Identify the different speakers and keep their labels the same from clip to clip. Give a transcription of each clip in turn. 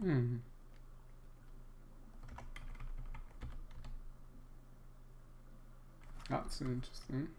Speaker 1: Hmm. That's interesting.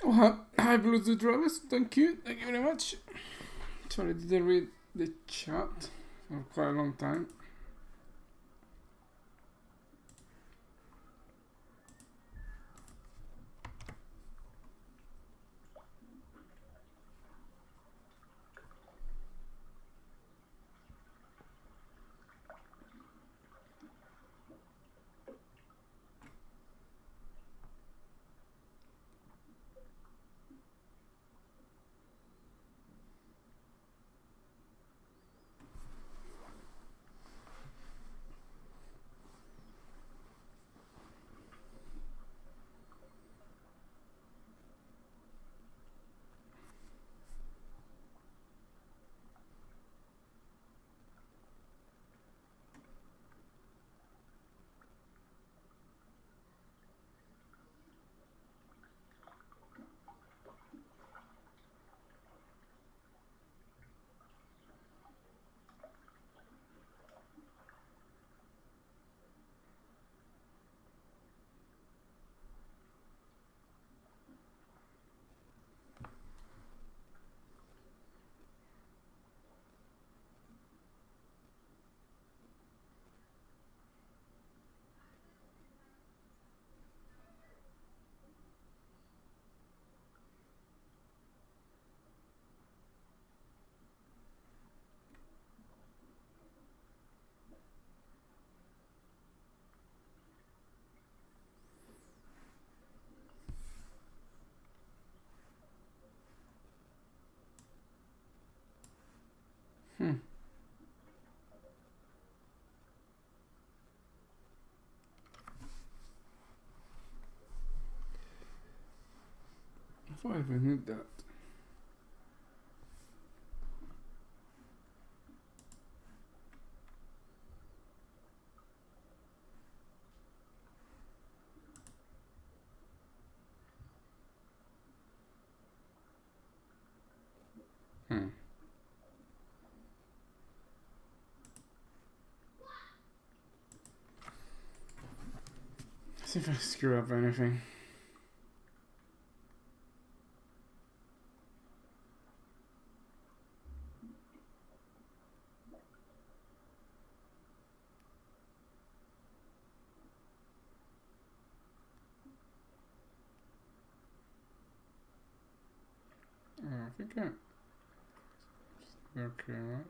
Speaker 1: Oh, hi, Bluetooth drivers. Thank you very much. Sorry, didn't read the chat for quite a long time. Hmm. If I even need that. Hmm. See if I screw up anything. I think I. Okay, right.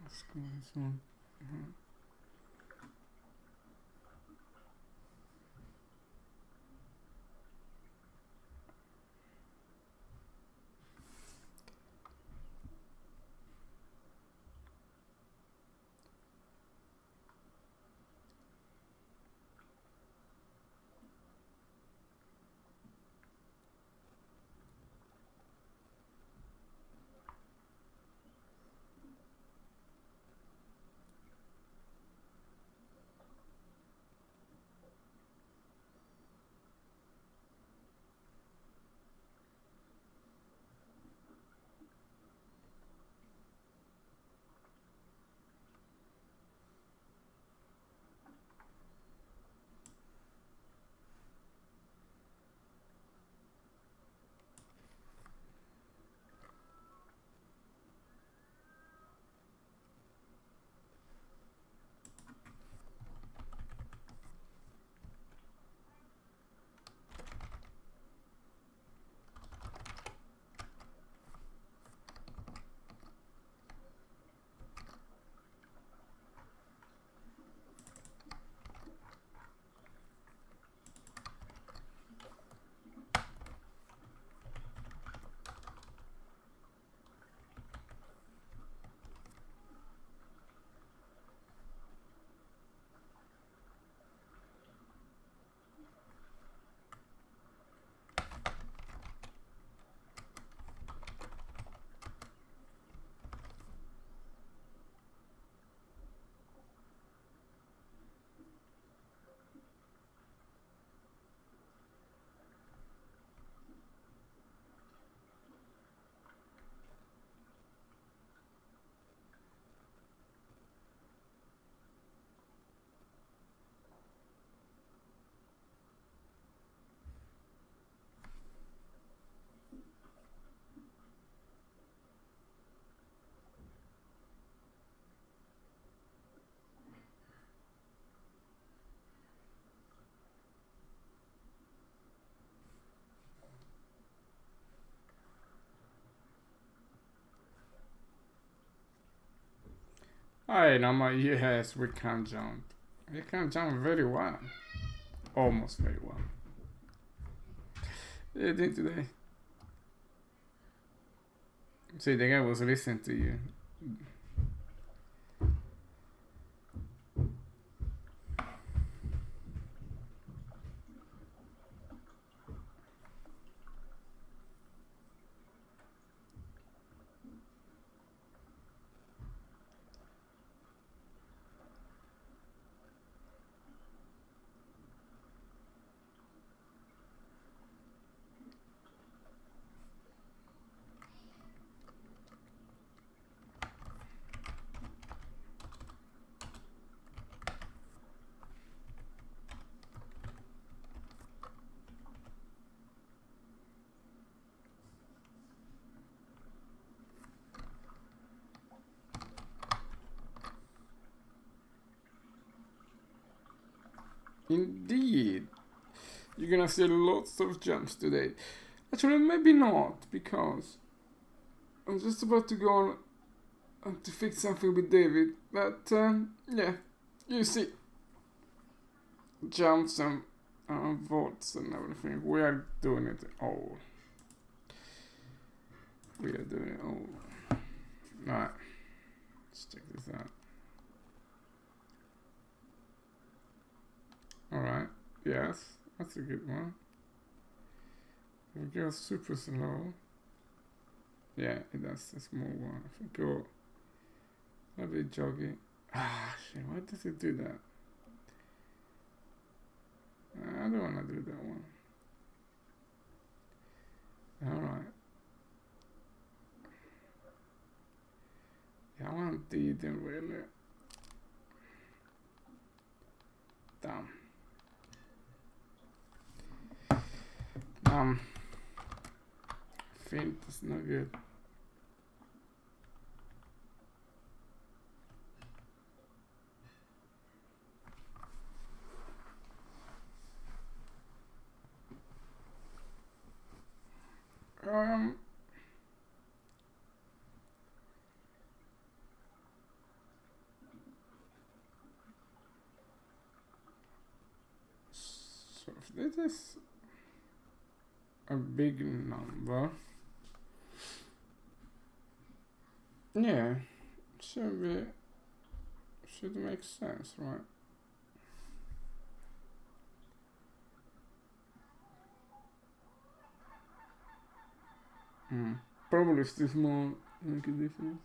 Speaker 1: Let's go this one. Alright, Nama, yes, we can jump. We can jump very well. Almost very well. Yeah, did today. See, the guy was listening to you. Indeed. You're gonna see lots of jumps today. Actually, maybe not, because I'm just about to go on to fix something with David. But, yeah, you see. Jumps and vaults and everything. We are doing it all. We are doing it all. Alright. Let's check this out. Alright. Yes. That's a good one. We go super slow. Yeah, that's a small one. If we go a bit joggy. Ah, shit. Why does it do that? I don't want to do that one. Alright. Yeah, I want the really. Damn. I think that's not good. This is a big number. Yeah, should make sense, right? Probably still small make a difference.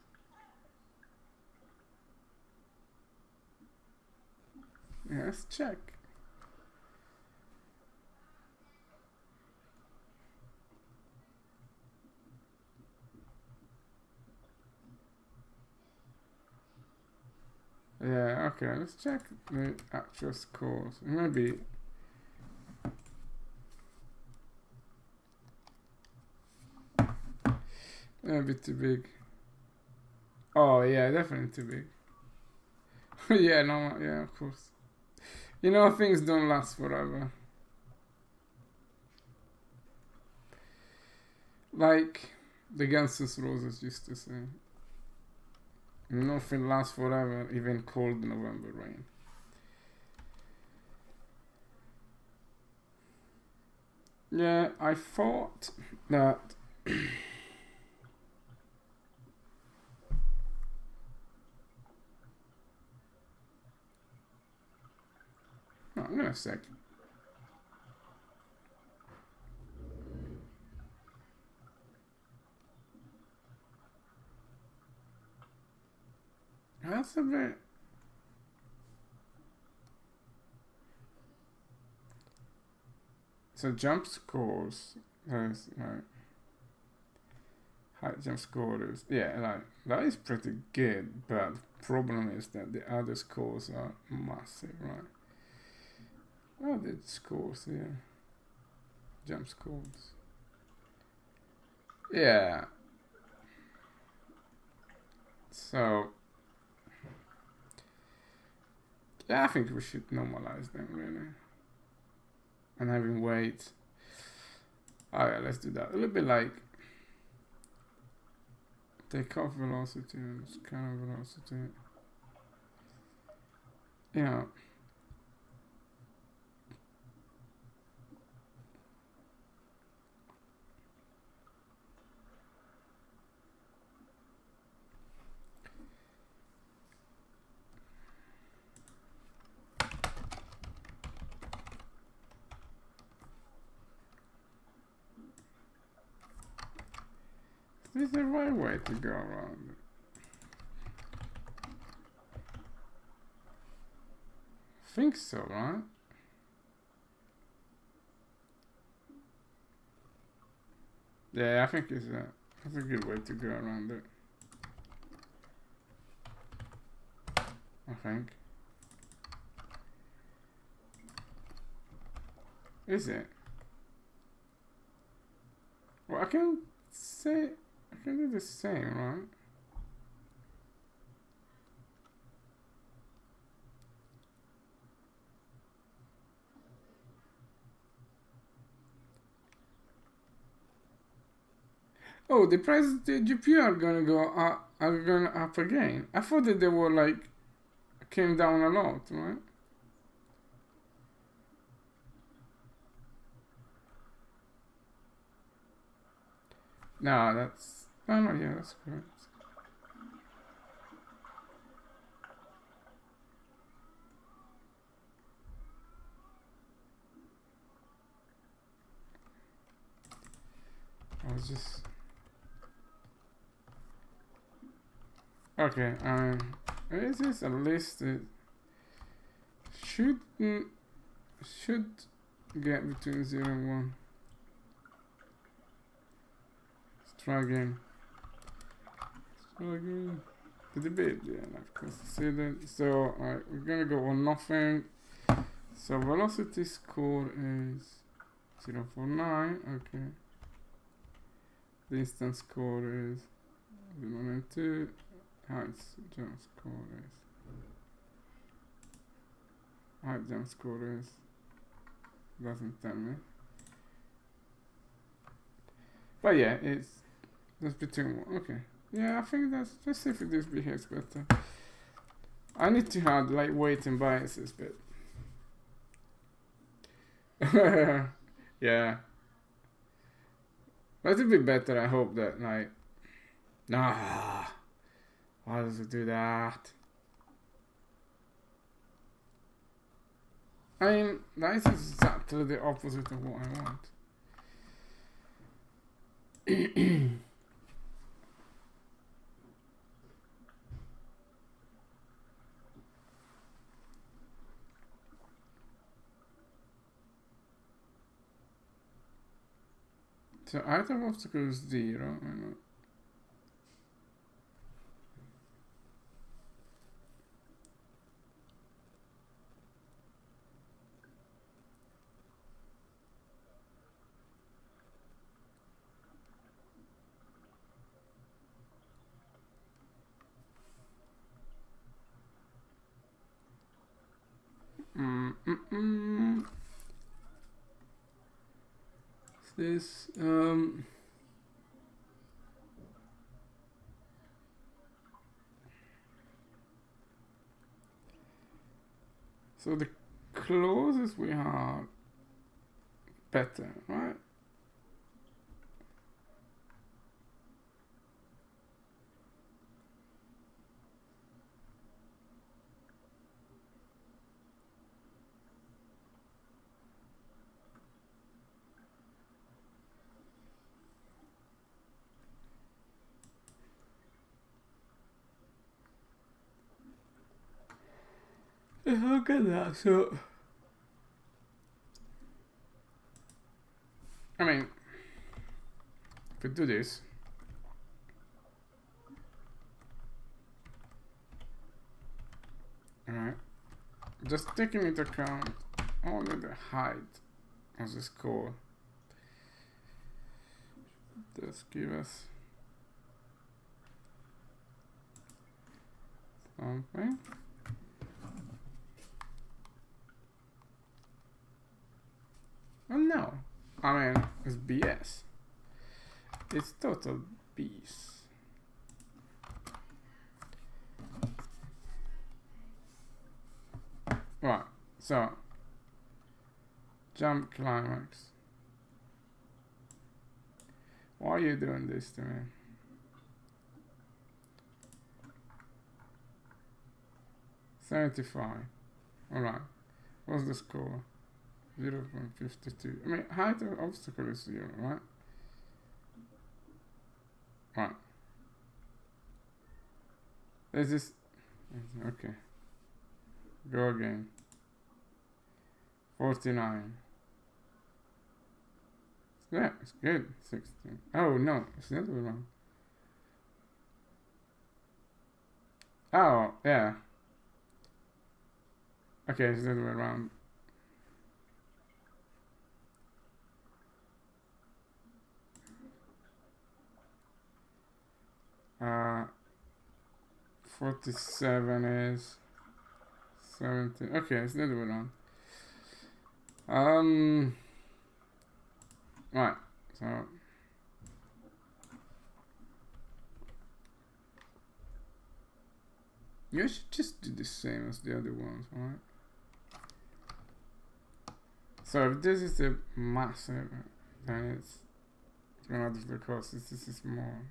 Speaker 1: Yeah, let's check. Yeah, okay, let's check the actual scores. Maybe too big. Oh yeah, definitely too big. Yeah, no, yeah, of course. You know, things don't last forever. Like the Guns N' Roses used to say, nothing lasts forever, even cold November rain. Yeah, I thought that oh, I'm gonna sec. That's a bit. So jump scores, there's like high jump scores. Yeah, like that is pretty good, but the problem is that the other scores are massive, right? Oh, the scores here, jump scores. Yeah. So yeah, I think we should normalize them really, and having weight. Oh yeah, let's do that. A little bit like takeoff velocity and scanner velocity. Yeah. This is the right way to go around it. Think so, right? Yeah, I think that's a good way to go around it. I think. Is it? Well, I can do the same, right? Oh, the price of the GPU are gonna go up, again. I thought that they were like came down a lot, right? No, that's no, yeah, that's correct. I was just okay. Is this a list that should get between 0 and 1? Let's try again. The debate, yeah, of course. See that. So we're gonna go on nothing. So velocity score is 0.49. Okay. The instant score is 0.92. Height jump score is. Height jump score is. Doesn't tell me. But yeah, it's that's between one. Okay. Yeah, I think that's. Let's see if this behaves better. I need to add like weight and biases, but Yeah. But it'll be better, I hope that, like... Nah. Why does it do that? I mean, that is exactly the opposite of what I want. So item obstacle is 0. This so the closest we have better, right? Look at that. So I mean, if we do this, alright, just taking into account only the height of the score, does give us something. Oh no, I mean, it's BS. It's total BS. Right, so jump climax. Why are you doing this to me? $75. Alright, what's the score? 0.52. I mean, height of obstacle is 0, right? Right. There's this. Okay. Go again. 49. Yeah, it's good. 16. Oh no, it's the other way around. Oh, yeah. Okay, it's the other way around. 47 is 70. Okay, it's the other way around. Right, so you should just do the same as the other ones, right? So if this is a massive, then it's gonna do the cost. This is more.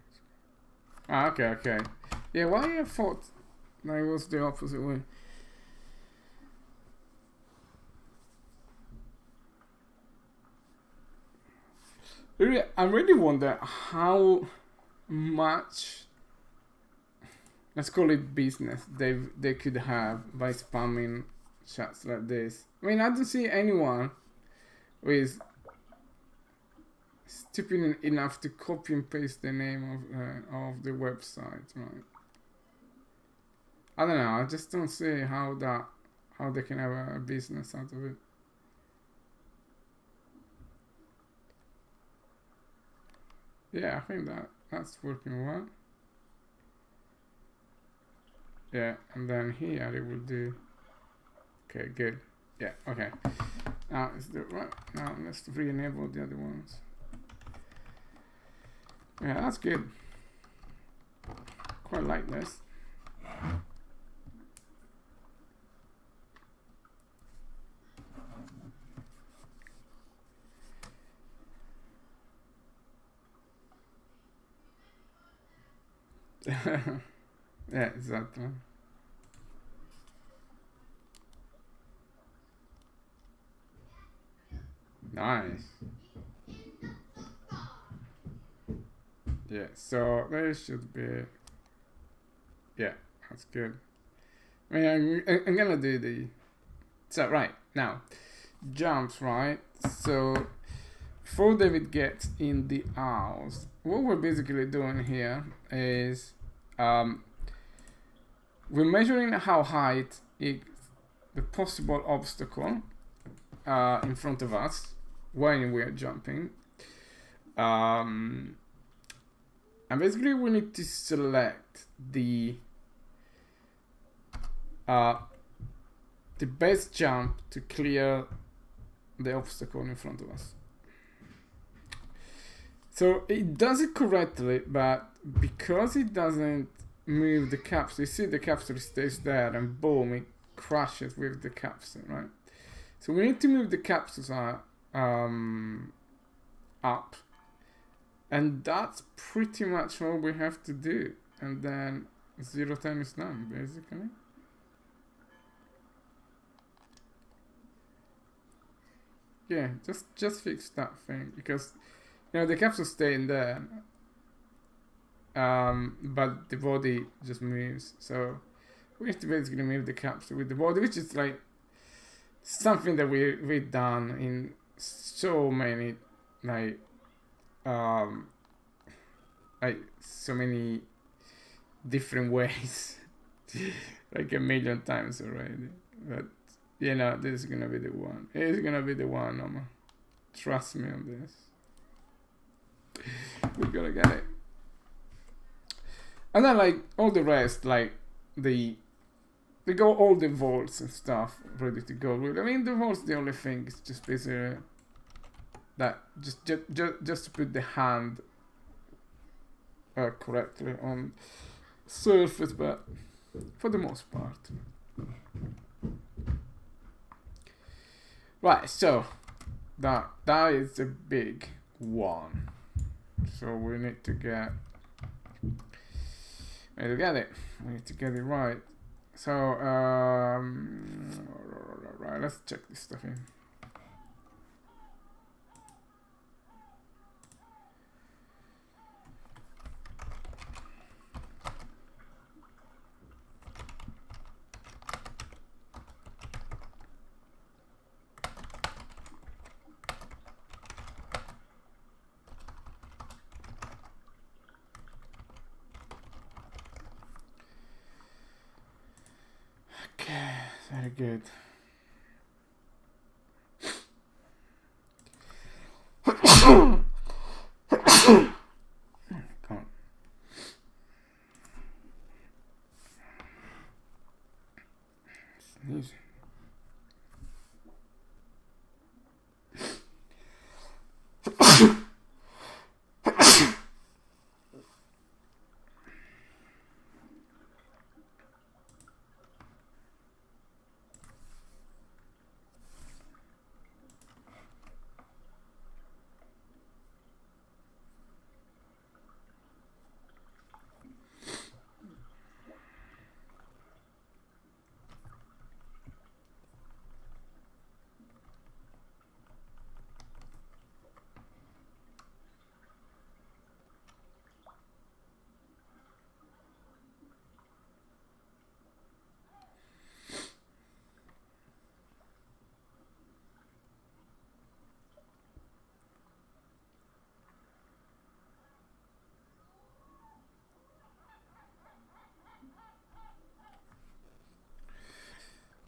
Speaker 1: Ah, okay. Yeah, why I thought that it was the opposite way. Really, I really wonder how much, let's call it business, they could have by spamming chats like this. I mean, I don't see anyone who is stupid enough to copy and paste the name of the website, right? I don't know. I just don't see how they can have a business out of it. Yeah, I think that's working well. Yeah, and then here it will do. Okay, good. Yeah, okay. Now it's the right. Now let's re-enable the other ones. Yeah, that's good. Quite like this. Yeah, exactly. Nice. Yeah, so there should be. Yeah, that's good. I mean, I'm gonna do the. So, right, now, jumps, right? So, before David gets in the house, what we're basically doing here is we're measuring how high is the possible obstacle in front of us when we're jumping. And basically, we need to select the best jump to clear the obstacle in front of us. So it does it correctly, but because it doesn't move the capsule, you see the capsule stays there and boom, it crashes with the capsule, right? So we need to move the capsules up, and that's pretty much all we have to do. And then 0 10 is done, basically. Yeah, just fix that thing, because the capsule's staying there, but the body just moves. So we have to basically move the capsule with the body, which is like something that we've done in so many like so many different ways, like a million times already. But this is gonna be the one. It's gonna be the one, Oma. Trust me on this. We're gonna get it. And then like all the rest, like they go all the vaults and stuff ready to go. I mean, the vaults, the only thing is just basically that just to put the hand correctly on surface, but for the most part. Right, so that is a big one. So we need to get it. We need to get it right. So right, let's check this stuff in. Okay, very good. Come on. Sneeze.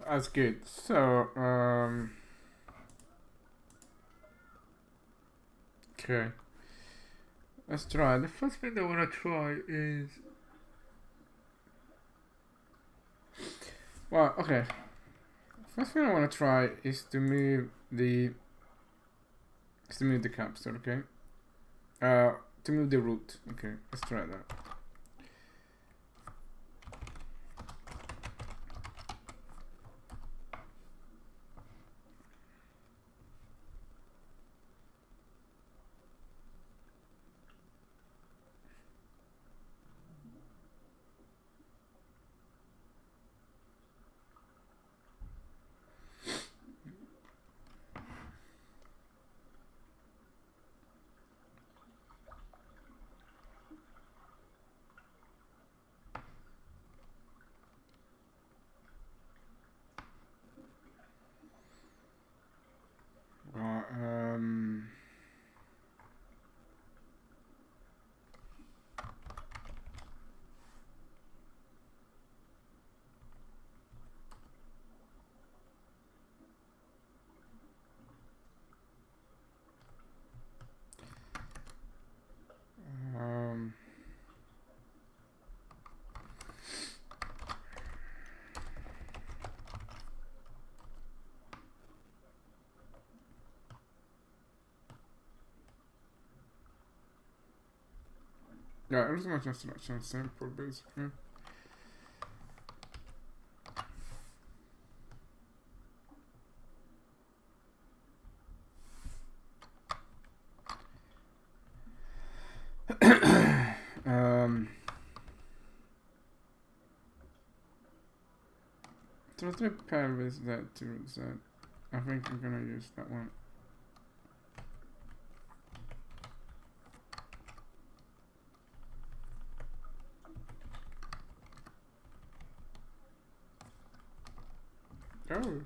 Speaker 1: That's good. So, okay. Let's try. The first thing I want to try is... Well, okay. First thing I want to try is to move the... capsule, okay? To move the root. Okay, let's try that. Yeah, arithmetic instruction simple basically. So 3 pelvis that to Z. I think I'm gonna use that one. Oh.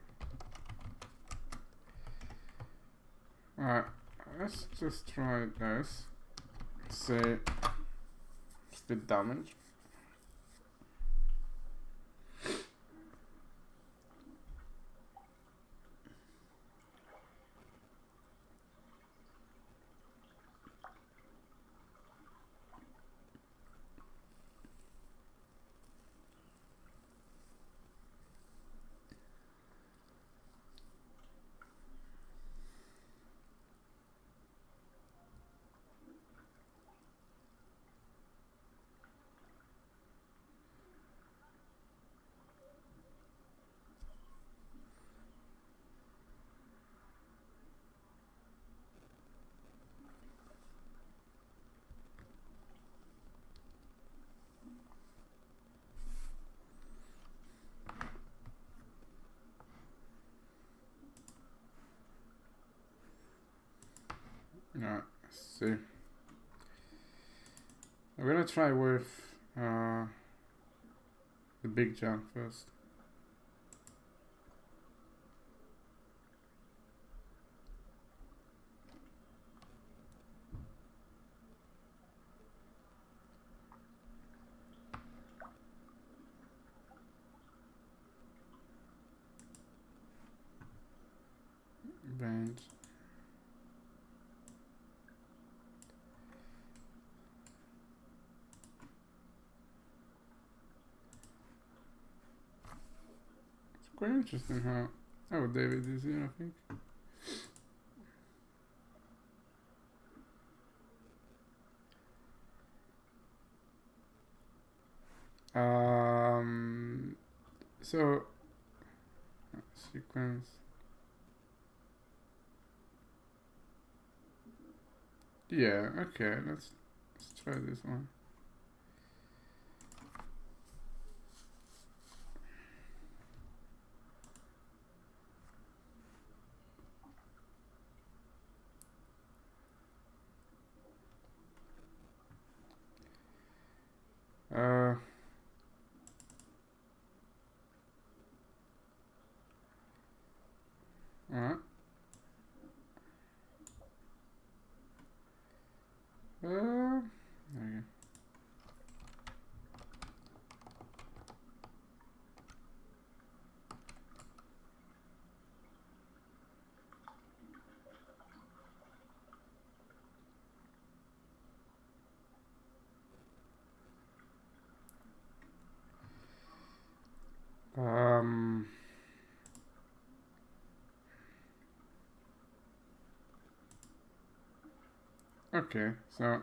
Speaker 1: Alright, let's just try this. Say speed damage. Alright, let's see. I'm gonna try with the big jump first. Bench. It's quite interesting how. Oh, David is here, I think. So sequence. Yeah, okay, let's try this one. Alright. There you go. Okay, so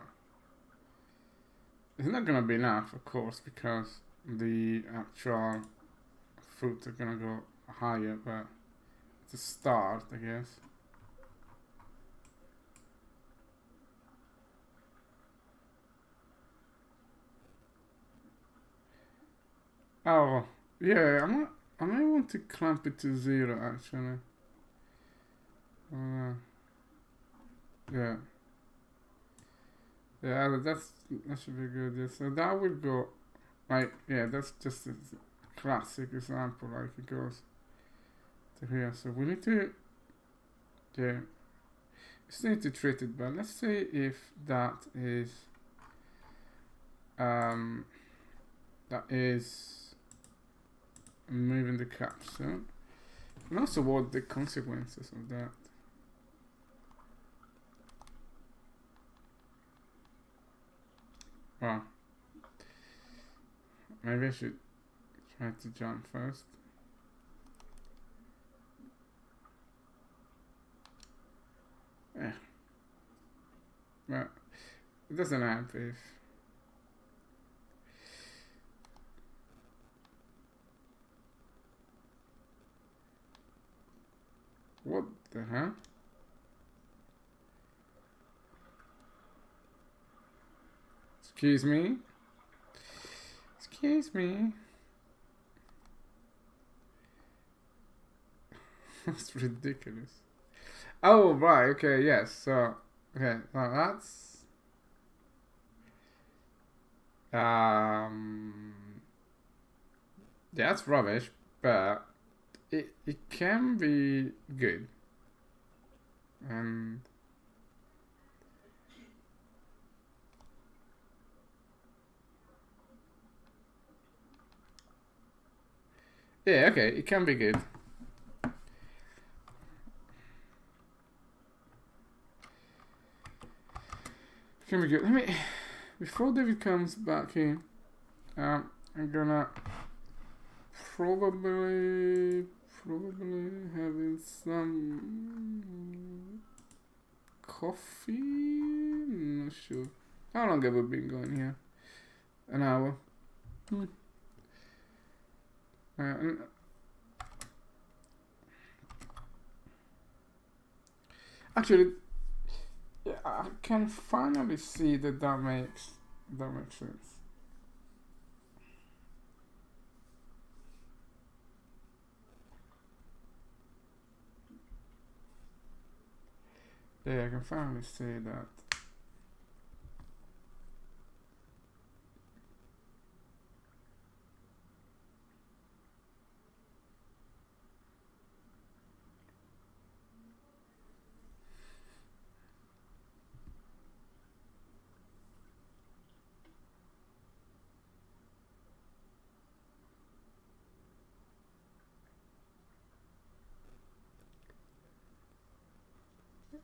Speaker 1: it's not gonna be enough, of course, because the actual foot are gonna go higher, but it's a start, I guess. Oh, yeah, I might want to clamp it to 0 actually. Yeah. Yeah, that should be good. Yeah. So that would go, like, yeah, that's just a classic example, like it goes to here. So we need to, yeah, we still need to treat it, but let's see if that is moving the capsule, and also what the consequences of that. Wow. Maybe I should try to jump first. Yeah. But it doesn't help if What the hell? Excuse me? Excuse me? That's ridiculous. Oh, right, okay, yes, so... Okay, now that's rubbish, but it can be good. And... Yeah, okay, it can be good. It can be good. Let me... Before David comes back in, I'm gonna probably having some coffee. Not sure. How long have we been going here? An hour. Actually, yeah, I can finally see that makes sense. Yeah, I can finally see that.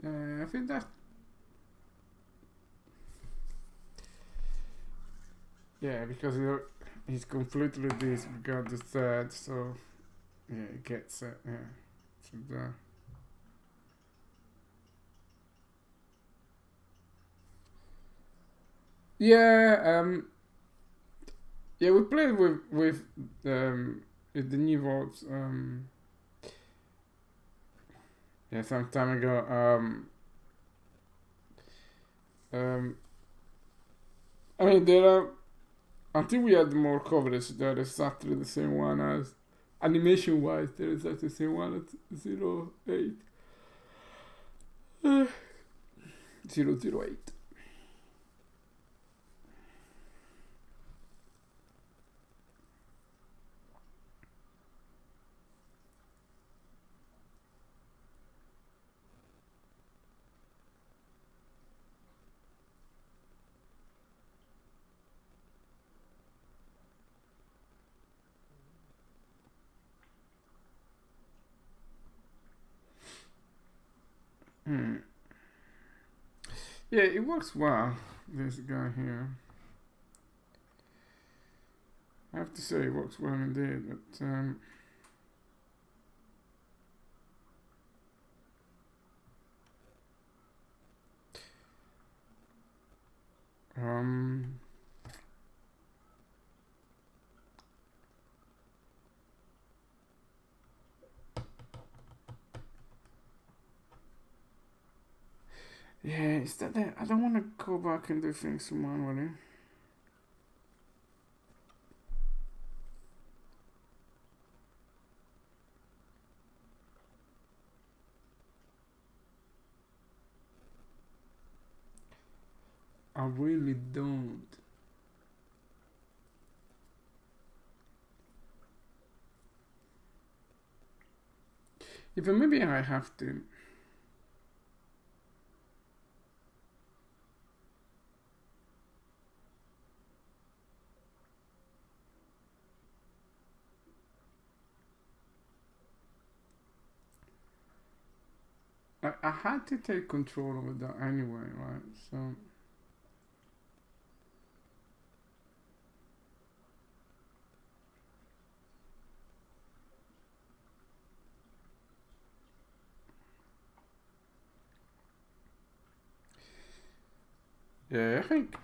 Speaker 1: I think that... Yeah, because he's completely disregarded the third, so... Yeah, it gets it, yeah. Should, yeah, yeah, we played with the new votes, yeah, some time ago, I mean, there are... Until we had more coverage, there is exactly the same one as... Animation-wise, there is exactly the same one at 08. 008. Yeah, it works well, this guy here. I have to say it works well indeed, but yeah, it's that I don't want to go back and do things manually. I really don't. Even maybe I have to. I had to take control over that anyway, right? So... Yeah, I think...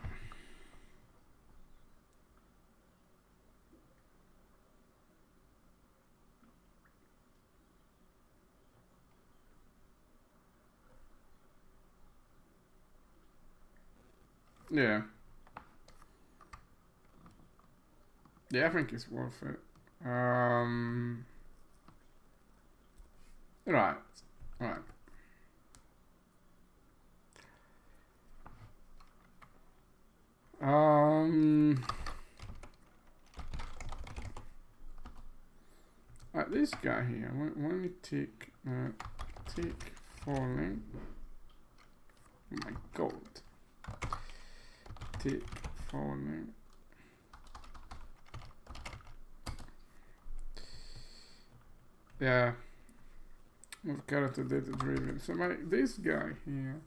Speaker 1: Yeah. Yeah, I think it's worth it. Right. Right. This guy here. When we tick falling. Oh my god. Tick falling. Yeah. Of character data driven. So this guy here.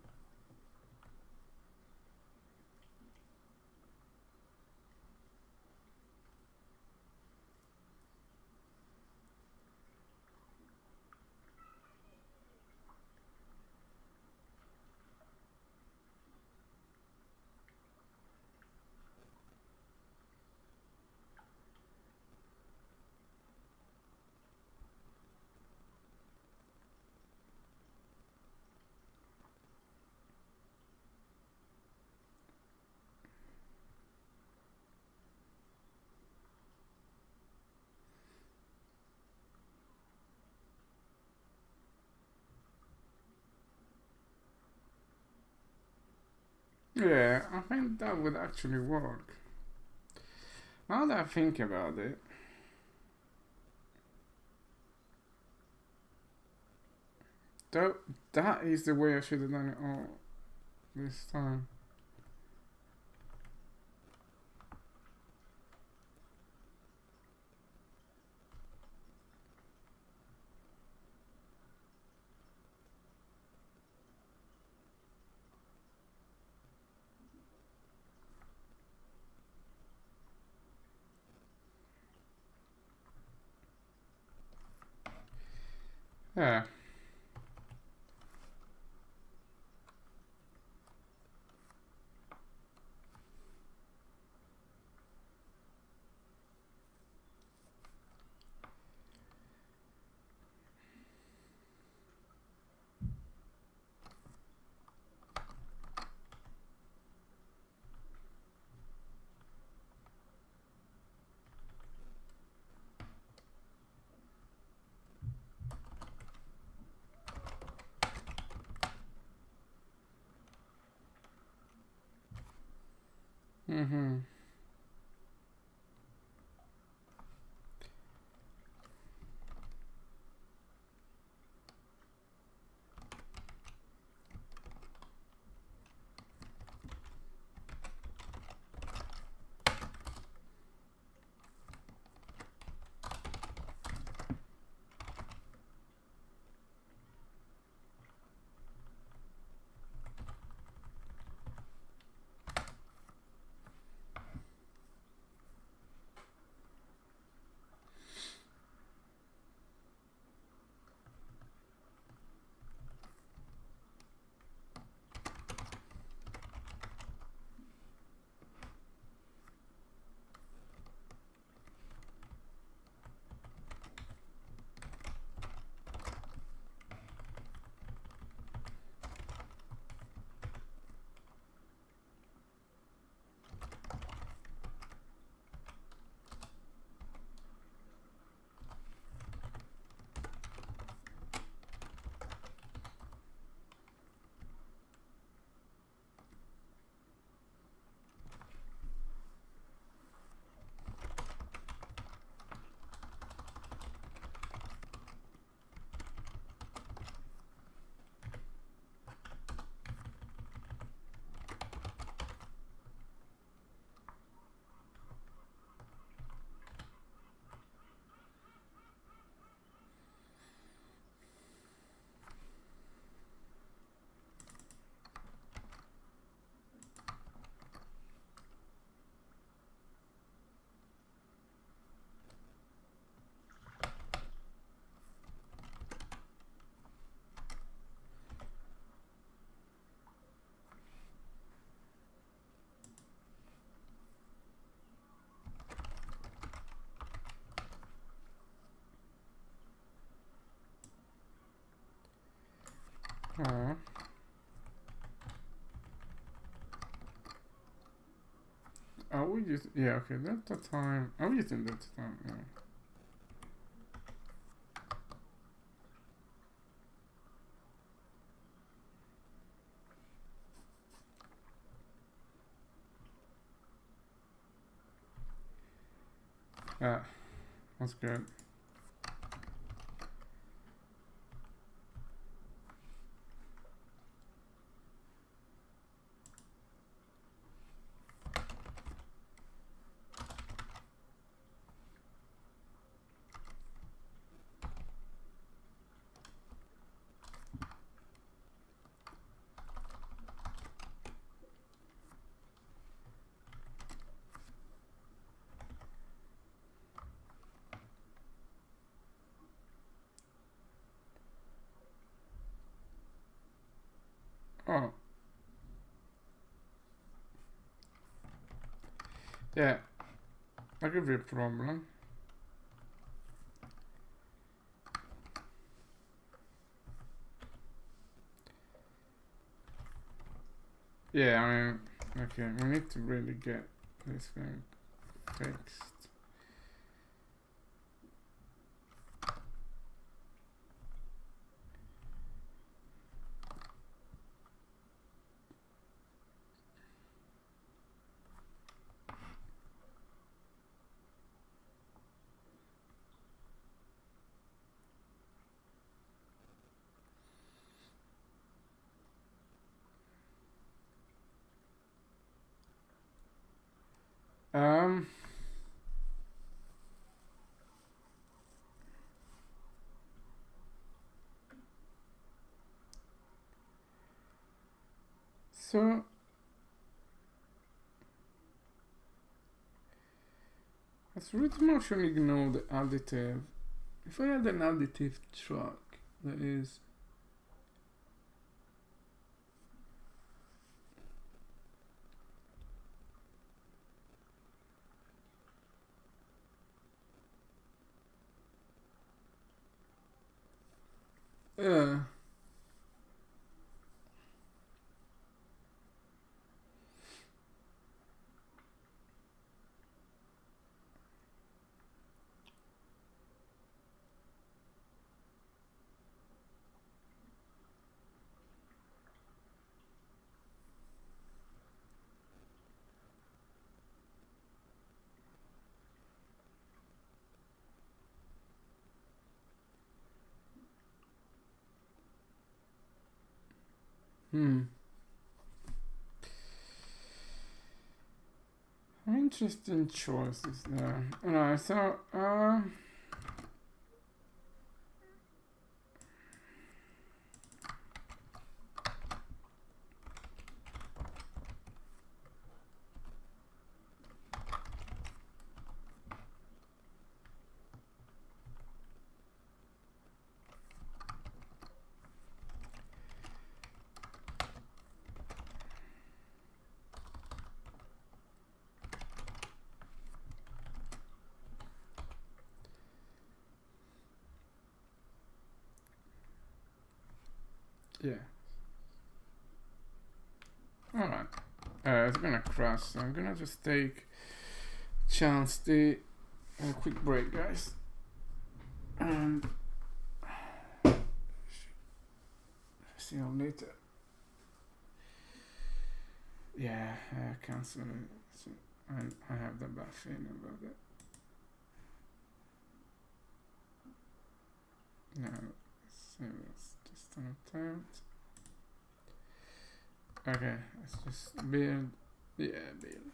Speaker 1: Yeah, I think that would actually work. Now that I think about it. That is the way I should have done it all this time. Yeah. Mm-hmm. yeah, okay, delta time. I'm using delta time, yeah. Ah, that's good. Oh, yeah, that could be a problem. Yeah, I mean, okay, we need to really get this thing fixed. Um, so let's root motion ignore the additive. If I had an additive truck that is uh interesting choices there. Alright, so yeah. Alright. It's gonna crash, so I'm gonna just take chance the quick break, guys. And see you later. Yeah, cancel it. So I have the bad feeling about it. No, so let's just an attempt. Okay, let's just build. Yeah, build.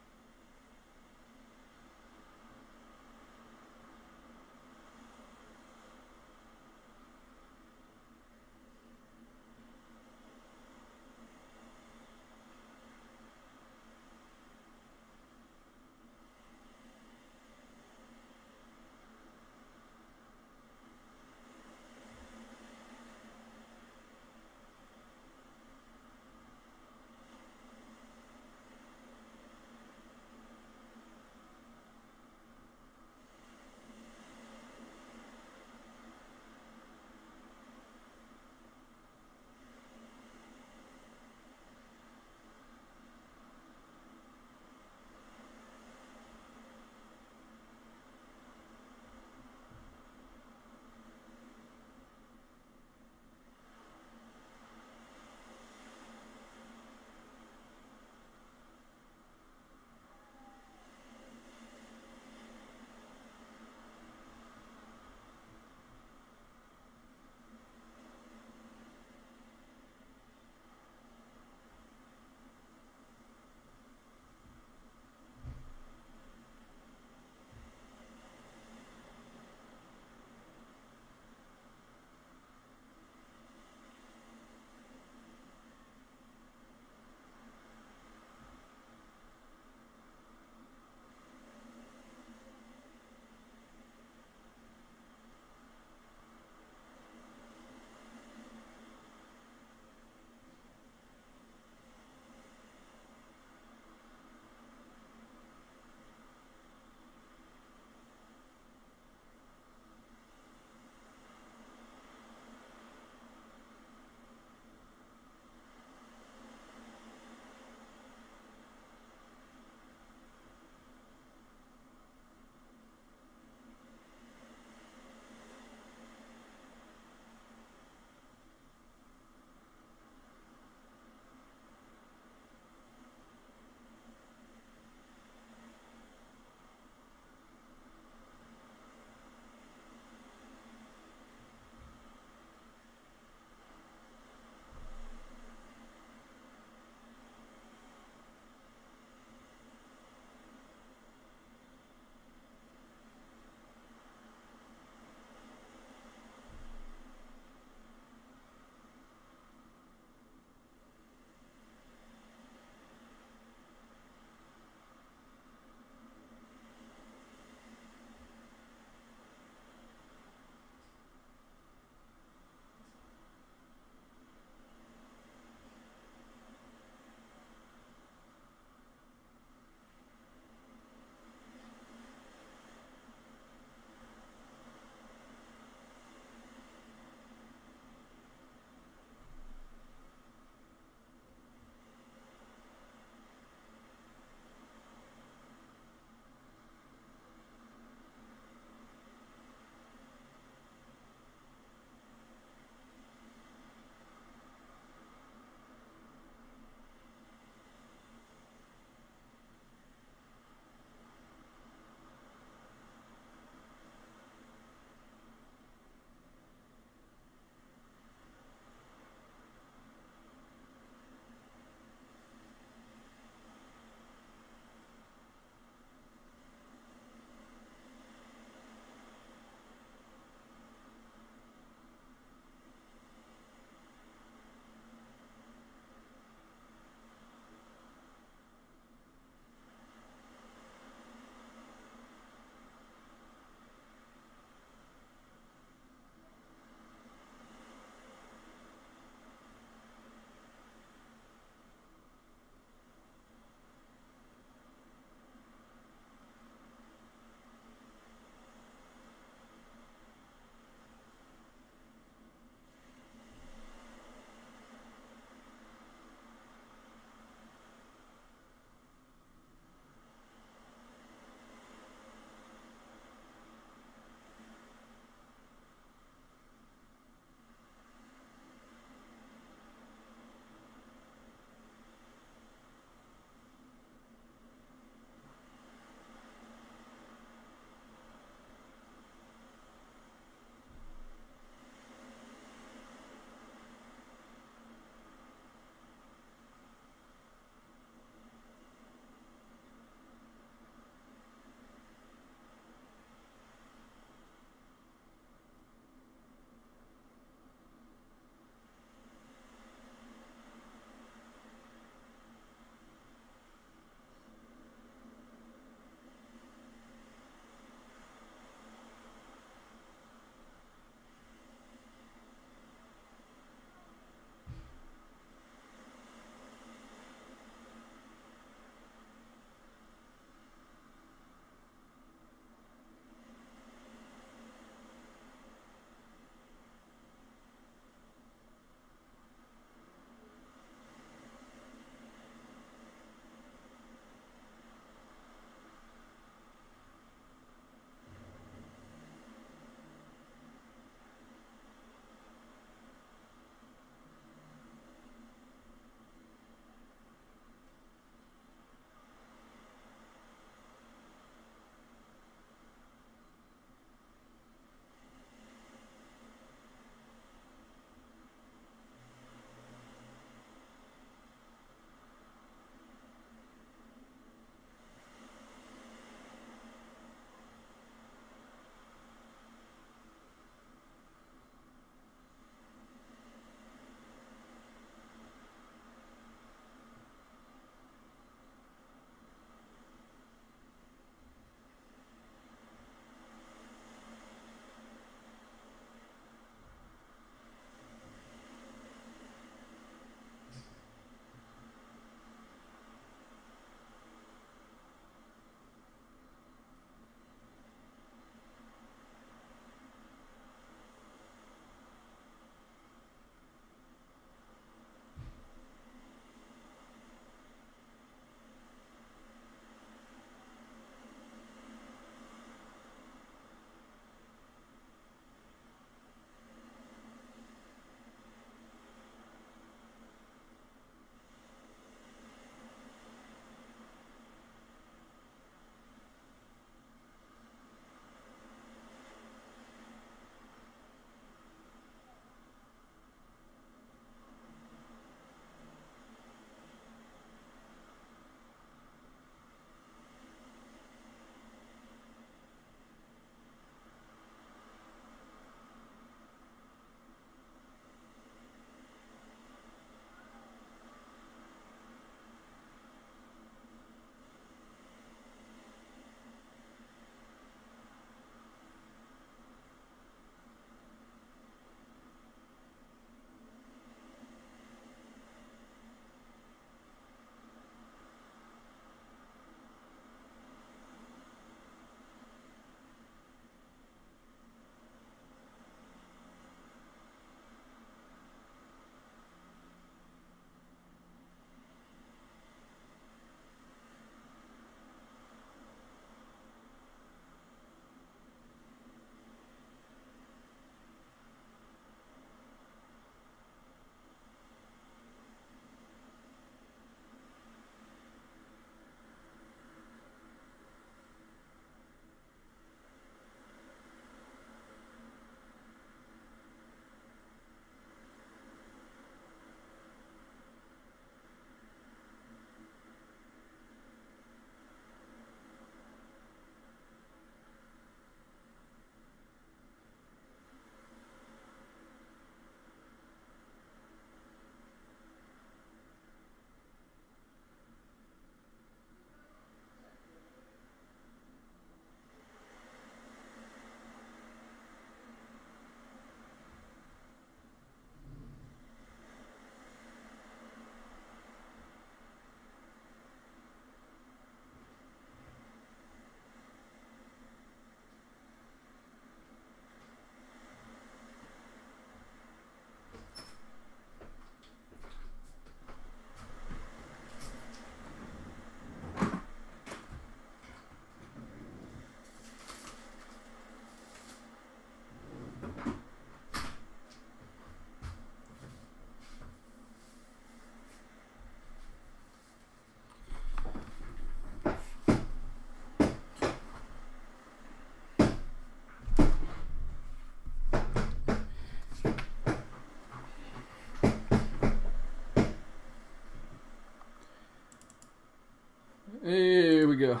Speaker 1: go.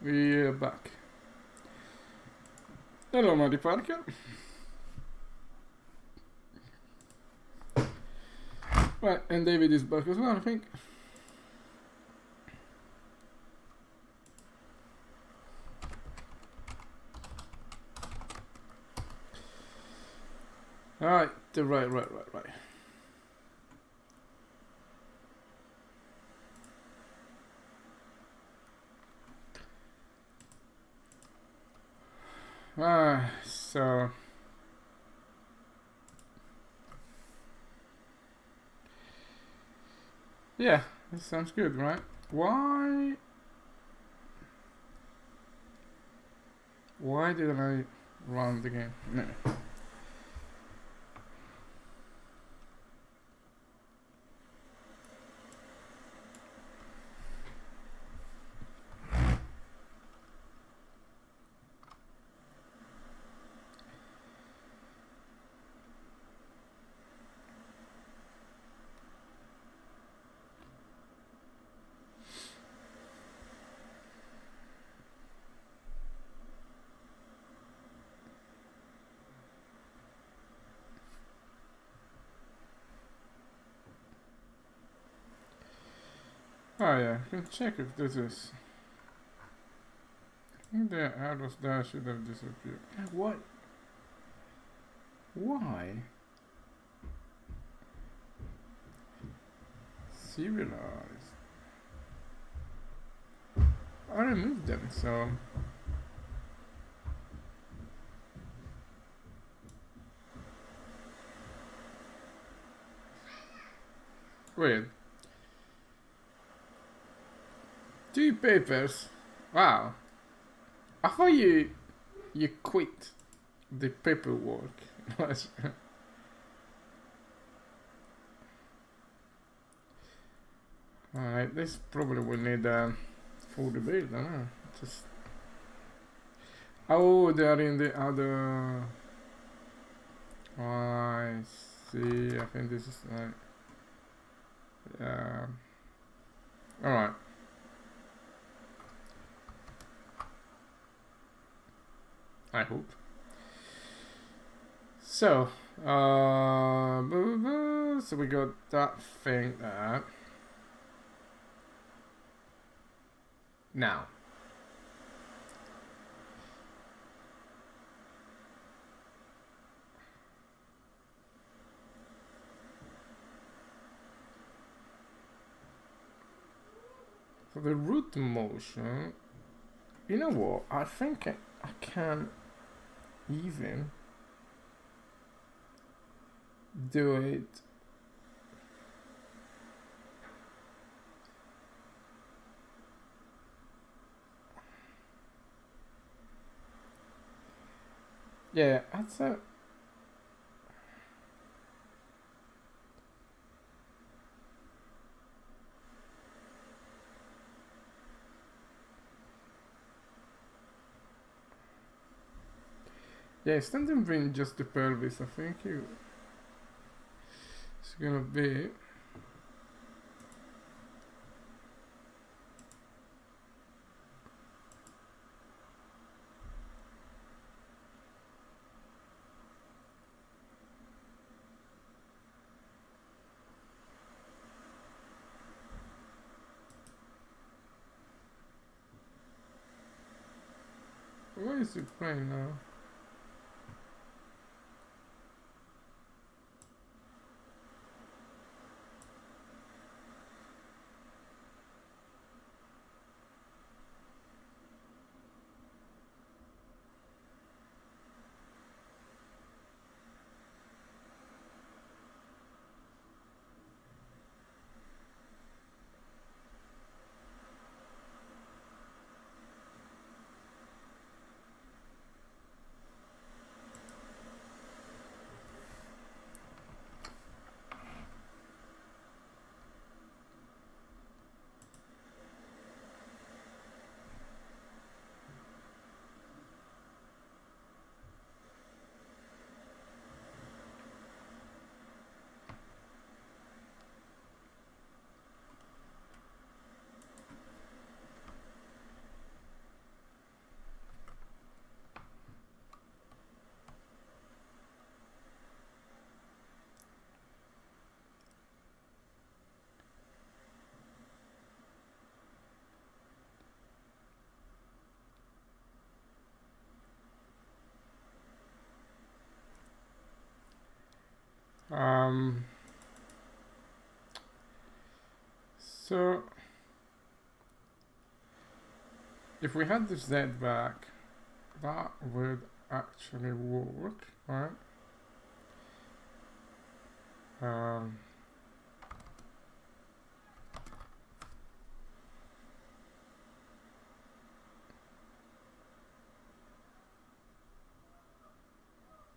Speaker 1: We're back. Hello, Matty Parker. Right, and David is back as well, I think. Alright, right. So yeah, this sounds good, right? Why didn't I run the game? No. Oh yeah, I can check if this is. I think the arrows there should have disappeared. What? Why? Serialized. I removed them, so. Wait. 2 papers? Wow. I thought you quit the paperwork. Alright, this probably will need full debate, I don't know. Just. Oh, they are in the other. I see. I think this is like. Yeah. Alright. I hope. So, so we got that thing there. Now. For the root motion, you know what? I think I can even do it yeah, that's a yeah, standing bring just the pelvis, I think it's gonna be where is it playing now? Um, so if we had the Z back, that would actually work, right?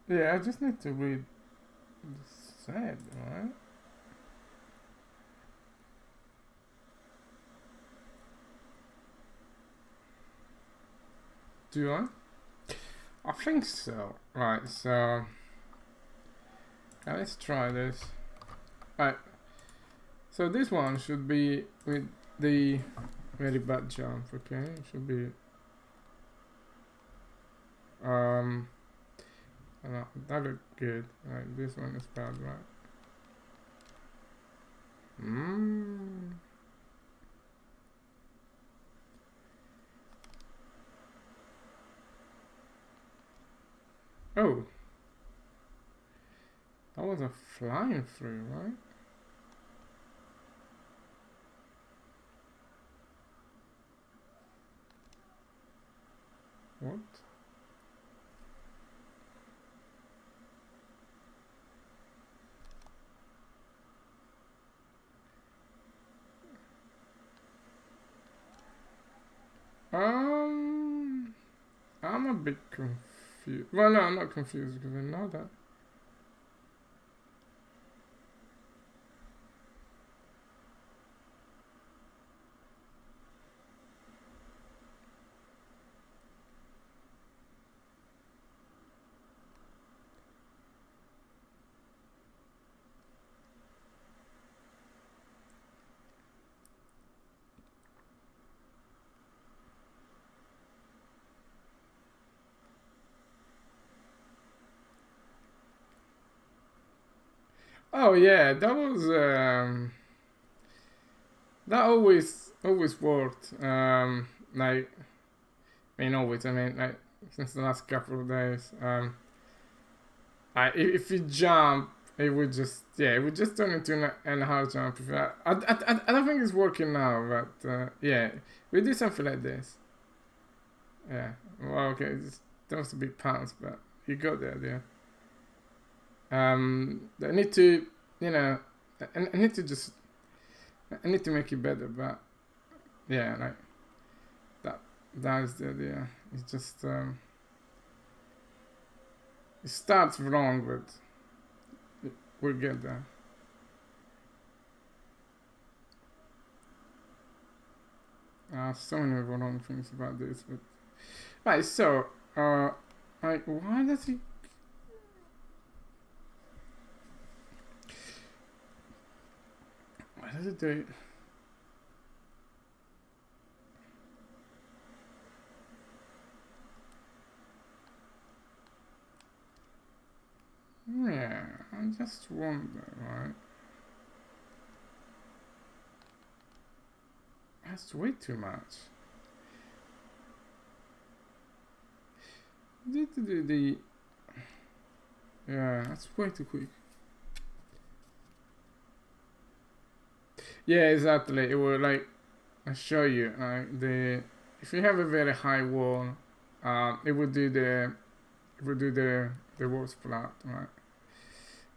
Speaker 1: Yeah, I just need to read the Z, right? Do I? I think so. Right, so let's try this. Right, so this one should be with the very bad jump, okay? It should be that look good. Right, this one is bad, right? Oh, that was a flying through, right? What? I'm a bit confused. Well, no, I'm not confused because I know that. Oh yeah, that was that always worked. Like I mean always. I mean like since the last couple of days. If you jump, it would just it would just turn into an hard jump. If I don't think it's working now, but yeah, we do something like this. Yeah. Well, okay, that was a big pounce, but you got the idea. I need to, you know, I need to just, I need to make it better, but yeah, like that is the idea. It's just, it starts wrong, but we'll get there. So many wrong things about this, but right. So, like, why does he? Why does it do it? Yeah, I just wonder, right? That's way too much. Yeah, that's way too quick. Yeah, exactly. It will like I show you like if you have a very high wall, it would do the wall splat,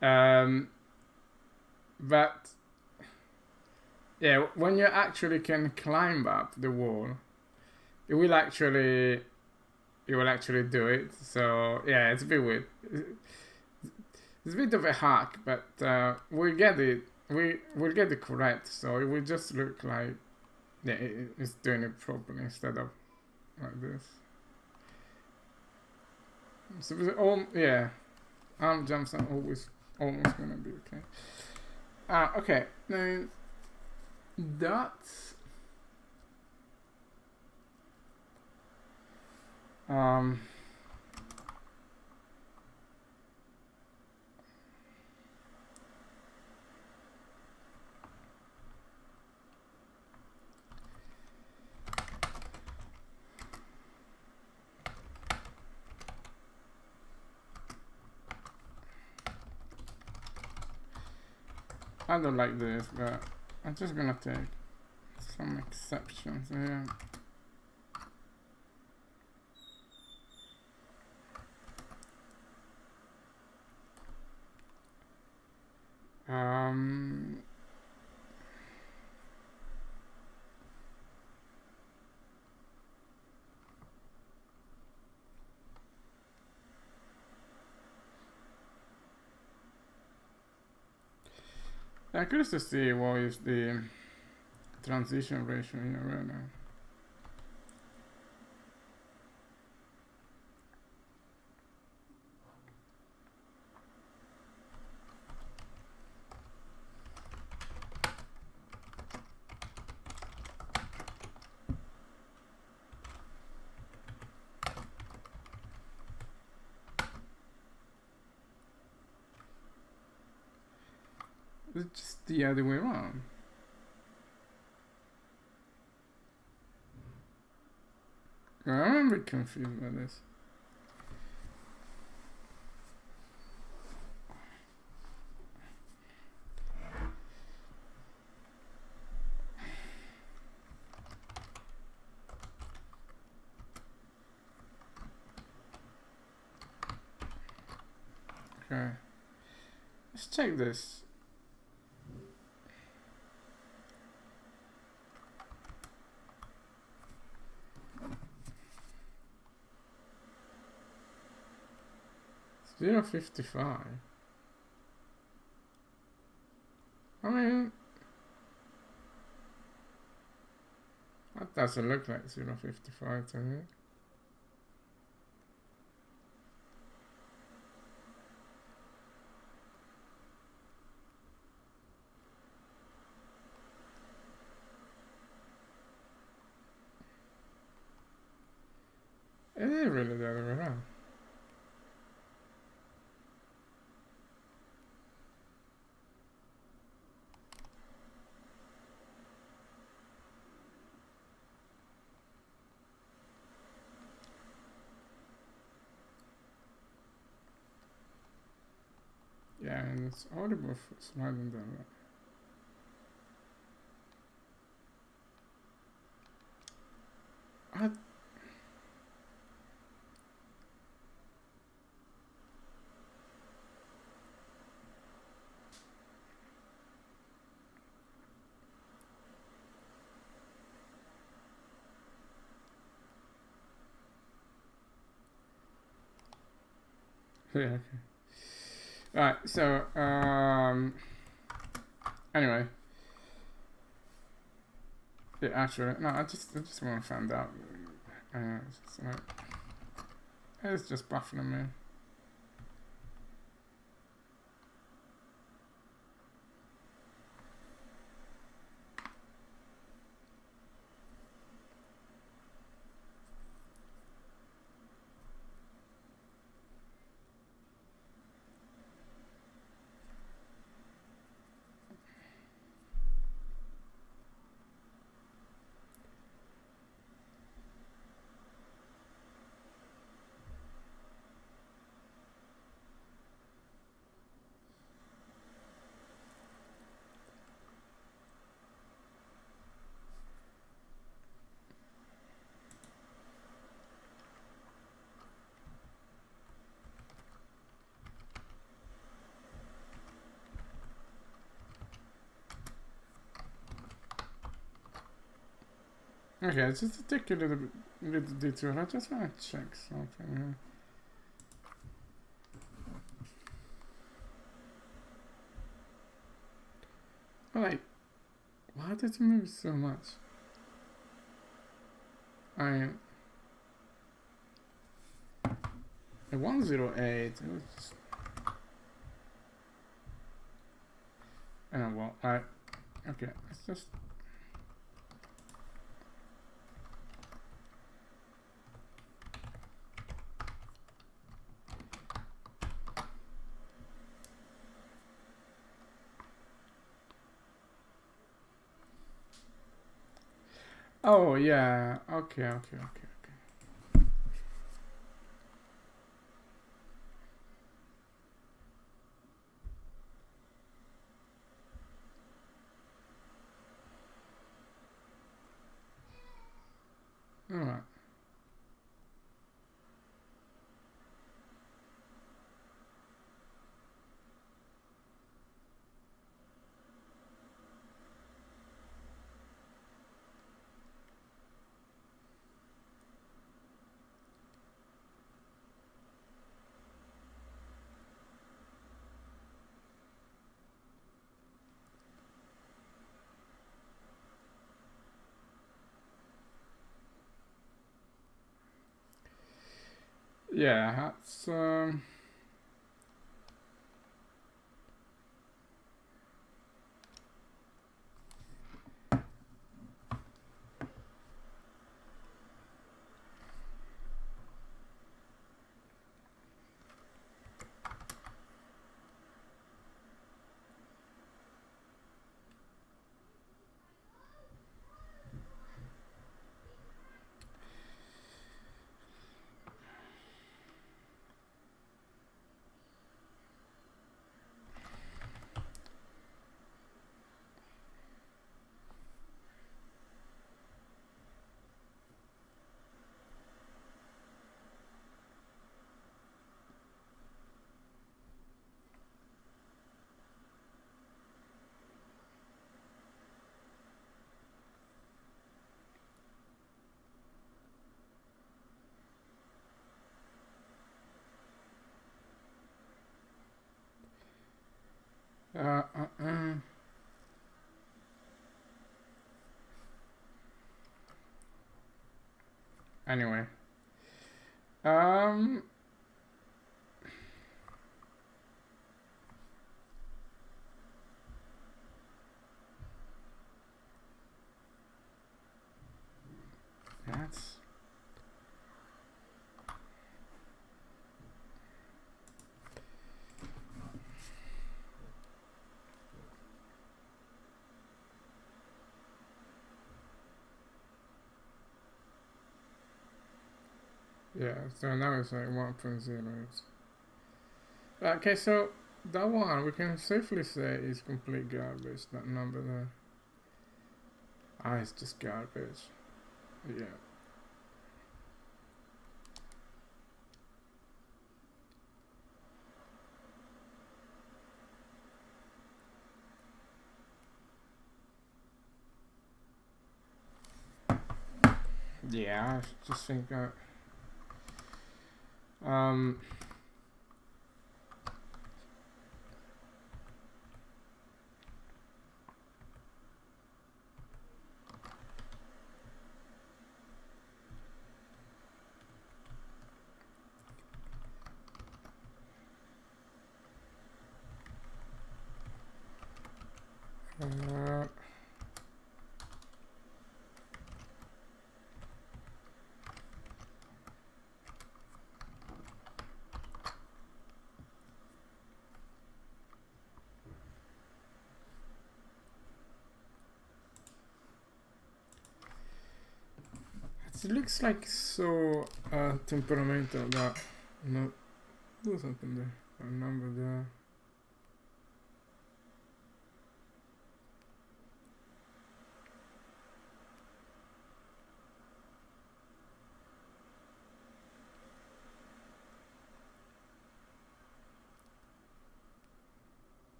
Speaker 1: right? But yeah, when you actually can climb up the wall, it will actually do it. So yeah, it's a bit weird. It's a bit of a hack, but we'll get it. We'll get it correct. So it will just look like it's doing it properly instead of like this. So arm jumps are always almost gonna be okay. Okay, now that's I don't like this, but I'm just gonna take some exceptions here. I'm curious to see what is the transition ratio here right now. It's just the other way around. I'm a bit confused by this. Okay. Let's check this. $0.55. I mean, that doesn't look like $0.55 to me. It is really the other way around. Yeah, and it's audible for sliding down that. Yeah, okay. Right, so anyway. Yeah, actually, no, I just want to find out. It's just buffering me. Okay, just to take a little detour, I just want to check something here. Like, why did it move so much? The 108, it was just, I don't know what, okay, it's just, oh yeah, okay. Yeah, that's uh, uh, uh. Anyway. Um that's yeah, so now it's like 1.0. Okay, so that one we can safely say is complete garbage, that number there. Ah, it's just garbage. Yeah. Yeah, I just think that um uh, it looks like so temperamental that no, do something there. A number there.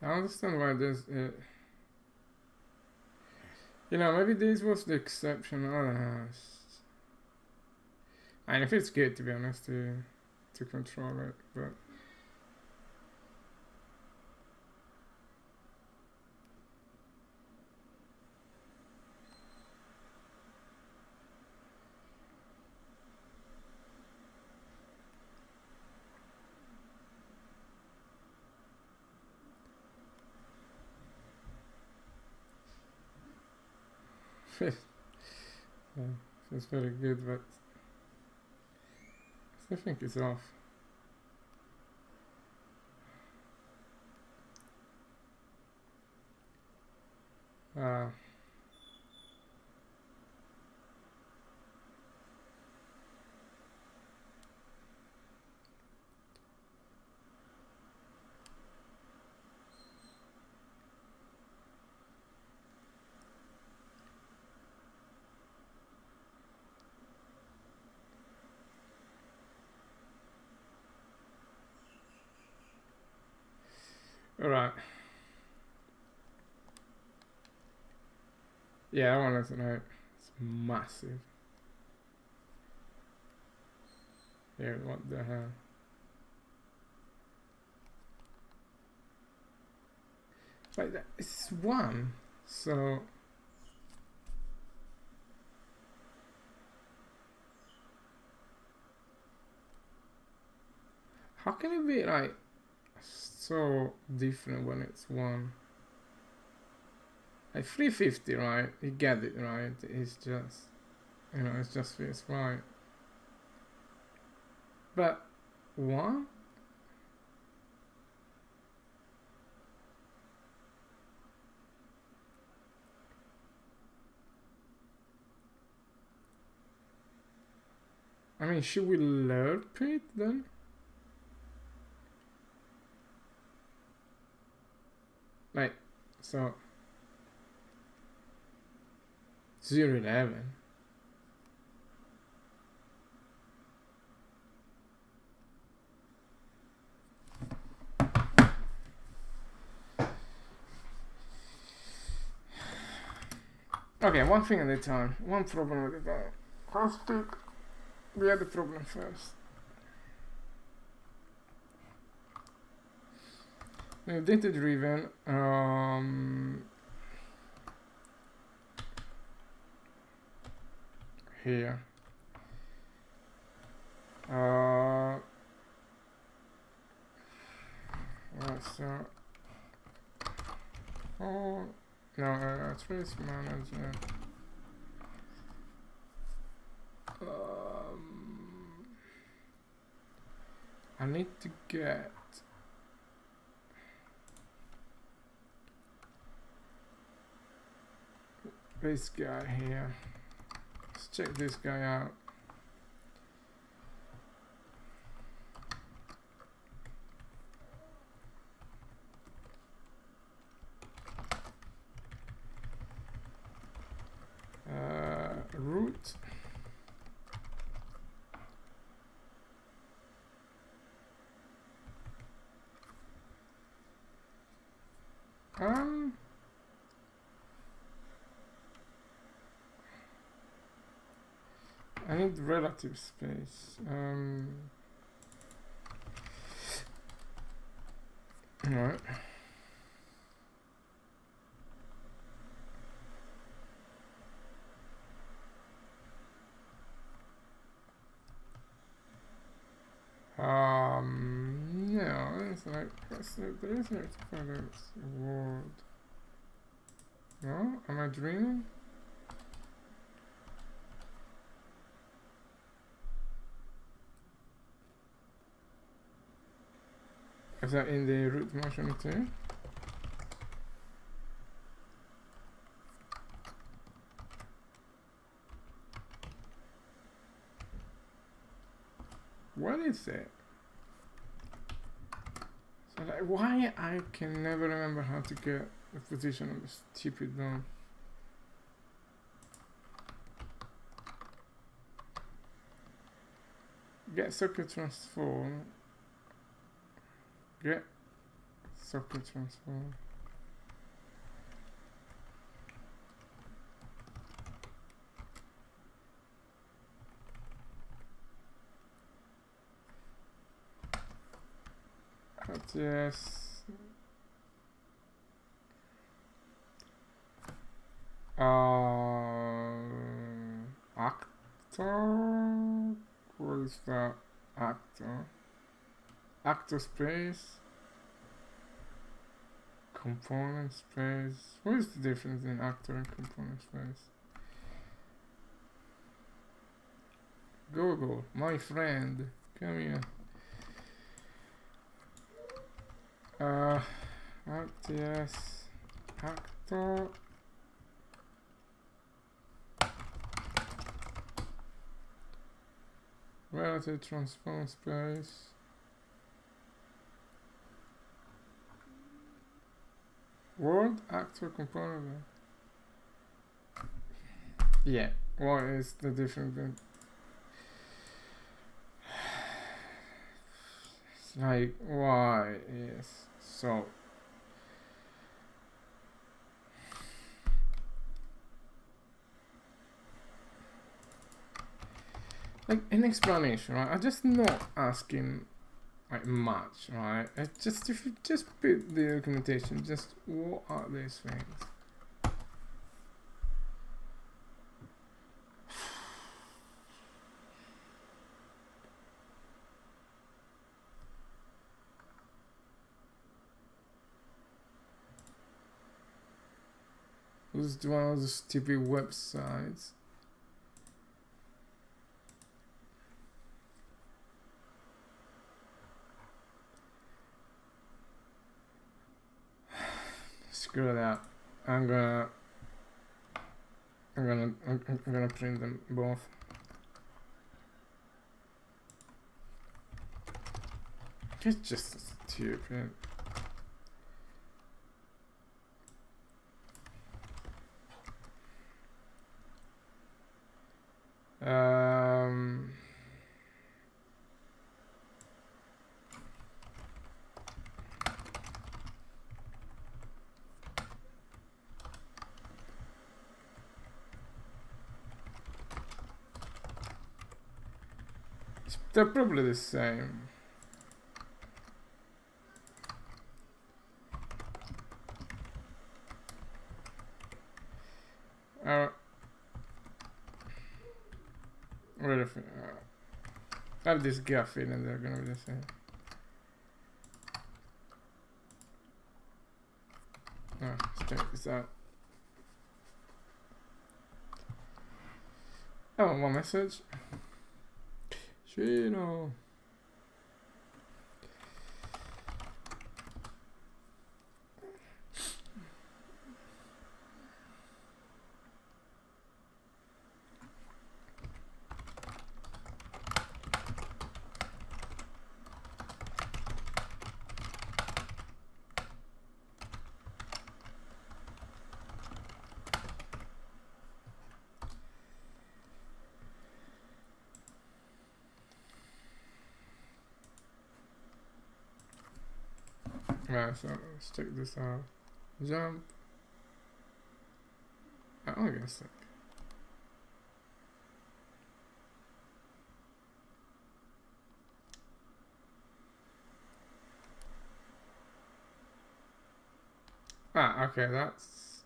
Speaker 1: I understand why this. You know, maybe this was the exception. I don't know. And if it's good, to be honest, to control it, but yeah, feels very good. But I think it's off. Uh, all right. Yeah, I want to know. It's massive. Here, what the hell? Wait, it's 1. So how can it be like so different when it's 1? Like 350, right? You get it, right? It's just, you know, it's just feels right. But 1? I mean, should we lerp it then? Like, so 011. Okay, one thing at a time, one problem at a time. Let's take the other problem first. Data driven, here. So, oh no, trace manager. I need to get this guy here. Let's check this guy out. Root. I need relative space. Alright. No, it's like there is no reference word. No, am I dreaming? Is that in the root motion too? What is it? So like, why I can never remember how to get the position of the stupid node. Get socket transform. Get socket transform. Yes. Actor. What is that? Actor. Actor space. Component space. What is the difference in actor and component space? Google, my friend, come here. Yes, actor. Relative transform space. Word actor component. Yeah, what is the difference then? It's like, why is so? like an explanation, right? I'm just not asking like much, right? It's just if you just put the documentation, just what are these things? This is one of those stupid websites. Screw that. I'm gonna print them both. It's just stupid. They're probably the same. Wait a minute. I have this gut feeling they're gonna be the same. Let's check this out. Oh, one message. Chino. Right, so let's check this out. Jump. Oh, I guess. Okay, that's...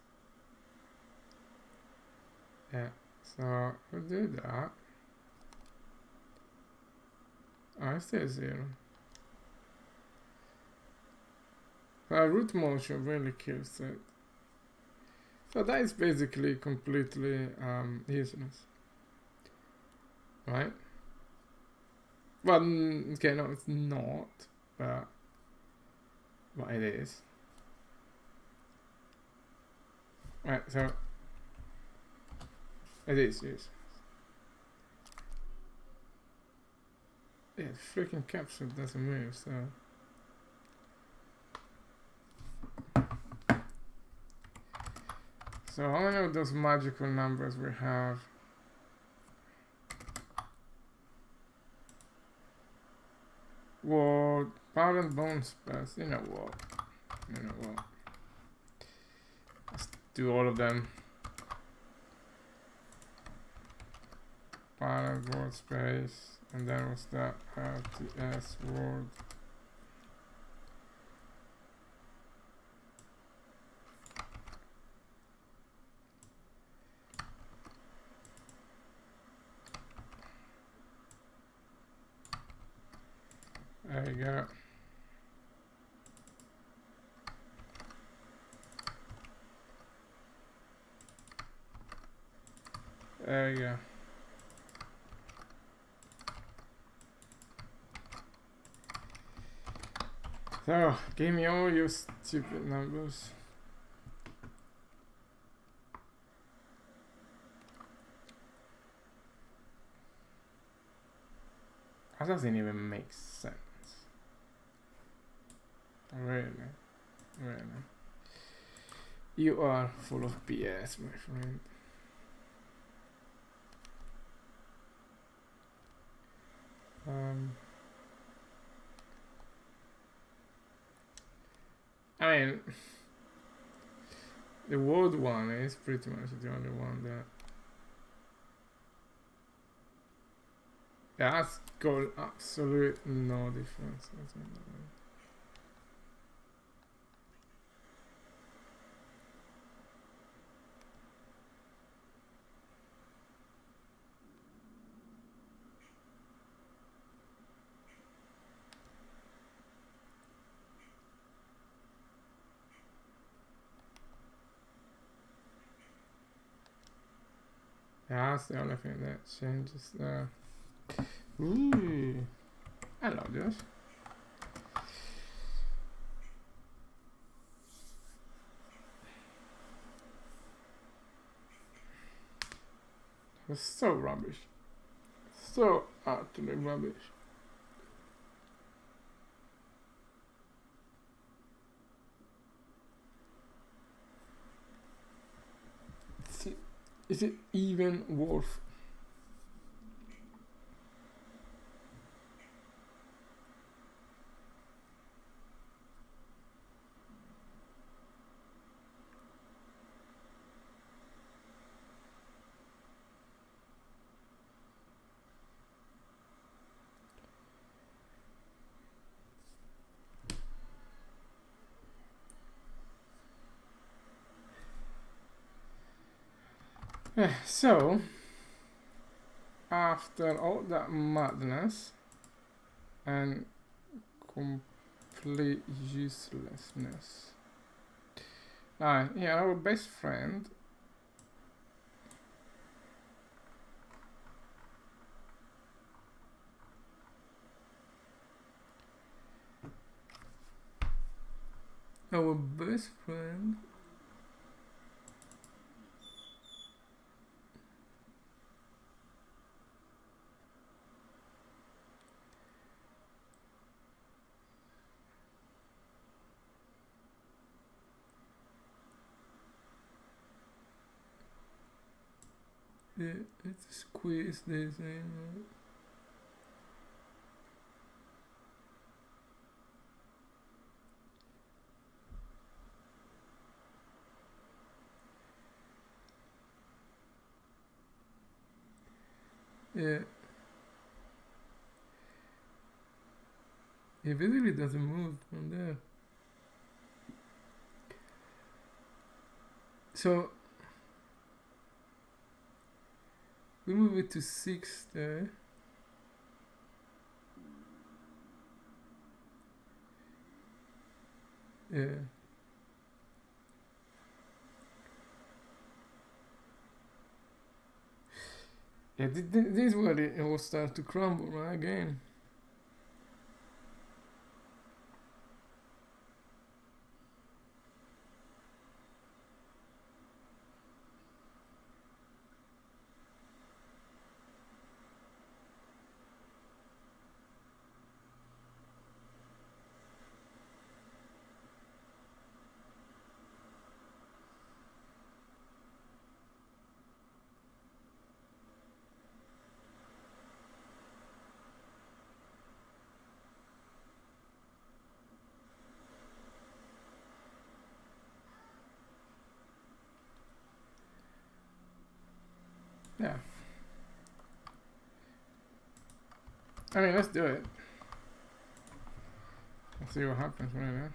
Speaker 1: Yeah, so we'll do that. Oh, I stay 0. Root motion really kills it. So that is basically completely useless. Right? Well, okay, no, it's not, but it is. Right, so it is useless. Yeah, the freaking capsule doesn't move, so... So how many of those magical numbers we have? What? Power and bone spells. You know what? Let's do all of them. Power and word space. And then what's that? RTS word. There you go. There you go. So, give me all your stupid numbers. That doesn't even make sense. Really? You are full of BS, my friend. I mean, the word one is pretty much the only one that Yeah, that's got absolute no difference. Yeah, that's the only thing that changes there. Ooh, I love this. It's so rubbish. So utterly rubbish. Is it even worth? So, after all that madness and complete uselessness, yeah, our best friend our best friend yeah, let's squeeze this in. Yeah. It basically doesn't move from there. So we move it to 6 there. Yeah. Yeah, this is where it will start to crumble, right? Again. Yeah. I mean, let's do it. Let's see what happens right now.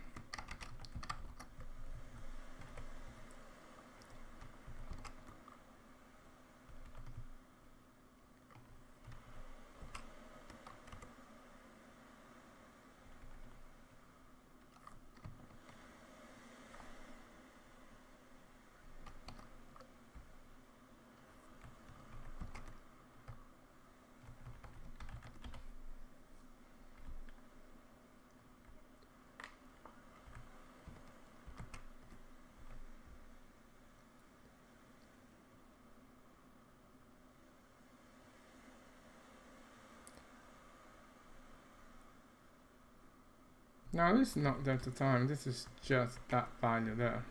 Speaker 1: No, this is not delta time. This is just that value there.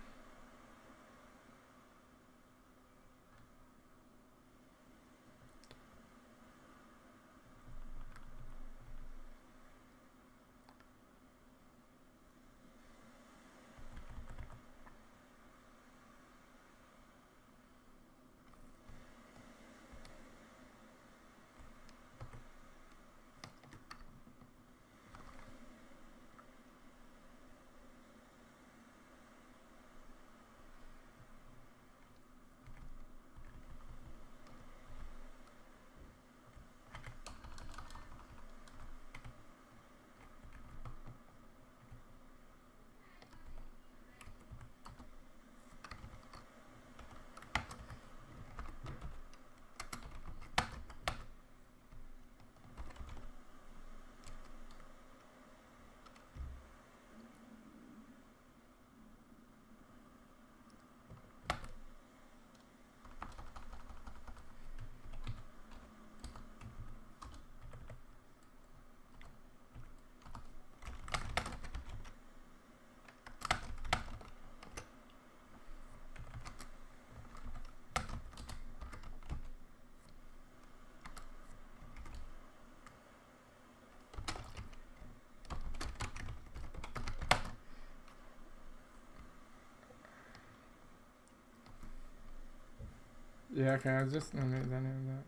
Speaker 1: Yeah, okay, I just don't need any of that.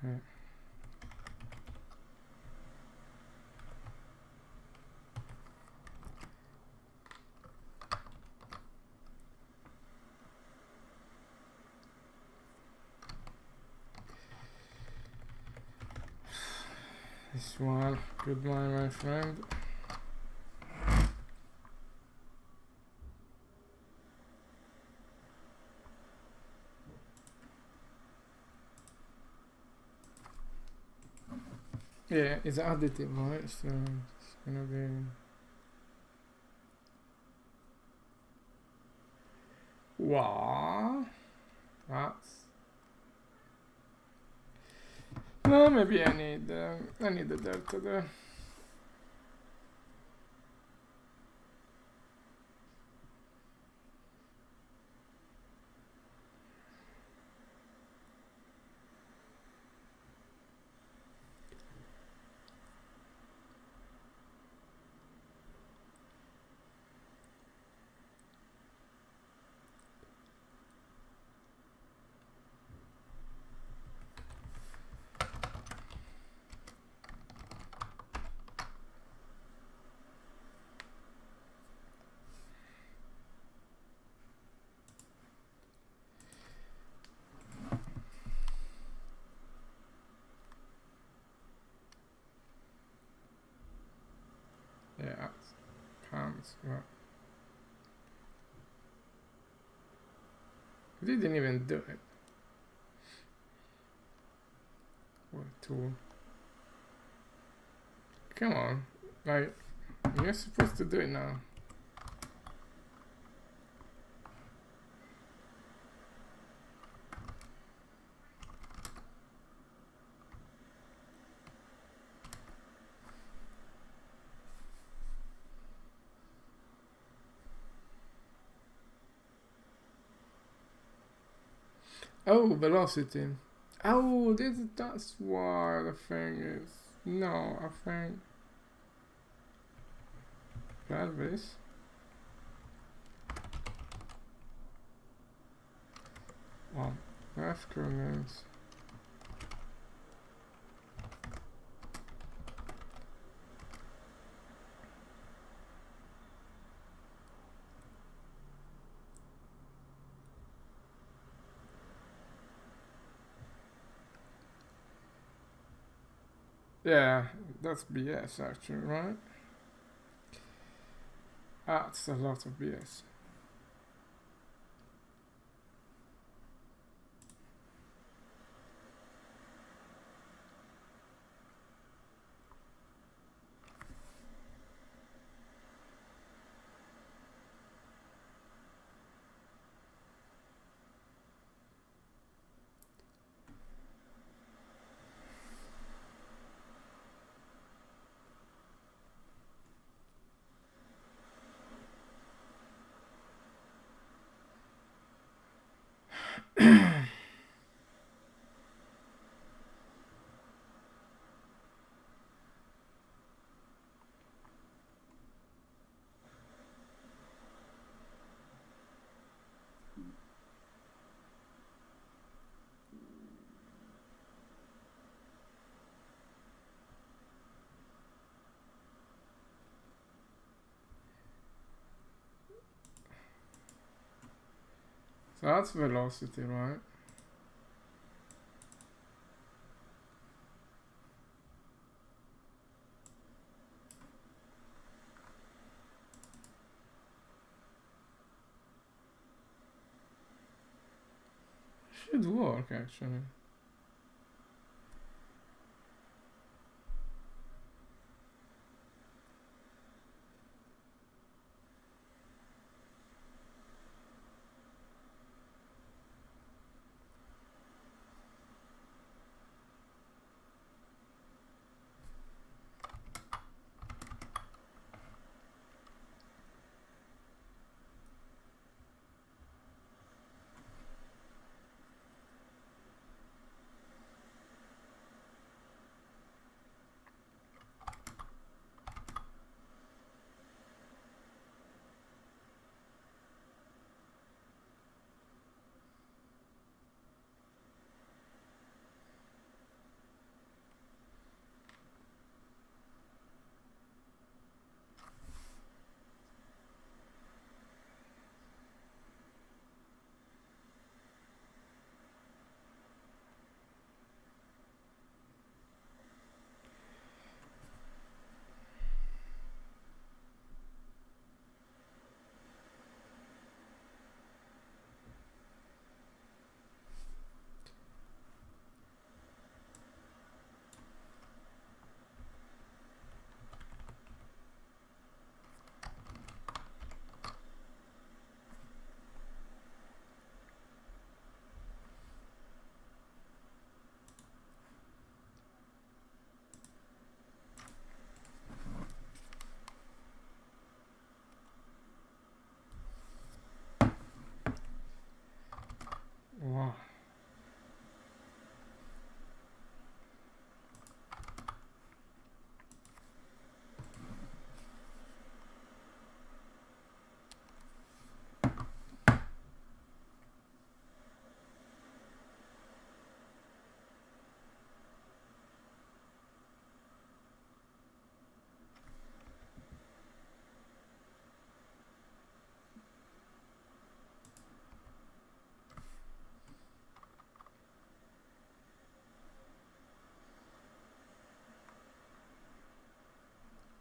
Speaker 1: Okay. This one, goodbye my friend. Yeah, it's additive, right? So it's gonna be... Wow. That's... No, maybe I need the delta there. Yeah, pounds. Well, we didn't even do it. What tool? Come on, like you're supposed to do it now. Oh, velocity. Oh, that's what the thing is. No, I think pelvis. Well, PARKOUR means yeah, that's BS actually, right? That's a lot of BS. So that's velocity, right? Should work actually.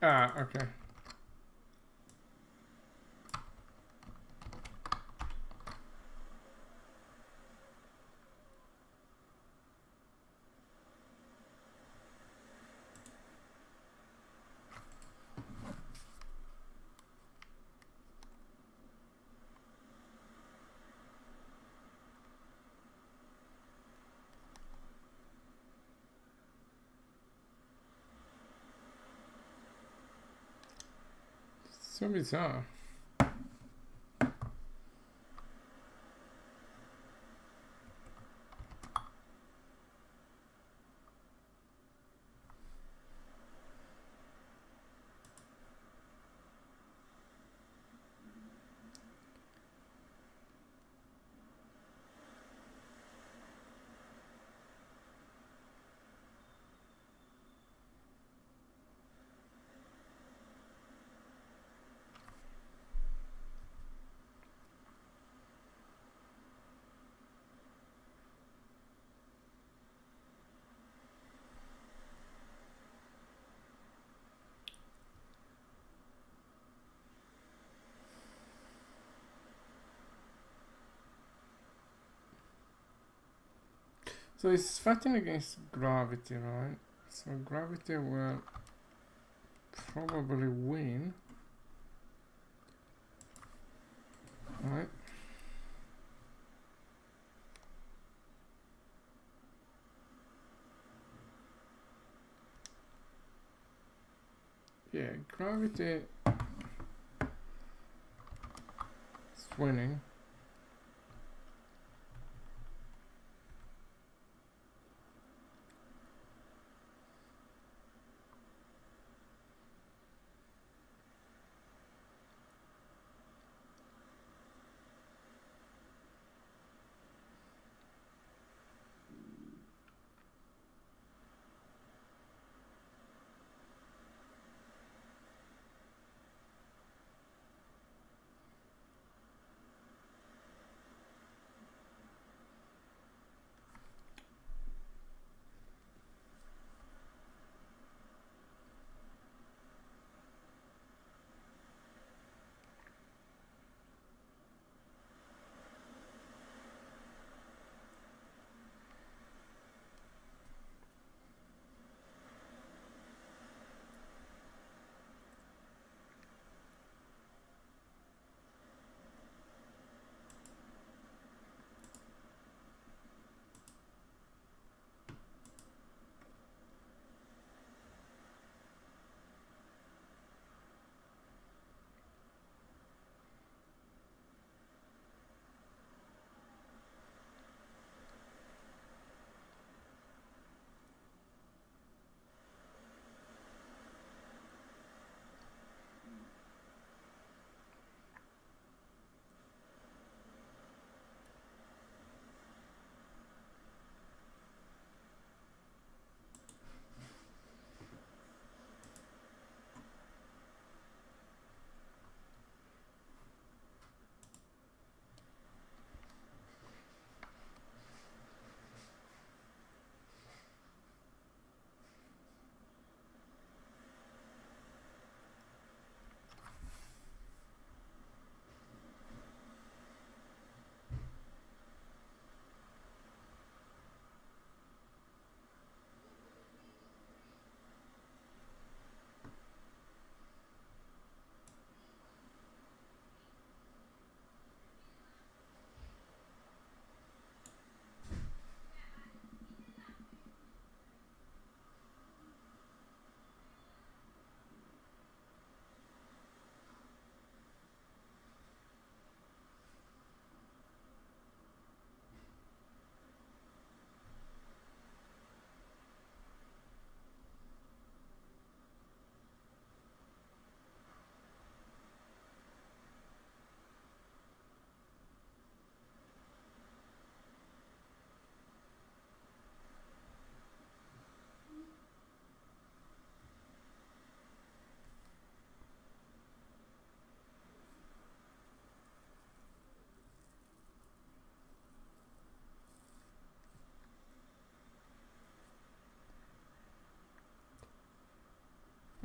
Speaker 1: Ah, okay. So bizarre. So it's fighting against gravity, right? So gravity will probably win. Right? Yeah, gravity is winning.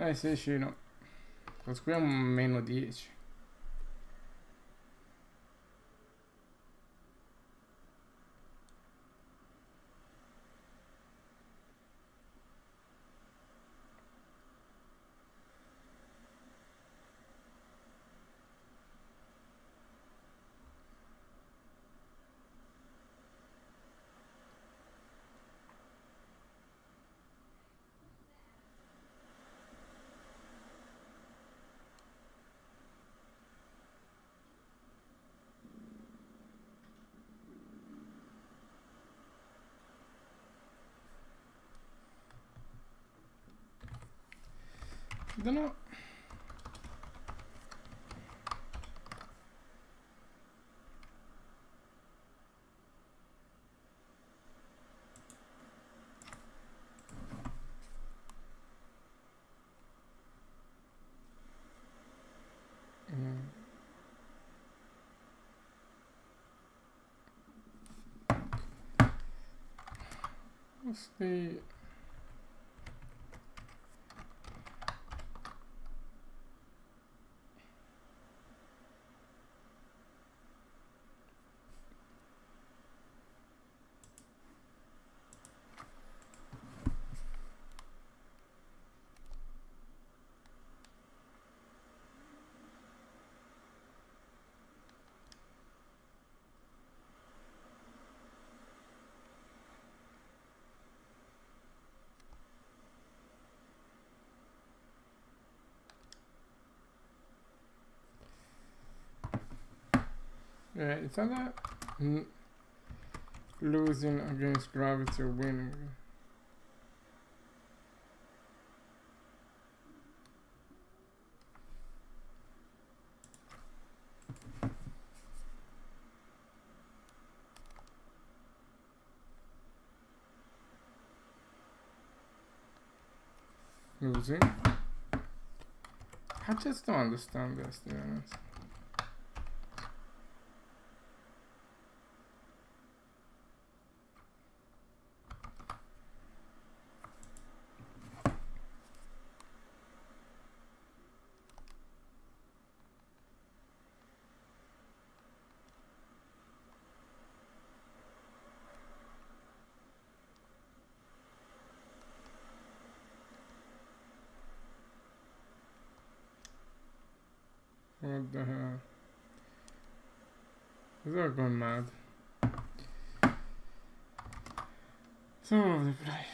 Speaker 1: I see, Shino. Questo qui è un meno 10. No. Sì. It's either losing against gravity or winning. Losing? I just don't understand this, to be honest. What the hell? Is that gone mad? It's all over the place.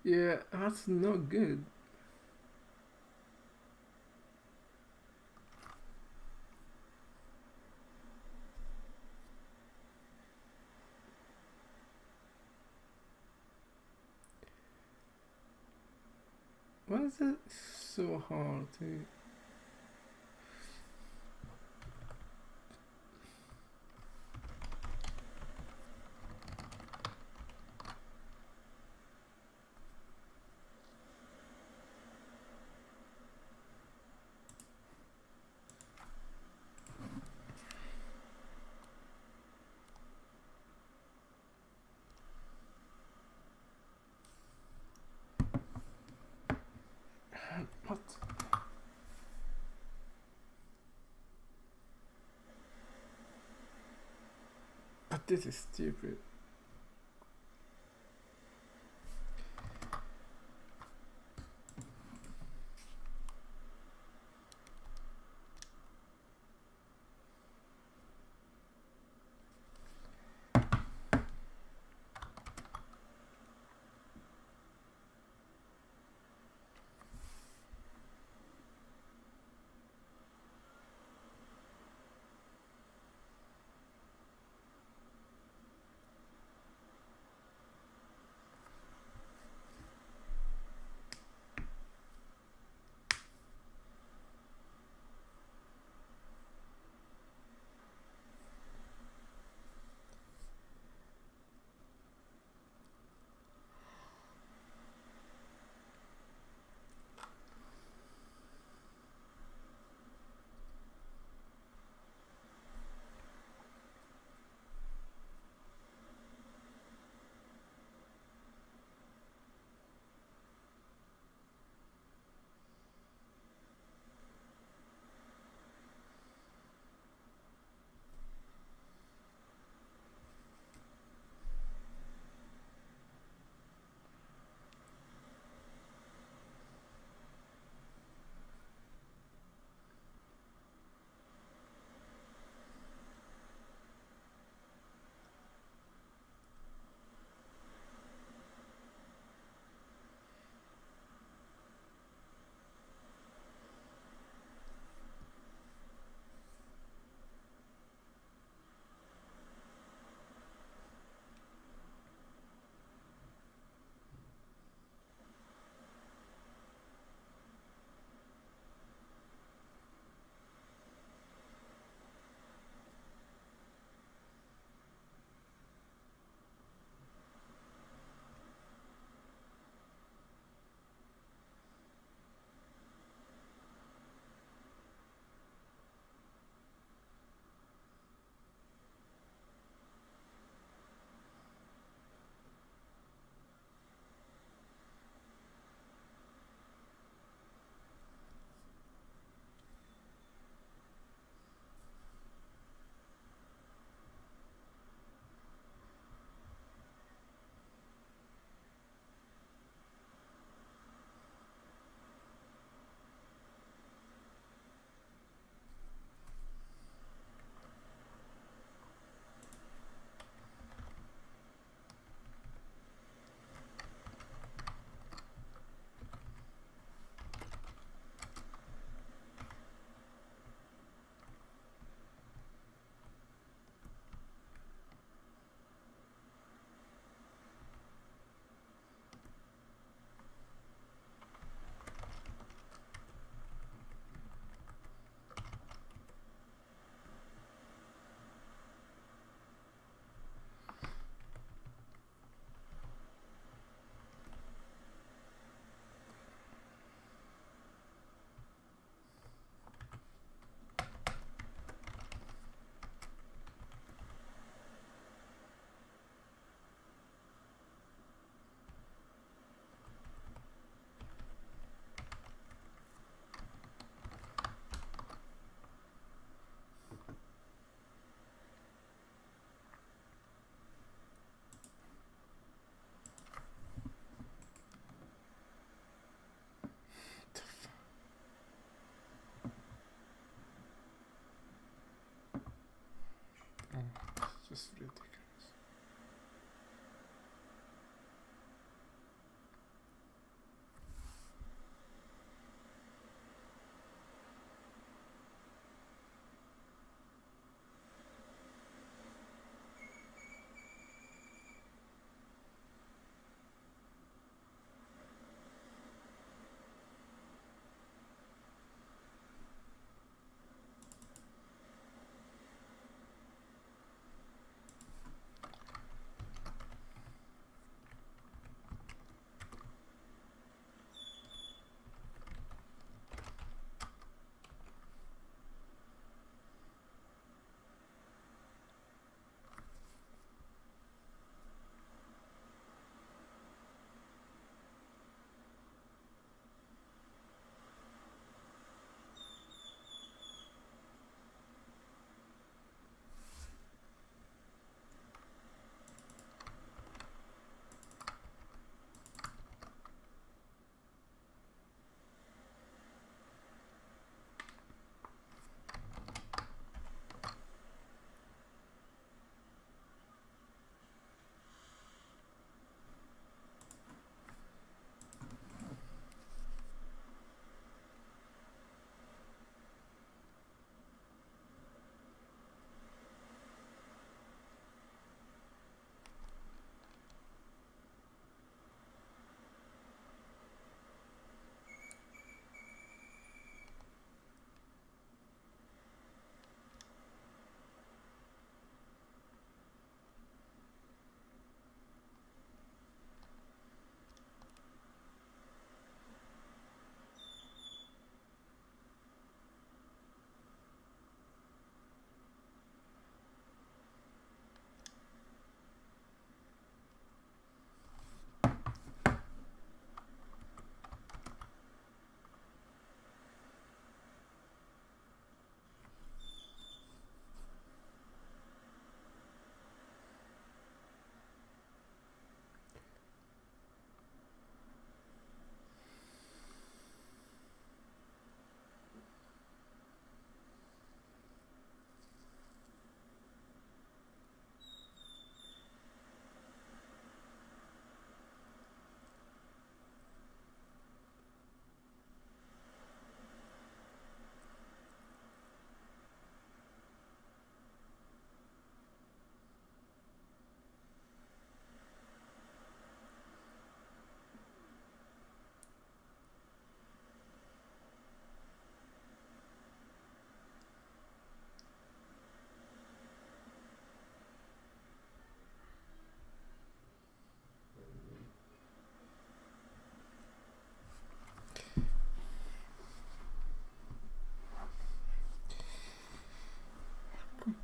Speaker 1: Yeah, that's not good. Why is it so hard to... What? But this is stupid.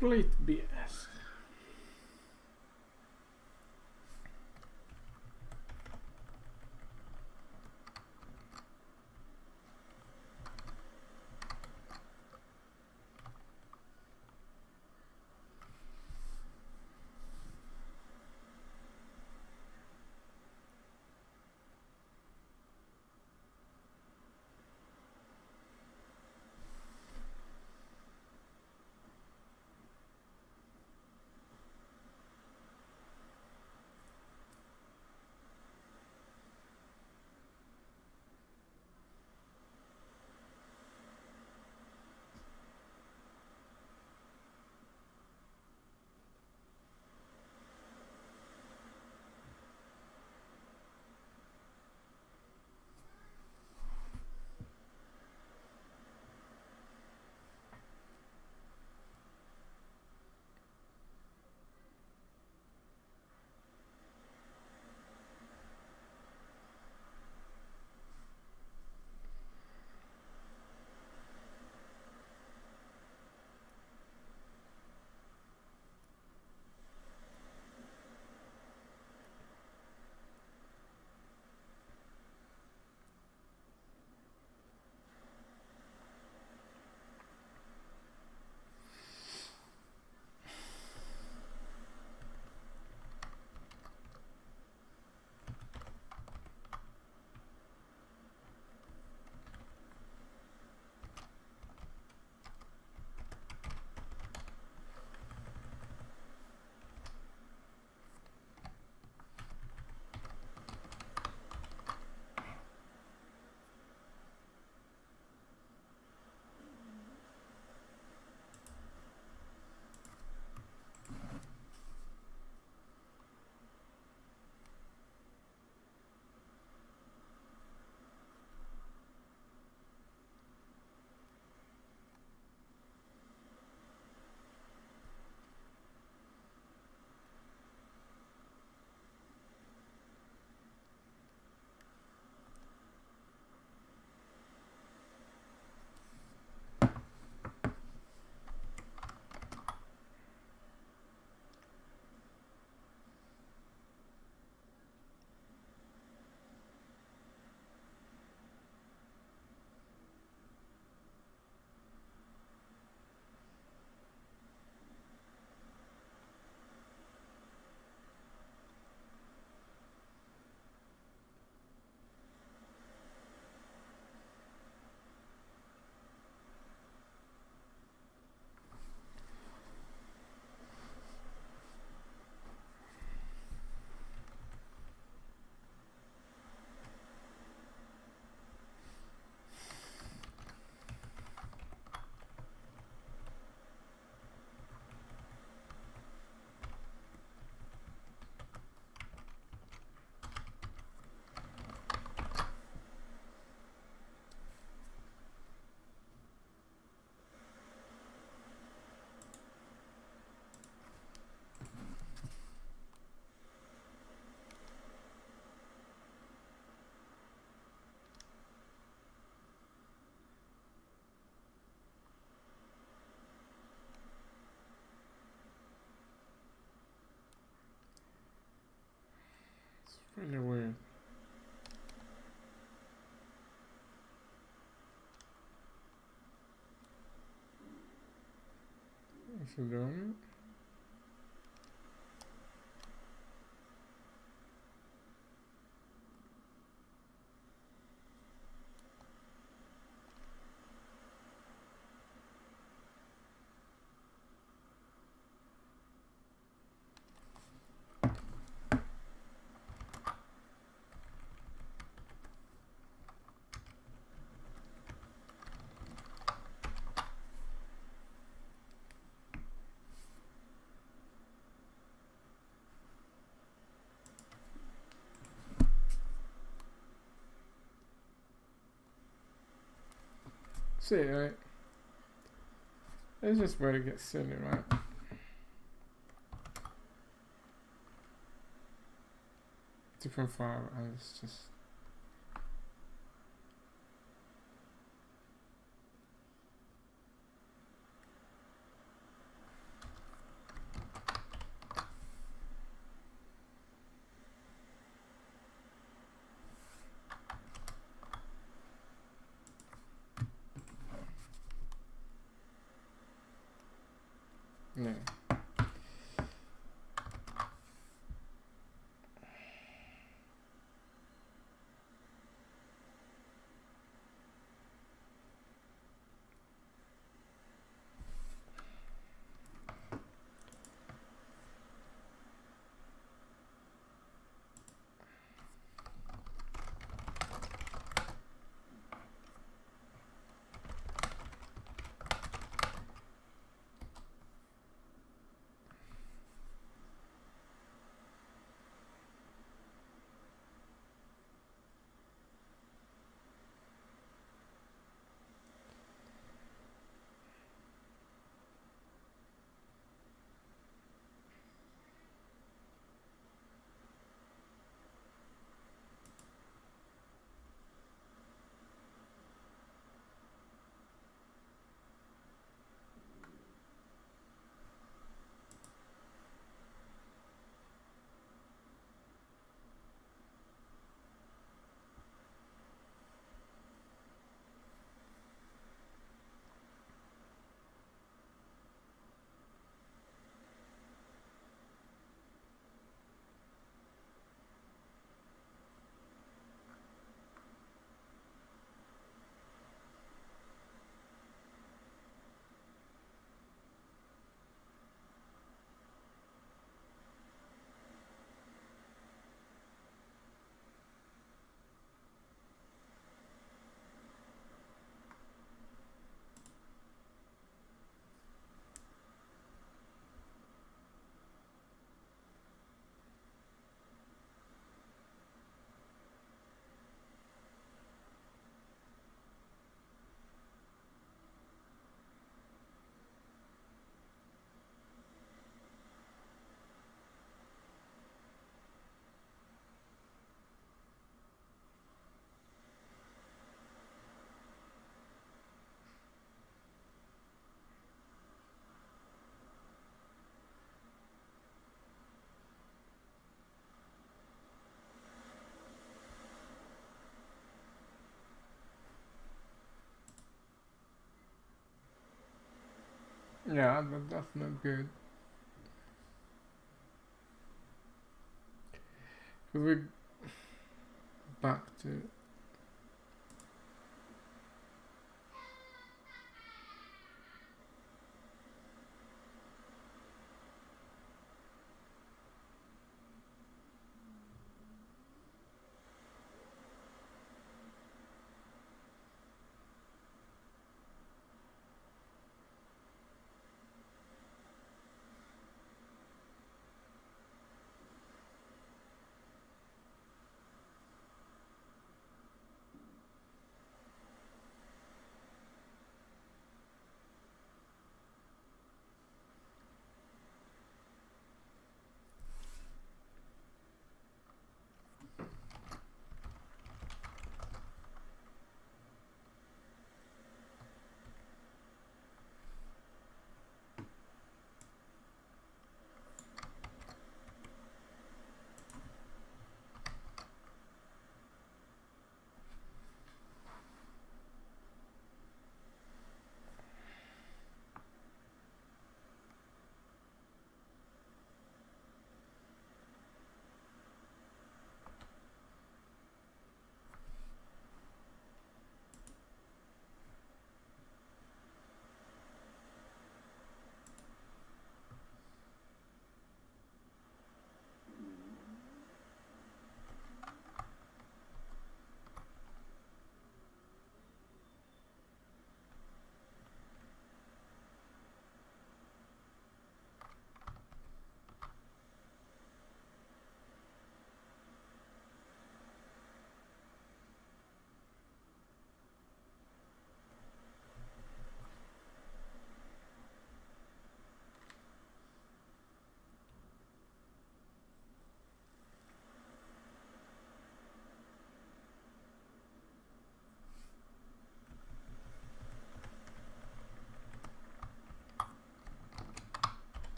Speaker 1: complete BS. Really weird. Is it doing it? See, right? It's just where to get silly, right? Different file, and it's just. Yeah, that's not good. We're back to.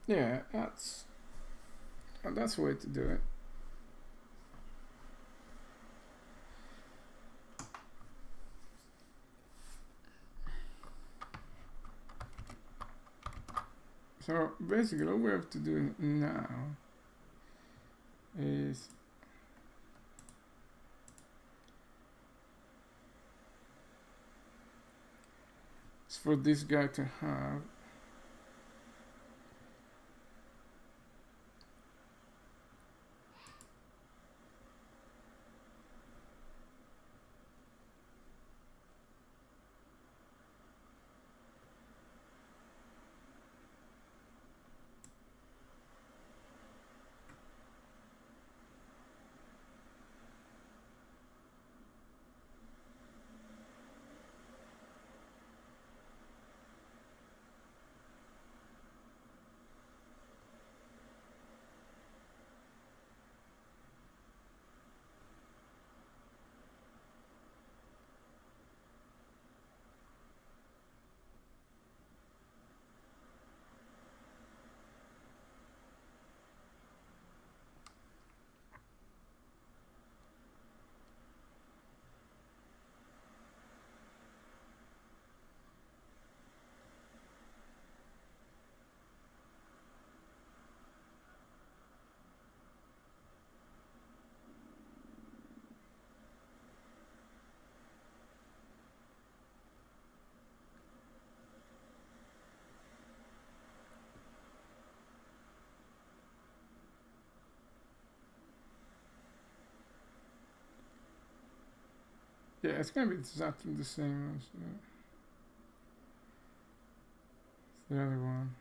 Speaker 1: Yeah, that's the way to do it. So basically, what we have to do now is for this guy to have it's gonna be exactly the same as the other one.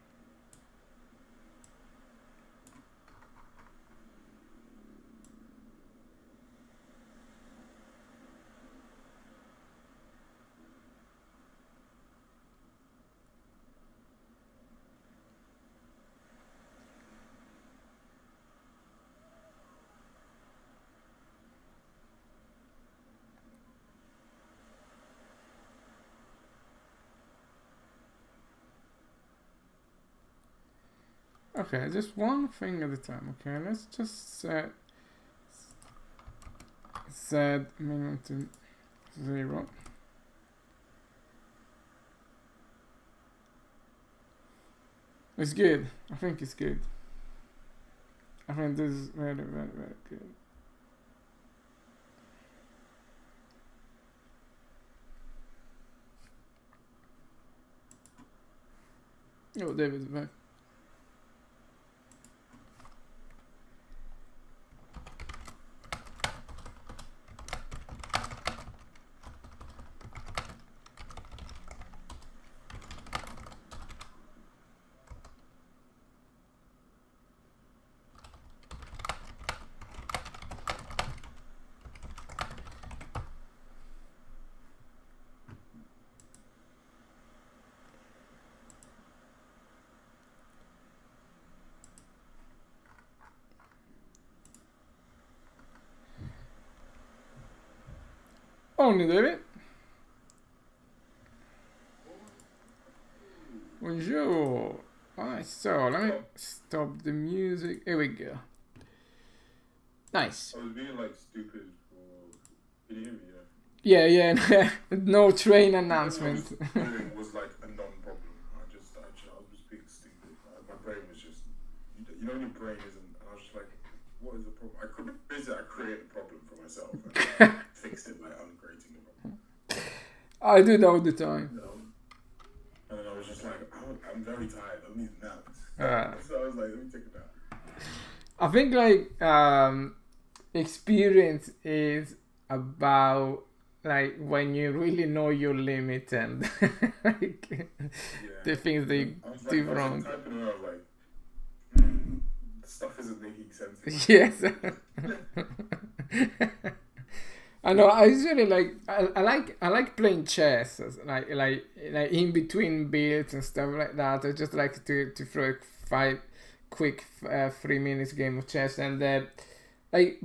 Speaker 1: Okay, just one thing at a time. Okay, let's just set minimum to 0. It's good. I think it's good. I think this is very, very, very good. Oh, David's back. Only David. Bonjour. Alright, so let me stop the music. Here we go. Nice.
Speaker 2: I was being like stupid for. Can you hear me?
Speaker 1: Yeah, yeah. No train announcement.
Speaker 2: Doing was like a non-problem. I was being stupid. My brain was just, you know, when your brain isn't. And I was just like, what is the problem? I created a problem for myself. And fixed it by uncreating the problem.
Speaker 1: I do that all the time.
Speaker 2: No. And then I was just like, I'm very tired. I need a nap. So I was like, let me take a nap.
Speaker 1: I think like experience is about like when you really know your limit and like the things that you do wrong.
Speaker 2: I was typing and I was like, stuff isn't making sense.
Speaker 1: Yes. I know. I usually like. I like playing chess, like in between builds and stuff like that. I just like to throw a quick 3 minutes game of chess, and I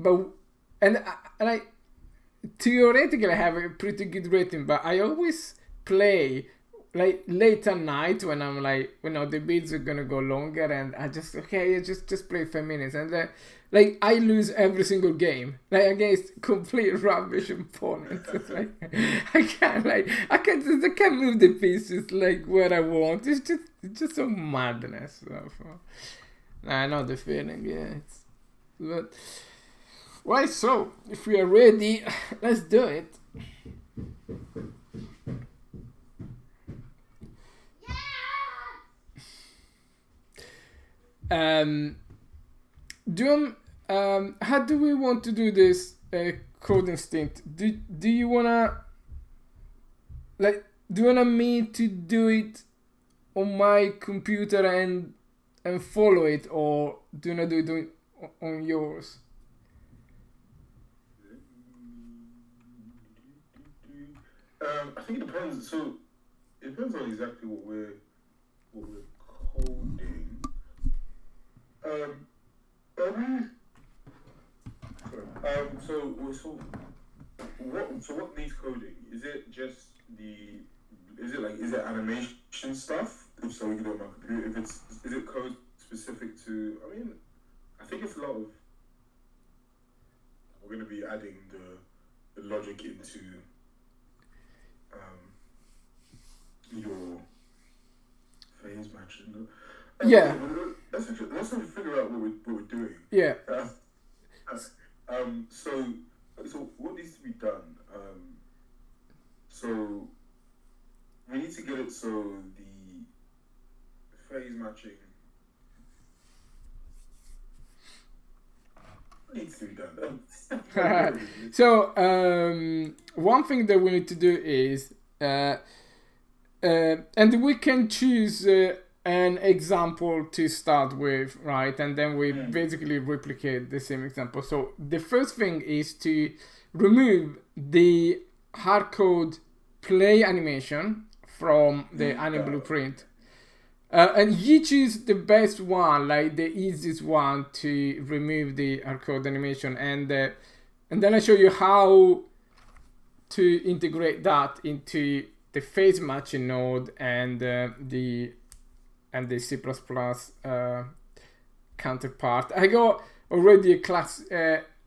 Speaker 1: theoretically I have a pretty good rating, but I always play like late at night when I'm like, the builds are gonna go longer, and I just just play 5 minutes, and like I lose every single game, like against complete rubbish opponents. It's like I can't move the pieces like where I want. It's just so madness. I know the feeling, yeah. But right, so if we are ready, let's do it. How do we want to do this code instinct? Do you wanna me to do it on my computer and follow it, or do you wanna do it on yours?
Speaker 2: I think it depends. So it depends on exactly what we're coding. So what needs coding? Is it animation stuff? If so, we can do it on my computer. Is it code specific to? I mean, I think it's a lot of. We're going to be adding the logic into your phase matching.
Speaker 1: Yeah.
Speaker 2: Let's actually figure out what we're doing.
Speaker 1: Yeah.
Speaker 2: So what needs to be done? So we need to get it so the phase matching. needs to be done.
Speaker 1: So one thing that we need to do is and we can choose an example to start with, right? And then we basically replicate the same example. So the first thing is to remove the hardcode play animation from the anim blueprint. And you choose the best one, like the easiest one to remove the hardcode animation, and then I show you how to integrate that into the phase matching node and the C++ counterpart. I got already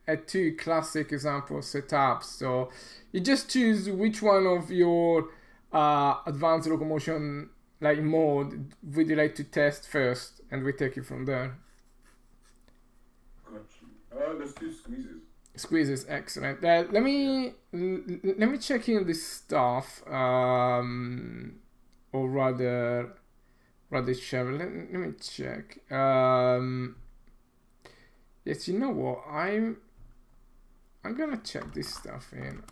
Speaker 1: a two classic examples set up, so you just choose which one of your advanced locomotion like mode would you like to test first, and we take it from there.
Speaker 2: Gotcha. Let's do squeezes.
Speaker 1: Squeezes, excellent. Let me check in this stuff, or rather Cheryl. Let me check. Yes, you know what? I'm gonna check this stuff in.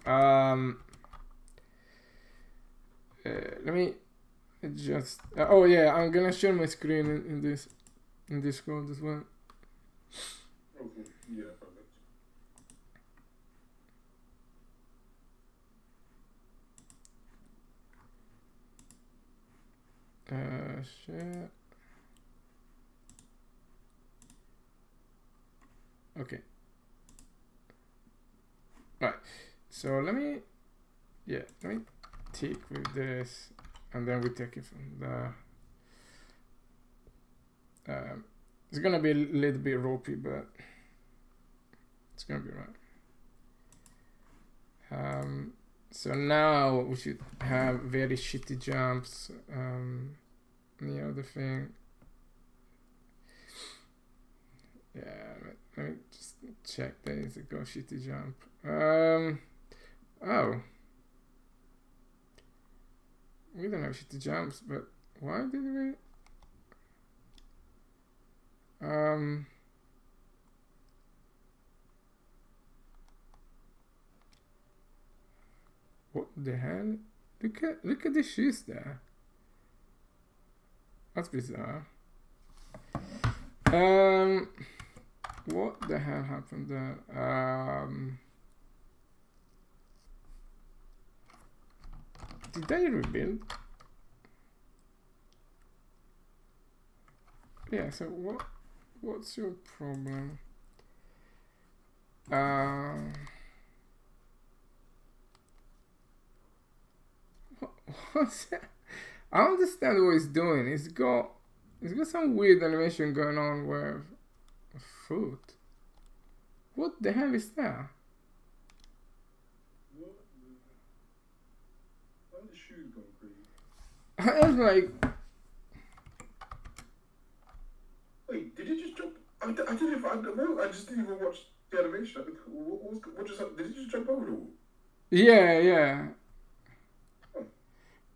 Speaker 1: Let me just. Oh yeah, I'm gonna share my screen in this code as well.
Speaker 2: Okay. Yeah.
Speaker 1: Share. Okay. Right. So let me take with this, and then we take it from the. It's gonna be a little bit ropey, but it's gonna be right. So now we should have very shitty jumps. The other thing. Yeah, let me just check. There is a go shitty jump. Oh. We don't have shitty jumps, but why did we? What the hell? Look at the shoes there. That's bizarre. What the hell happened there? Did I rebuild? Yeah, so what's your problem? What's that? I don't understand what he's doing. He's got some weird animation going on with a foot. What the hell is that?
Speaker 2: Why are the shoes going crazy?
Speaker 1: I was like,
Speaker 2: wait, did you just jump? I just didn't even watch the animation. What just happened? Did you just jump over the wall?
Speaker 1: yeah.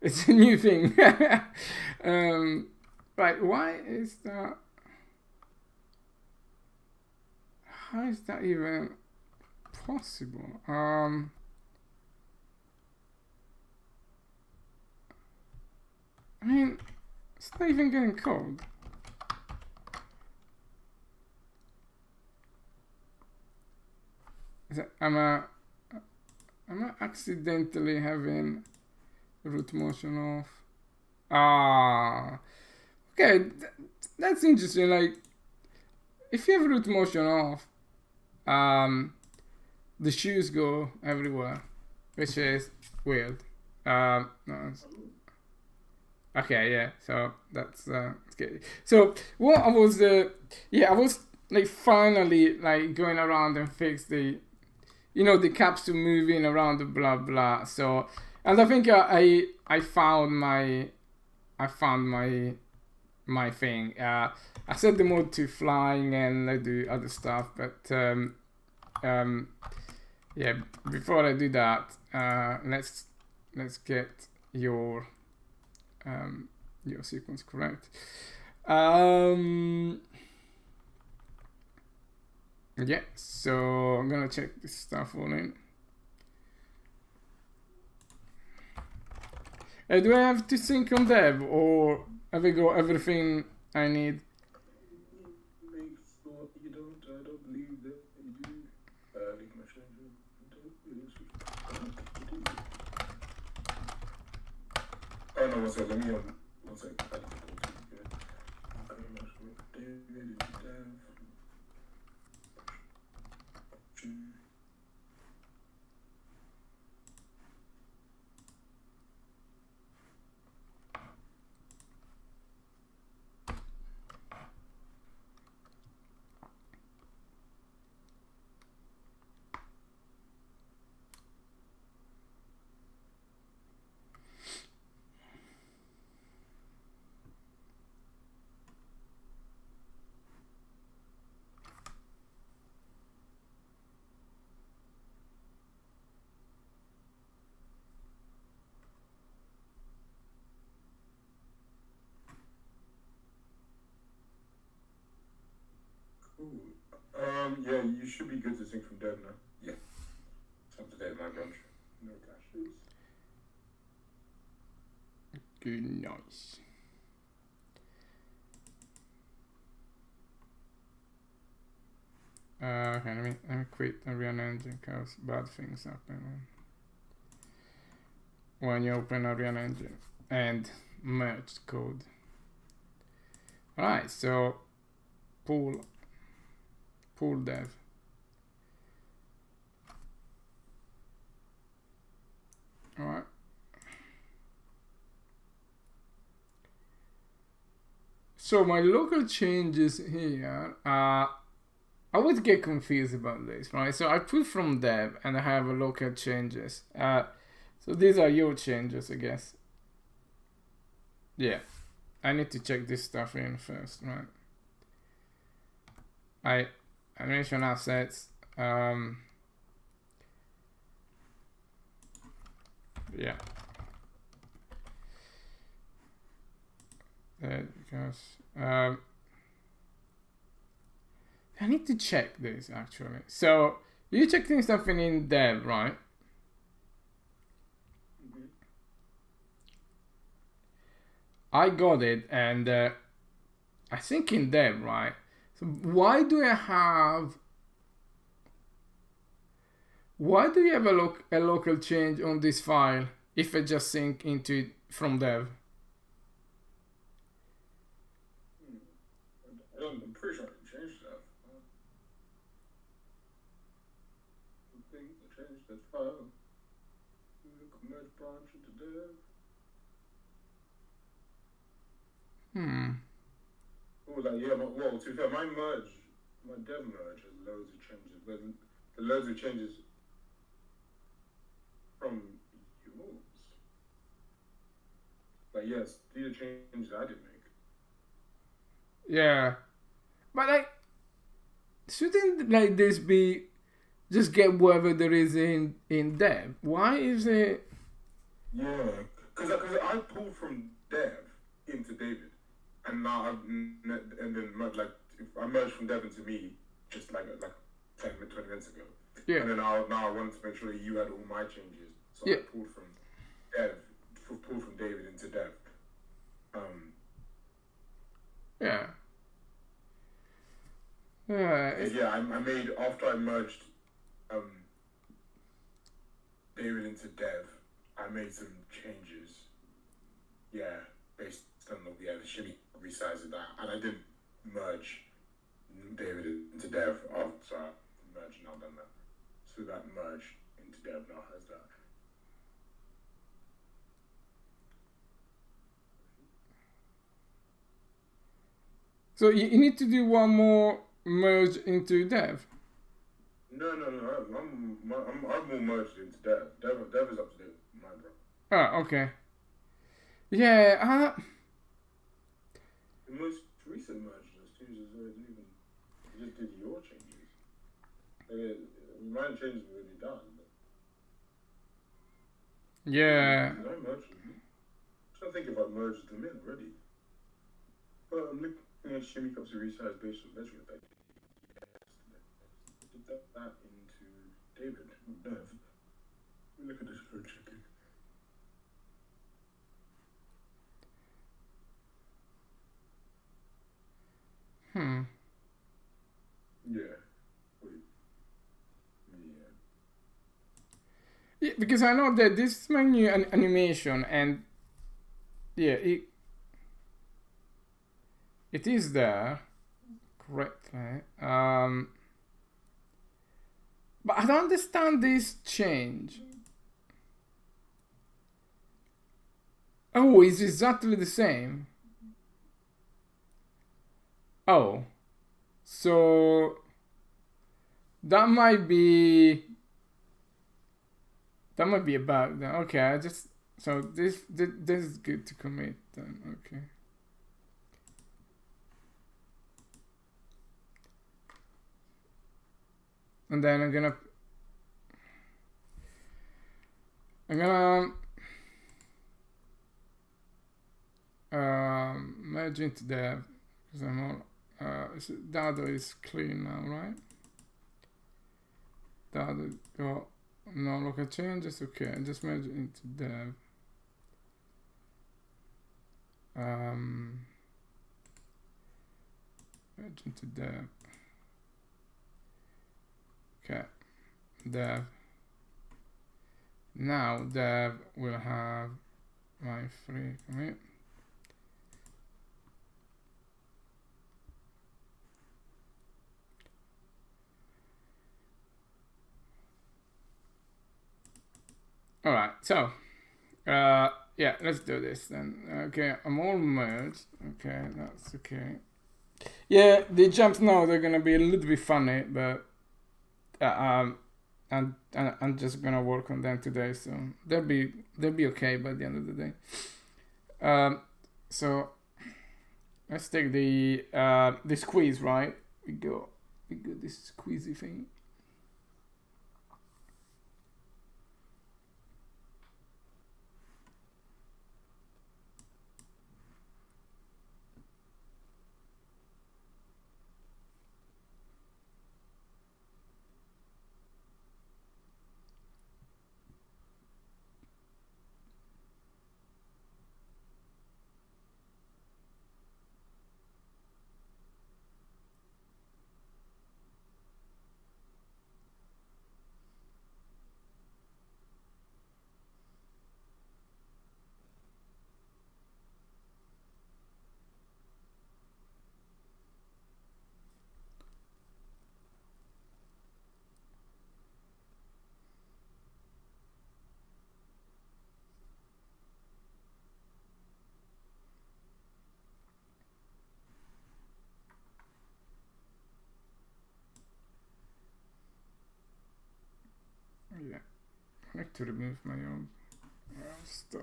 Speaker 1: It's a new thing. Right, why is that? How is that even possible? I mean, it's not even getting cold. Am I accidentally having root motion off? Okay, that's interesting. Like, if you have root motion off, the shoes go everywhere, which is weird. No, okay, yeah. So that's scary. So what I was, I was like finally like going around and fix the, the capsule moving around the blah blah. So. And I think I found my thing. I set the mode to flying and I do other stuff, but yeah. Before I do that, let's get your sequence correct. Yeah, so I'm gonna check this stuff all in. Do I have to sync on dev, or have I got everything I need?
Speaker 2: Make sure you don't. I don't believe that you do. Leave my stranger. Don't really switch. Oh no, one sec. Let me one sec. I need to go to good. Okay, much work. David, Dev. Cool. Yeah, you should be good to sync from dev now. Yeah. It's up to date, my bunch. No clashes.
Speaker 1: Good, nice. Okay, let me quit Unreal Engine because bad things happen when you open Unreal Engine and merge code. Alright, so pool dev. Alright. So my local changes here, I would get confused about this, right? So I put from dev and I have a local changes. So these are your changes, I guess. Yeah, I need to check this stuff in first, right? Animation assets. Yeah. Because I need to check this actually. So you checking something in dev, right?
Speaker 2: Mm-hmm.
Speaker 1: I got it, and I think in dev, right? So why do you have a local change on this file if I just sync into it from dev?
Speaker 2: I'm pretty sure I can change stuff. I think I changed that file. Merge branch into dev. Oh, like, yeah, well, to be fair, my dev merge has loads of changes, but the loads of changes from yours. Like, yes, these are changes I didn't make.
Speaker 1: Yeah, but like, shouldn't like this be just get whatever there is in dev? Why is it?
Speaker 2: Yeah, because I pulled from dev into David, and now and then like if I merged from dev into me just like 20 minutes ago.
Speaker 1: Yeah.
Speaker 2: And then now I wanted to make sure that you had all my changes, so
Speaker 1: Yeah.
Speaker 2: I pulled from David into dev.
Speaker 1: Yeah. Yeah.
Speaker 2: I made after I merged David into dev. I made some changes. Yeah, based on the shimmy resize of that, and I didn't merge David into dev after I merged now done that. So that merge into dev now has that.
Speaker 1: So you need to do one more merge into dev.
Speaker 2: No. I'm all merged into dev. Dev is up to date, my bro.
Speaker 1: Ah, okay. Yeah.
Speaker 2: The most recent merge those changes already even just did your changes. Mine changes were already done.
Speaker 1: Yeah.
Speaker 2: Did I merge them? I'm trying to think if I merged them in already. But I'm looking at shimmy cups to resize based on measurement I did yesterday. that into David, Dev. Look at this code checking. Yeah. Wait.
Speaker 1: Yeah, because I know that this is my new animation, and yeah, it is there correctly. But I don't understand this change. Oh, it's exactly the same. Oh, so that might be a bug then. Okay, I just so this is good to commit then. Okay. And then I'm gonna merge into dev because I'm all Dado is clean now, right? Dado got no local changes. Okay, just merge it into dev. Merge into dev. Okay, dev. Now dev will have my free commit. All right, so yeah, let's do this then. Okay, I'm all merged. Okay, that's okay. Yeah, the jumps now, they're gonna be a little bit funny, but I'm just gonna work on them today, so they'll be okay by the end of the day. So let's take the squeeze, right? We got this squeezy thing. Yeah, I like to remove my own stuff.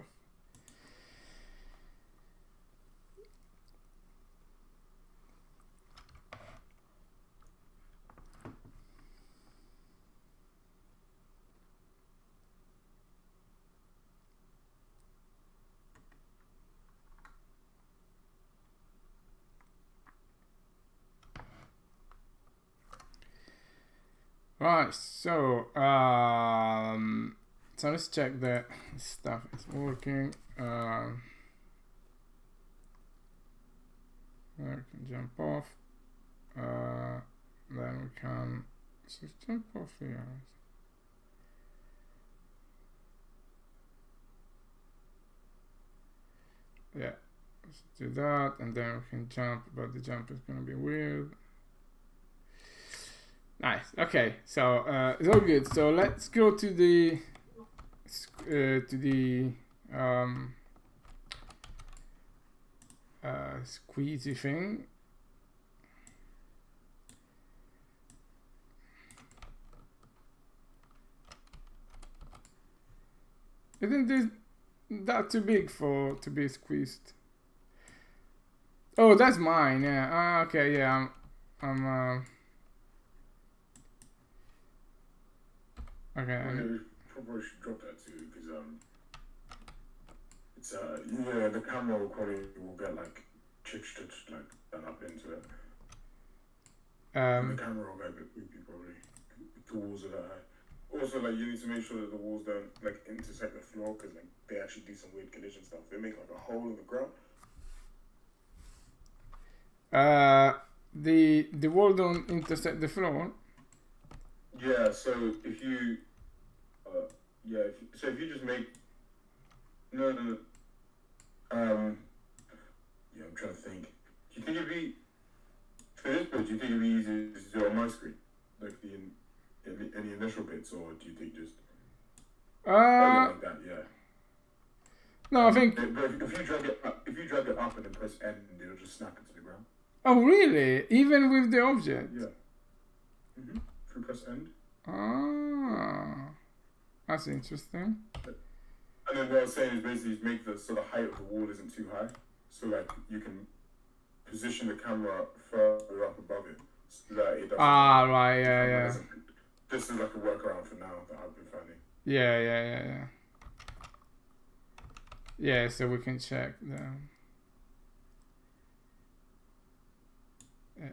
Speaker 1: Right, so let's check that stuff is working. I can jump off. Then we can just jump off here. Yeah, let's do that, and then we can jump, but the jump is gonna be weird. Nice. Okay, so it's all good. So let's go to the squeezy thing. Isn't this that too big to be squeezed? Oh, that's mine. Yeah. Okay. Yeah. I'm. Okay.
Speaker 2: You probably should drop that too, because it's yeah, the camera quality will get like chitched like done up into it. The camera will get a bit creepy probably. the walls are that high. Also, like, you need to make sure that the walls don't like intersect the floor, because like they actually do some weird collision stuff. They make like a hole in the ground.
Speaker 1: The wall don't intersect the floor.
Speaker 2: Yeah. So if you, if you just make, no. Yeah, I'm trying to think. Do you think it'd be for this bit? Do you think it'd be easy to do on my screen, like any initial bits, or do you think just like that? Yeah.
Speaker 1: No, I think.
Speaker 2: But if you drag it up and then press N, it'll just snap into the ground.
Speaker 1: Oh, really? Even with the object?
Speaker 2: Yeah. If you press N.
Speaker 1: Ah, that's interesting.
Speaker 2: And then what I was saying is basically make the height of the wall isn't too high, so like you can position the camera further up above it, so that it doesn't.
Speaker 1: Right, yeah.
Speaker 2: This is like a workaround for now that I've been finding.
Speaker 1: Yeah. Yeah, so we can check the.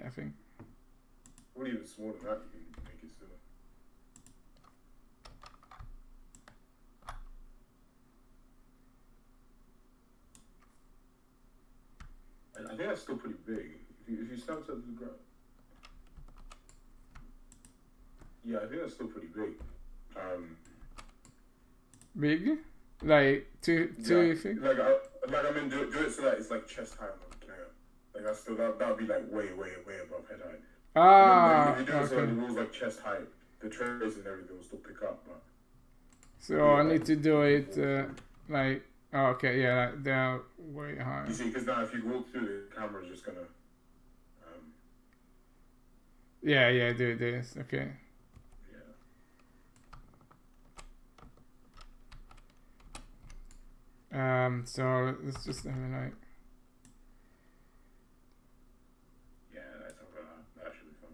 Speaker 1: I think.
Speaker 2: Or even smaller than that, you can make it still. I think that's still pretty big. If you snap it to the ground. Yeah, I think that's still pretty big.
Speaker 1: Big? Like too big?
Speaker 2: Like I mean, do it so that it's like chest high on the player. Like that's still that would be like way above head height. If you do it so that the wall's like chest height, the trays and everything will still pick up. But
Speaker 1: so I need to do it like. Oh, okay, yeah, like they're way high.
Speaker 2: You see, because now if you walk through, the camera's just gonna.
Speaker 1: Yeah, do this. Okay. So let's just have a like.
Speaker 2: Yeah, that should be fun.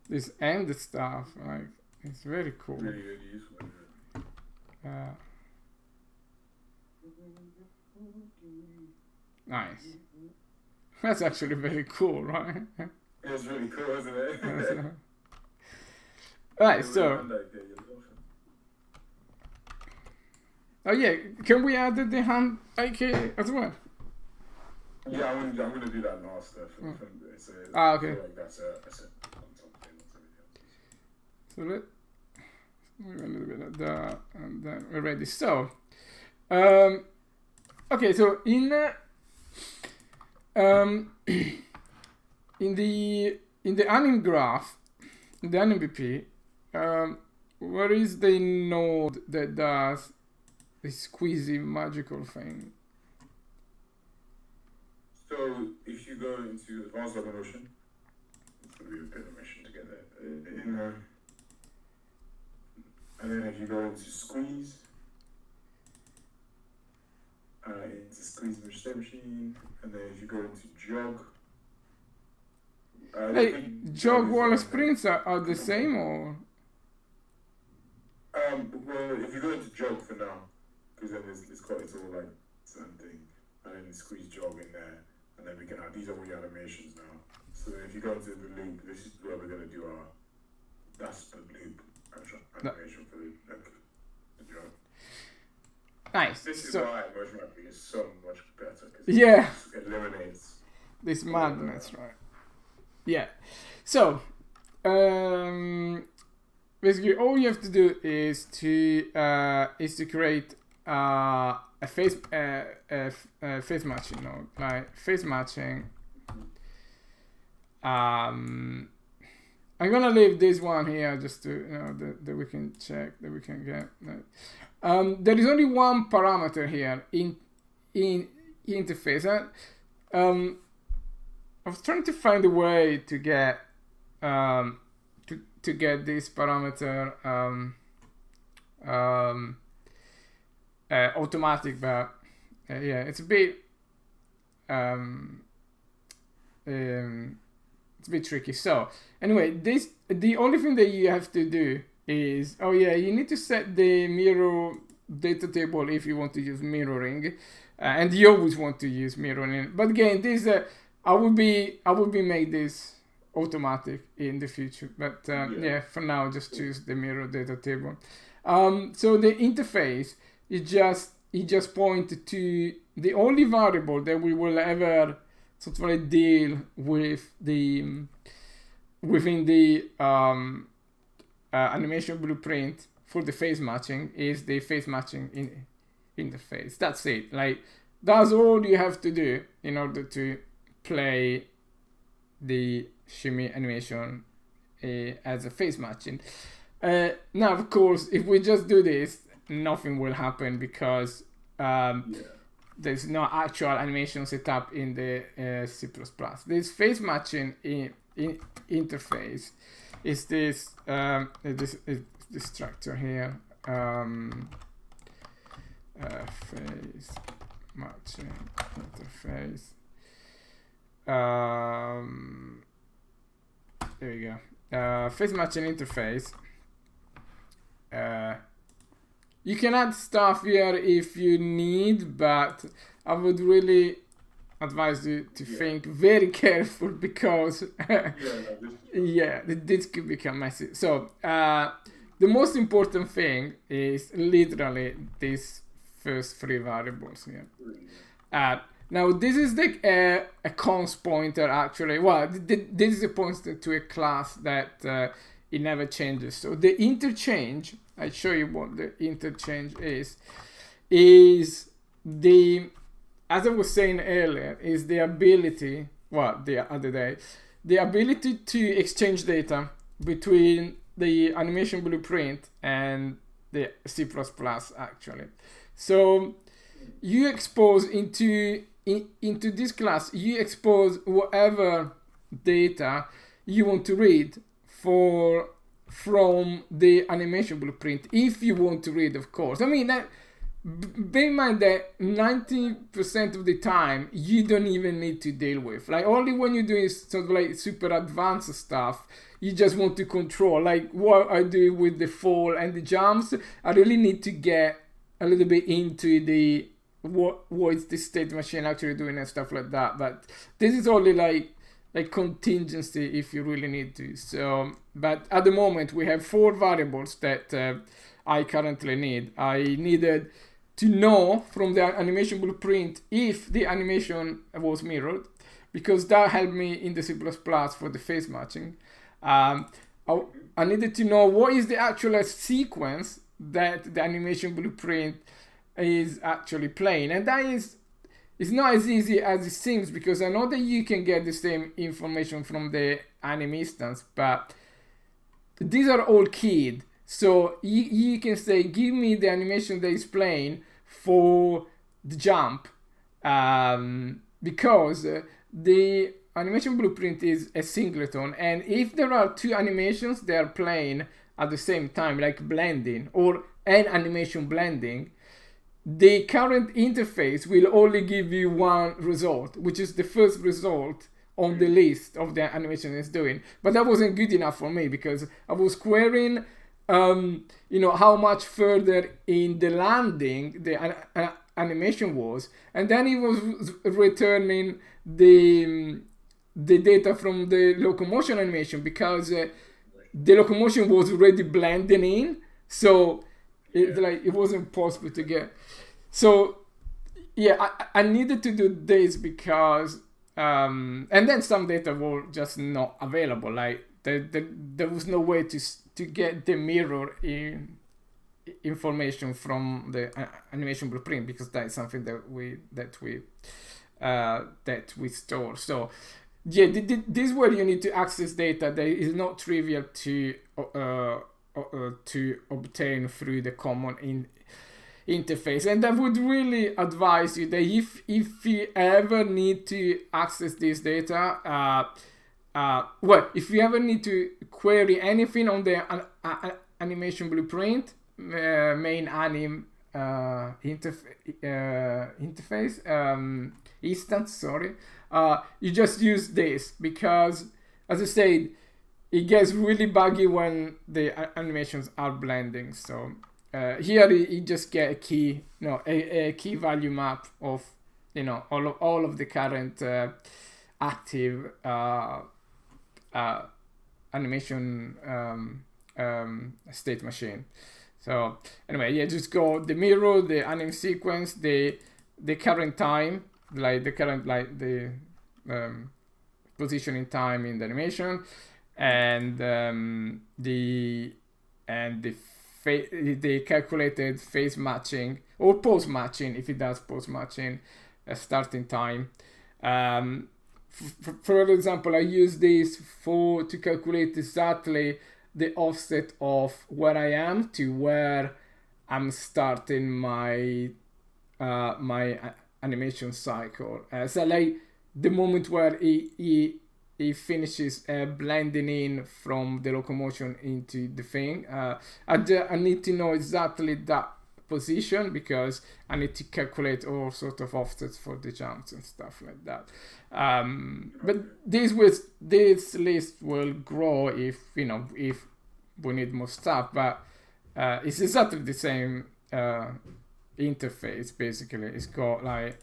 Speaker 1: This end stuff, like, it's very cool.
Speaker 2: Really useful.
Speaker 1: Nice. That's actually very cool, right?
Speaker 2: It's really cool, isn't it?
Speaker 1: Right, so. Oh yeah, can we add the hand AK as well?
Speaker 2: Yeah, I'm gonna do that last.
Speaker 1: Okay.
Speaker 2: I feel like that's a
Speaker 1: So let a little bit of that, and then we're ready. So, okay. So in the anim graph, in the anim BP, where is the node that does this squeezy magical thing?
Speaker 2: So if you go into advanced level motion, it's gonna be a bit of a mission to get there. And then if you go into squeeze, into squeeze state machine, and then if you go into jog.
Speaker 1: Hey, jog wall sprints are the same, or?
Speaker 2: Well, if you go into jog for now, because then it's all like certain thing, and then squeeze jog in there, and then we can add, these are all the animations now. So then if you go into the loop, this is where we're gonna do that's the loop animation for the jog.
Speaker 1: Nice.
Speaker 2: This is why motion mapping is so much better, because it eliminates
Speaker 1: this madness, right? Yeah. So, basically, all you have to do is to create a face matching node, like face matching. I'm gonna leave this one here just to that we can check, that we can get. There is only one parameter here in interface. I was trying to find a way to get to get this parameter automatic, but yeah, it's a bit it's a bit tricky. So anyway, the only thing that you have to do is, you need to set the mirror data table if you want to use mirroring, and you always want to use mirroring. But again, this I would be make this automatic in the future. But for now, just choose the mirror data table. So the interface is just point to the only variable that we will ever sort of like deal with within the animation blueprint for the phase matching is the phase matching interface. That's it. Like, that's all you have to do in order to play the shimmy animation as a phase matching. Now, of course, if we just do this, nothing will happen because there's no actual animation set up in the C++. This phase matching interface is this this structure here, phase matching interface. There you go. Phase matching interface. You can add stuff here if you need, but I would really advise you to think very careful because this could become messy. So the most important thing is literally these first three variables here. Now this is the a const pointer actually. Well, this is a pointer to a class that it never changes. So the interchange, I'll show you what the interchange is the, as I was saying earlier, is the ability, the other day, the ability to exchange data between the animation blueprint and the C++ actually. So you expose into this class, you expose whatever data you want to read from the animation blueprint, if you want to read, of course. I mean, bear in mind that 90% of the time you don't even need to deal with, like, only when you're doing sort of like super advanced stuff, you just want to control, like what I do with the fall and the jumps. I really need to get a little bit into the what is the state machine actually doing and stuff like that. But this is only like contingency if you really need to. So, but at the moment we have 4 variables that I currently need. I needed to know from the animation blueprint if the animation was mirrored, because that helped me in the C++ for the phase matching. I needed to know what is the actual sequence that the animation blueprint is actually playing, and that is, it's not as easy as it seems, because I know that you can get the same information from the anim instance, but these are all keyed. So you can say, give me the animation that is playing for the jump, because the animation blueprint is a singleton, and if there are 2 animations that are playing at the same time, like blending or an animation blending, the current interface will only give you one result, which is the first result on the list of the animation it's doing. But that wasn't good enough for me, because I was querying how much further in the landing the animation was, and then it was returning the data from the locomotion animation, because the locomotion was already blending in, so it wasn't possible to get. So I needed to do this because and then some data were just not available, like there was no way to get the mirror information from the animation blueprint, because that is something that we store. So this is where you need to access data that is not trivial to obtain through the common interface. And I would really advise you that if you ever need to access this data, if you ever need to query anything on the animation blueprint main anim instance, you just use this, because as I said, it gets really buggy when the animations are blending. So here you just get a key, a key value map of, all of the current active animation state machine. So anyway, yeah, just go the mirror, the anim sequence, the current time, like the current, like the positioning time in the animation, and the calculated phase matching or pose matching, if it does pose matching, starting time. For example, I use this to calculate exactly the offset of where I am to where I'm starting my my animation cycle. So like the moment where he finishes blending in from the locomotion into the thing, I need to know exactly that position because I need to calculate all sort of offsets for the jumps and stuff like that. But this list will grow if we need more stuff. But it's exactly the same interface. Basically, it's got like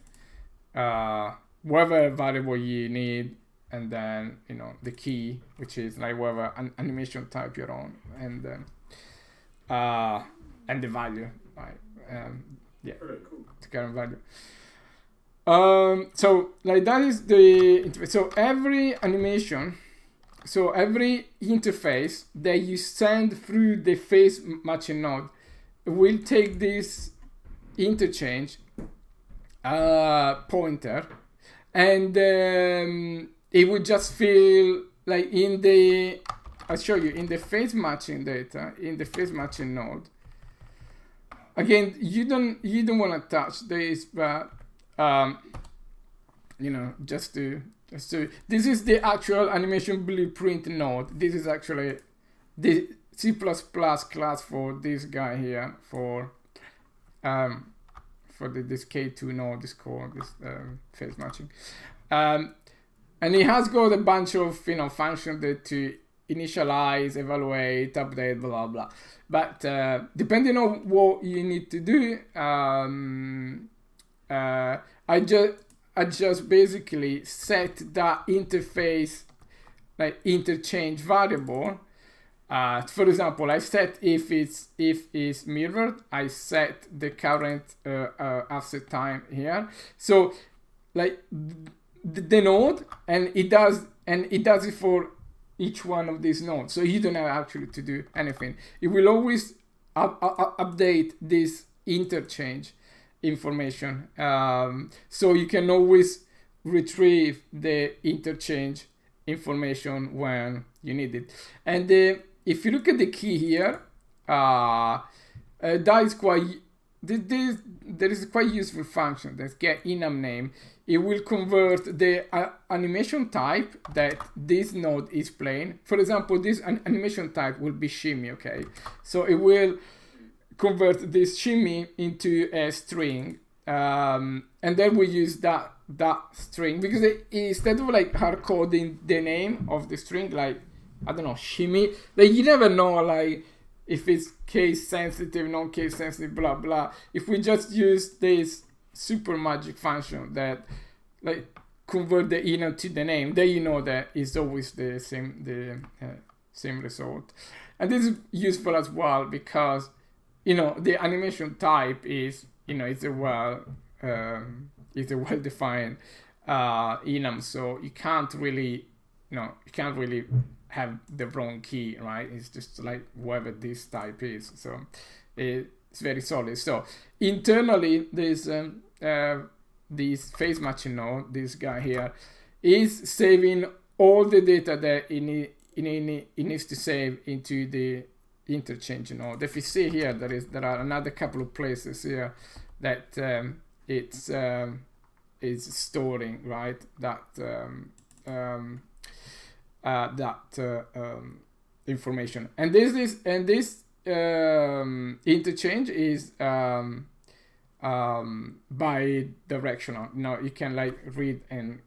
Speaker 1: whatever variable you need, and then the key, which is like whatever animation type you're on, and then and the value, right? Yeah,
Speaker 2: Very cool.
Speaker 1: the current value. So like that is the interface. So every animation, so every interface that you send through the phase matching node will take this interchange pointer, and it would just feel like I'll show you in the phase matching data, in the phase matching node. Again, you don't want to touch this, but just to this is the actual animation blueprint node. This is actually the C++ class for this guy here, for this K2 node is called this phase matching, and it has got a bunch of functions that to initialize, evaluate, update, blah blah. But depending on what you need to do, I just basically set that interface, like interchange variable. For example, I set if it's mirrored, I set the current offset time here. So like the node, and it does it for each one of these nodes. So you don't have actually to do anything. It will always update this interchange information. So you can always retrieve the interchange information when you need it. And if you look at the key here, that is quite there is a quite useful function that get enum name. It will convert the animation type that this node is playing. For example, this animation type will be shimmy, okay? So it will convert this shimmy into a string, and then we use that string, because instead of like hard coding the name of the string, like, I don't know, shimmy, like you never know, like, if it's case sensitive, non-case sensitive, blah blah. If we just use this super magic function that like convert the enum to the name, then you know that it's always the same result. And this is useful as well because the animation type is it's a well defined enum, so you can't really have the wrong key, right? It's just like whatever this type is, so it's very solid. So internally, there's this phase matching node, this guy here, is saving all the data that it needs to save into the interchange node. If you see here, there are another couple of places here that it's storing, right, that information. And this interchange is bi-directional. You can like read and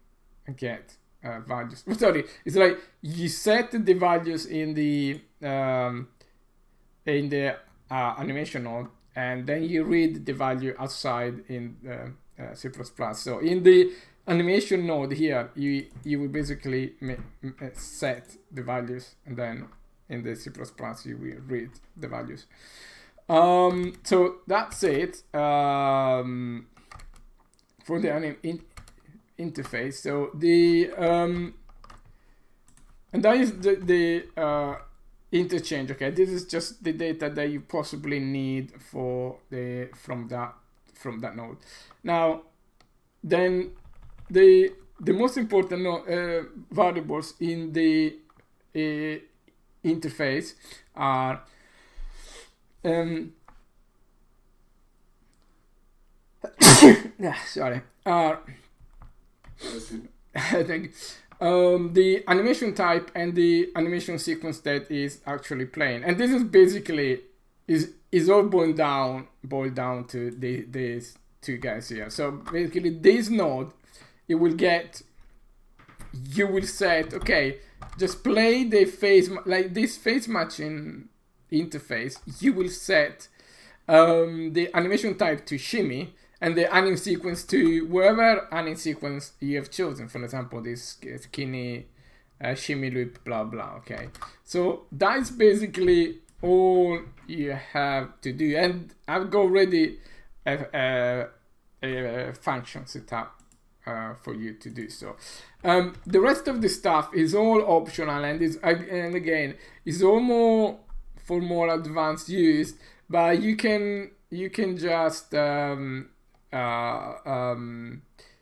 Speaker 1: get values. Sorry, it's like you set the values in the animation node, and then you read the value outside in C++. So in the animation node here, you will basically set the values, and then in the C++ you will read the values. So that's it for the interface. So the and that is the interchange. Okay, this is just the data that you possibly need for the from that node. Now, then the most important variables in the interface are I think the animation type and the animation sequence that is actually playing, and this is basically is all boiled down to these two guys here. So basically, this node, you will set, okay, just play the phase, like this phase matching interface. You will set the animation type to shimmy, and the anim sequence to wherever anim sequence you have chosen. For example, this skinny shimmy loop, blah blah. Okay, so that's basically all you have to do, and I've got already a function set up for you to do so. The rest of the stuff is all optional, and again is all more for more advanced use, but you can just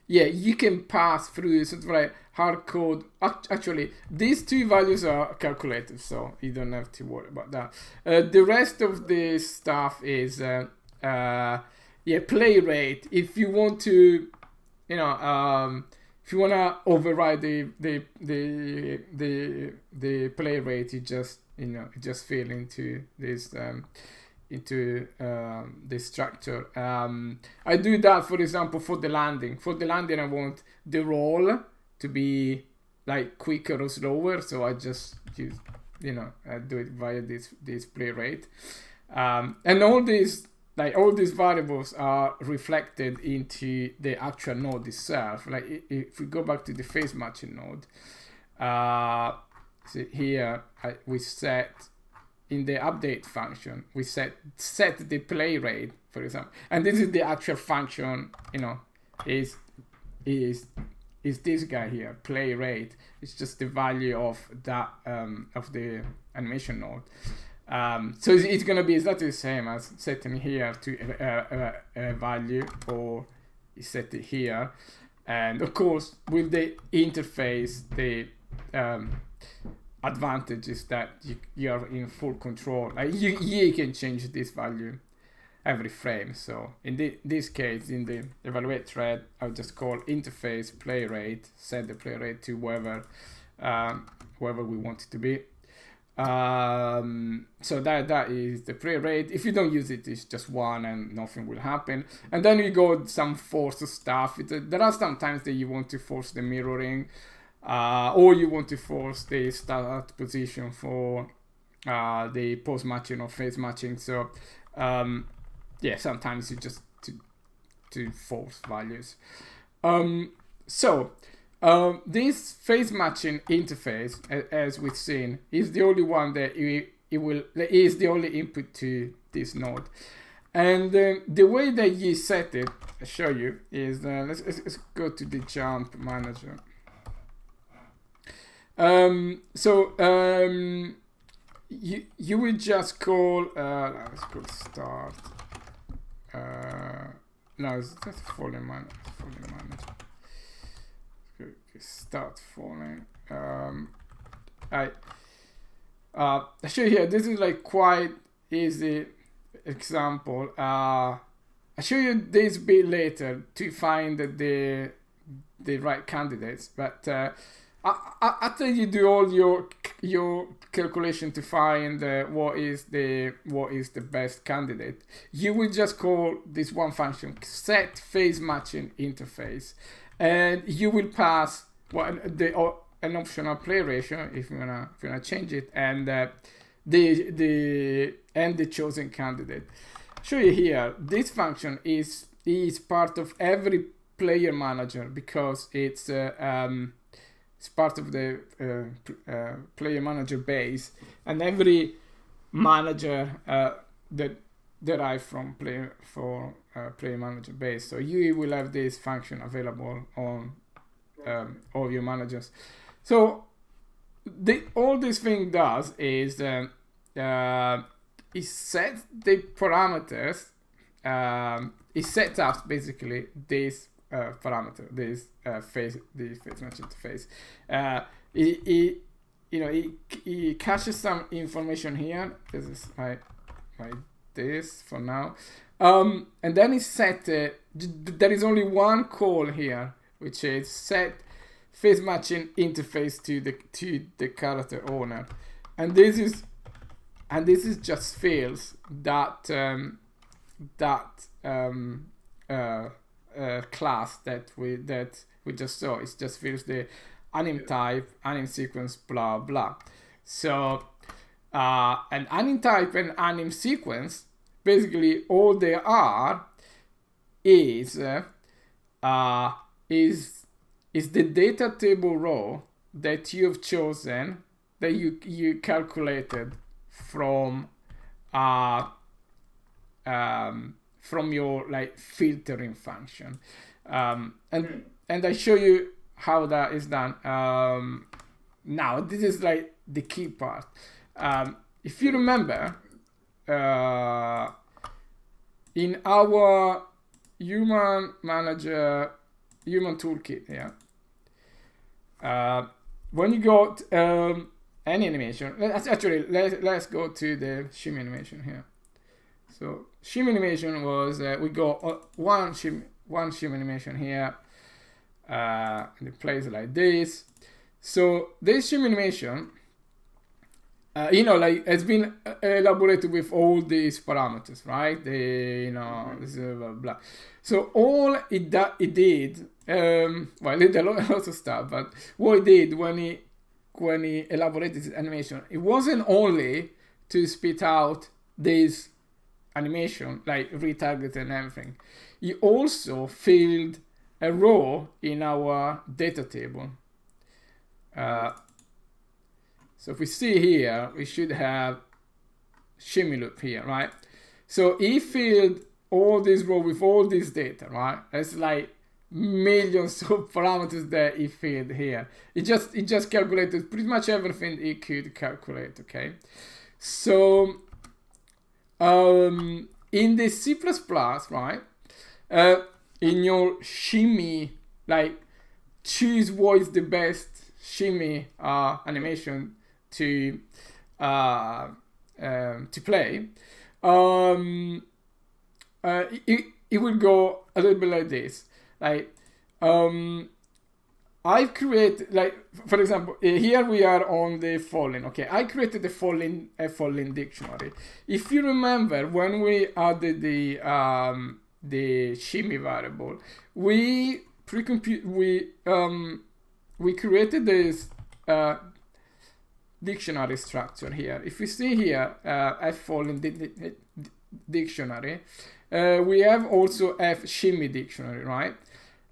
Speaker 1: you can pass through sort of like hard code. Actually, these two values are calculated, so you don't have to worry about that. The rest of this stuff is play rate. If you want to, if you wanna override the play rate, you just fill into this this structure. I do that, for example, for the landing. For the landing, I want the roll to be like quicker or slower, so I just use, I do it via this play rate. And all these variables are reflected into the actual node itself. Like if we go back to the phase matching node, see here we set in the update function, we set the play rate, for example, and this is the actual function. Is this guy here, play rate. It's just the value of that of the animation node. So it's gonna be exactly the same as setting here to a value, or you set it here, and of course with the interface, the advantage is that you are in full control. You can change this value every frame. So in this case, in the evaluate thread, I'll just call interface play rate, set the play rate to whoever we want it to be. So that is the play rate. If you don't use it, it's just 1 and nothing will happen. And then you go some force stuff. There are some times that you want to force the mirroring, or you want to force the start position for the post matching or phase matching. So sometimes you just to force values. This phase matching interface, as we've seen, is the only one that is the only input to this node. And the way that you set it, I'll show you, is let's go to the jump manager. You will just call let's call start. No, it's just falling manager. Start falling. I show you here. This is like quite easy example. I'll show you this bit later to find the right candidates, but after you do all your calculation to find what is the best candidate, you will just call this one function, set phase matching interface, and you will pass an optional play ratio if you wanna change it, and the chosen candidate. Show you here. This function is part of every player manager because it's part of the player manager base, and every manager that derive from player manager base. So you will have this function available on all your managers. So all this thing does is it sets the parameters. It sets up basically this parameter, this phase match interface. It caches some information here. This is like this for now, and then it set. There is only one call here, which is set phase matching interface to the character owner, and this is just fields that class that we just saw. It just fills the anim type, anim sequence, blah blah. So an anim type and anim sequence, basically all they are is the data table row that you've chosen, that you calculated from your like filtering function, and I show you how that is done. Now this is like the key part. If you remember, in our human toolkit here, when you got any animation, let's go to the shimmy animation here. So shimmy animation was we got one shimmy animation here, and it plays like this. So this shimmy animation, has been elaborated with all these parameters, right? This blah blah. So all it did, it did a lot of stuff, but what it did when he elaborated this animation, it wasn't only to spit out this animation, like retarget and everything. He also filled a row in our data table. So if we see here, we should have shimmy loop here, right? So he filled all this row with all this data, right? It's like millions of parameters that he filled here. It just calculated pretty much everything he could calculate, okay? So in the C++, right? In your shimmy, like choose what is the best shimmy animation to play. It will go a little bit like this. Like I've created, like for example, here we are on the falling. Okay, I created a falling dictionary. If you remember, when we added the shimmy variable, we created this dictionary structure here. If you see here, F falling dictionary, we have also F shimmy dictionary, right?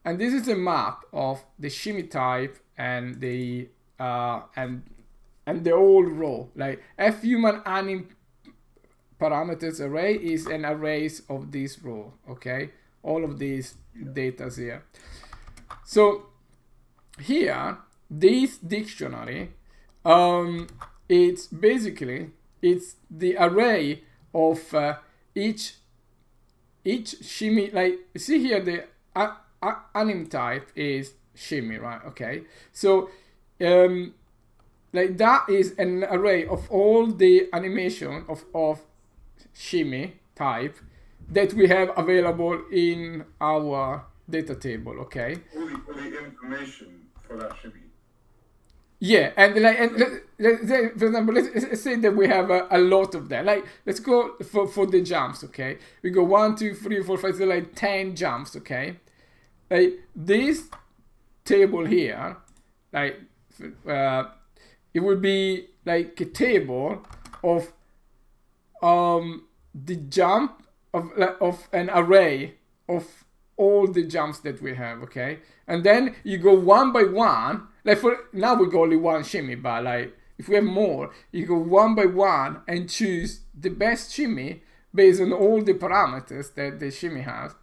Speaker 1: And this is a map of the shimmy type and the whole row. Like F human anim parameters array is an array of this row. Okay, all of these data here. So here, this dictionary, it's the array of each shimmy. Like see here, the anim type is shimmy, right? Okay, so like that is an array of all the animation of shimmy type that we have available in our data table. Okay,
Speaker 2: all the information for that shimmy.
Speaker 1: Yeah, and for example, let's say that we have a lot of them. Like, let's go for the jumps, okay? We go 1, 2, 3, 4, 5, 6, like 10 jumps, okay? Like, this table here like it would be like a table of the jump of an array of all the jumps that we have, okay? And then you go one by one. Like for now we go only one shimmy, but like if we have more, you go one by one and choose the best shimmy based on all the parameters that the shimmy has,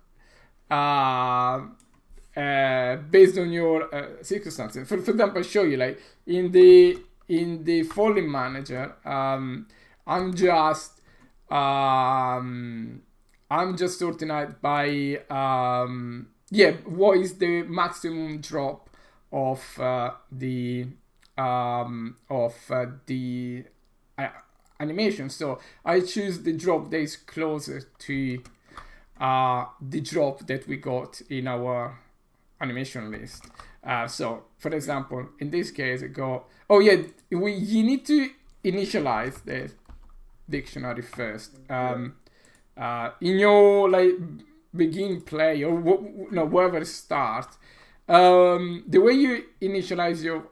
Speaker 1: based on your circumstances. For example, I'll show you like in the falling manager. I'm just sorting out by what is the maximum drop of the animation. So I choose the drop that is closer to the drop that we got in our animation list. So for example, in this case I go, you need to initialize the dictionary first. In your like begin play or wherever start, the way you initialize your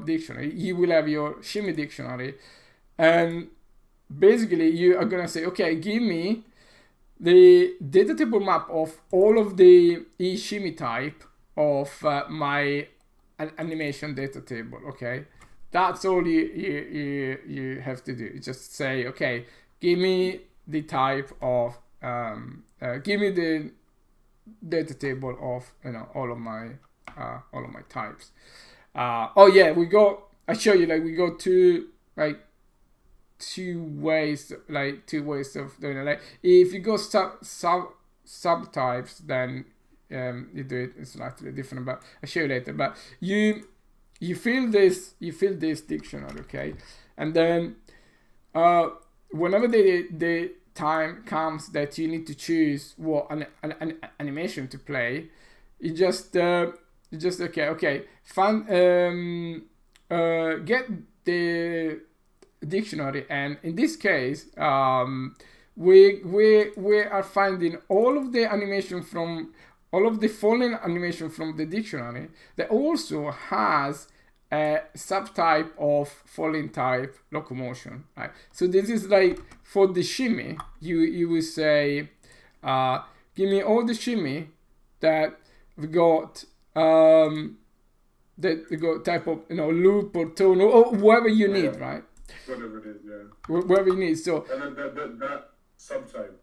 Speaker 1: dictionary, you will have your shimmy dictionary, and basically you are gonna say, okay, give me the data table map of all of the shimmy type of my animation data table. Okay, that's all you have to do. You just say, okay, give me the type of give me the data table of all of my types. We go. I show you like we go to like two ways of doing it. Like if you go subtypes, then you do it slightly different. But I'll show you later. But you fill this dictionary, okay, and then whenever the time comes that you need to choose what an animation to play, you just okay, find get the dictionary, and in this case we are finding all of the animation from all of the falling animation from the dictionary that also has a subtype of falling type locomotion, right? So this is like for the shimmy, you will say, give me all the shimmy that we got type of loop or tone or whatever you need, right?
Speaker 2: Whatever it is, yeah.
Speaker 1: Whatever you need. So
Speaker 2: and then that subtype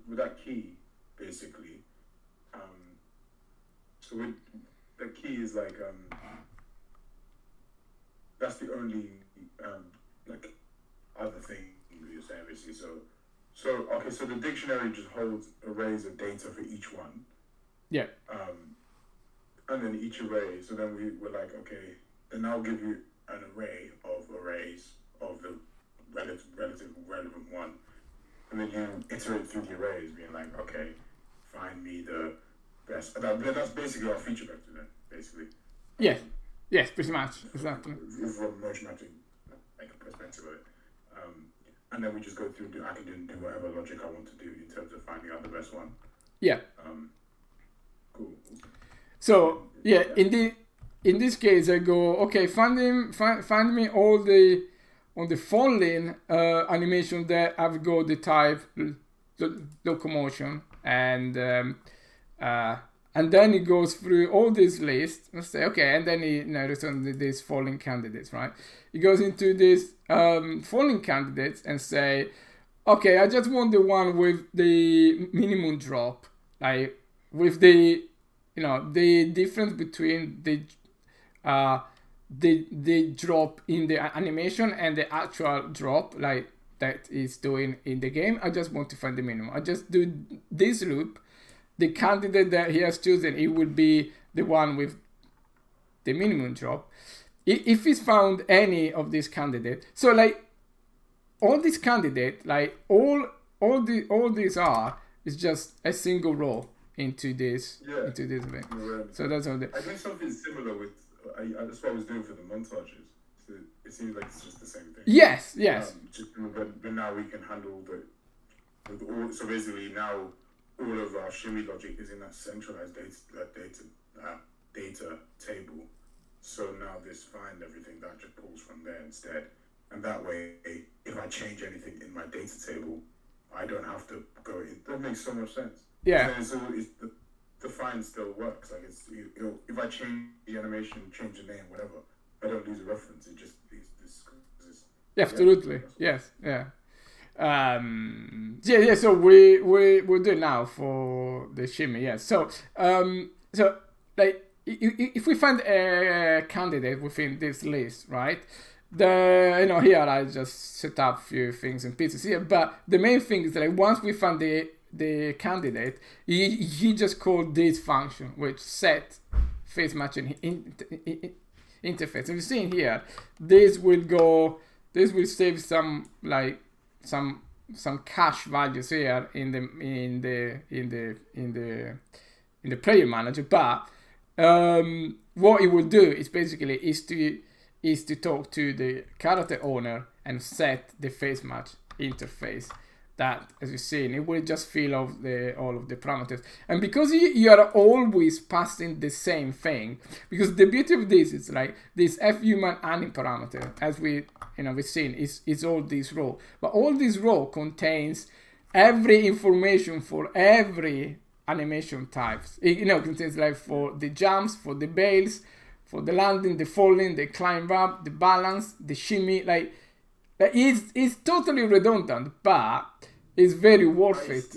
Speaker 2: with that key basically. So the key is like that's the only like other thing you're saying basically. So the dictionary just holds arrays of data for each one.
Speaker 1: Yeah.
Speaker 2: And then each array. So then we were like, okay, then I'll give you an array of arrays of the relative relevant one, and then you iterate through the arrays, being like, okay, find me the best. That's basically our feature vector then, basically.
Speaker 1: Yes, pretty much, exactly.
Speaker 2: From motion mapping, like a perspective of it, and then we just go through. I can do whatever logic I want to do in terms of finding out the best one.
Speaker 1: Yeah.
Speaker 2: Cool.
Speaker 1: So in this case, I go, okay, find me all the on the falling animation that I've got the type locomotion, and then it goes through all this list. Let's say, okay, and then it returns these falling candidates, right? It goes into this falling candidates and say, okay, I just want the one with the minimum drop, like with the the difference between the drop in the animation and the actual drop, like that is doing in the game. I just want to find the minimum. I just do this loop. The candidate that he has chosen, it will be the one with the minimum drop. If he's found any of these candidates, so like all these candidates, like all these is just a single row into this event.
Speaker 2: Yeah.
Speaker 1: So that's all.
Speaker 2: I think something similar with that's what I was doing for the montages. So it seems like it's just the same thing.
Speaker 1: Yes.
Speaker 2: But now we can handle with all. So basically now all of our shimmy logic is in that centralized data table, So now this find everything that just pulls from there instead. And that way, if I change anything in my data table, I don't have to go in. That makes so much sense.
Speaker 1: Yeah.
Speaker 2: The find still works. Like if I change the animation, change the name, whatever, I don't lose a reference. It just this.
Speaker 1: Yeah, absolutely. Yes. Yeah. Yeah. So we'll do it now for the shimmy. Yeah. So like if we find a candidate within this list, right? Here I just set up a few things and pieces here, but the main thing is that like, once we find the candidate, you just call this function, which set face matching interface. And you see in here, this will save some cache values here in the player manager. But what it will do is basically is to talk to the character owner and set the face match interface. That, as you see, it will just fill all of the parameters. And because you are always passing the same thing, because the beauty of this is like this fhuman anim parameter, as we've seen, is all this row. But all this row contains every information for every animation types. It contains like for the jumps, for the bails, for the landing, the falling, the climb up, the balance, the shimmy, like it's totally redundant, but it's very worth it.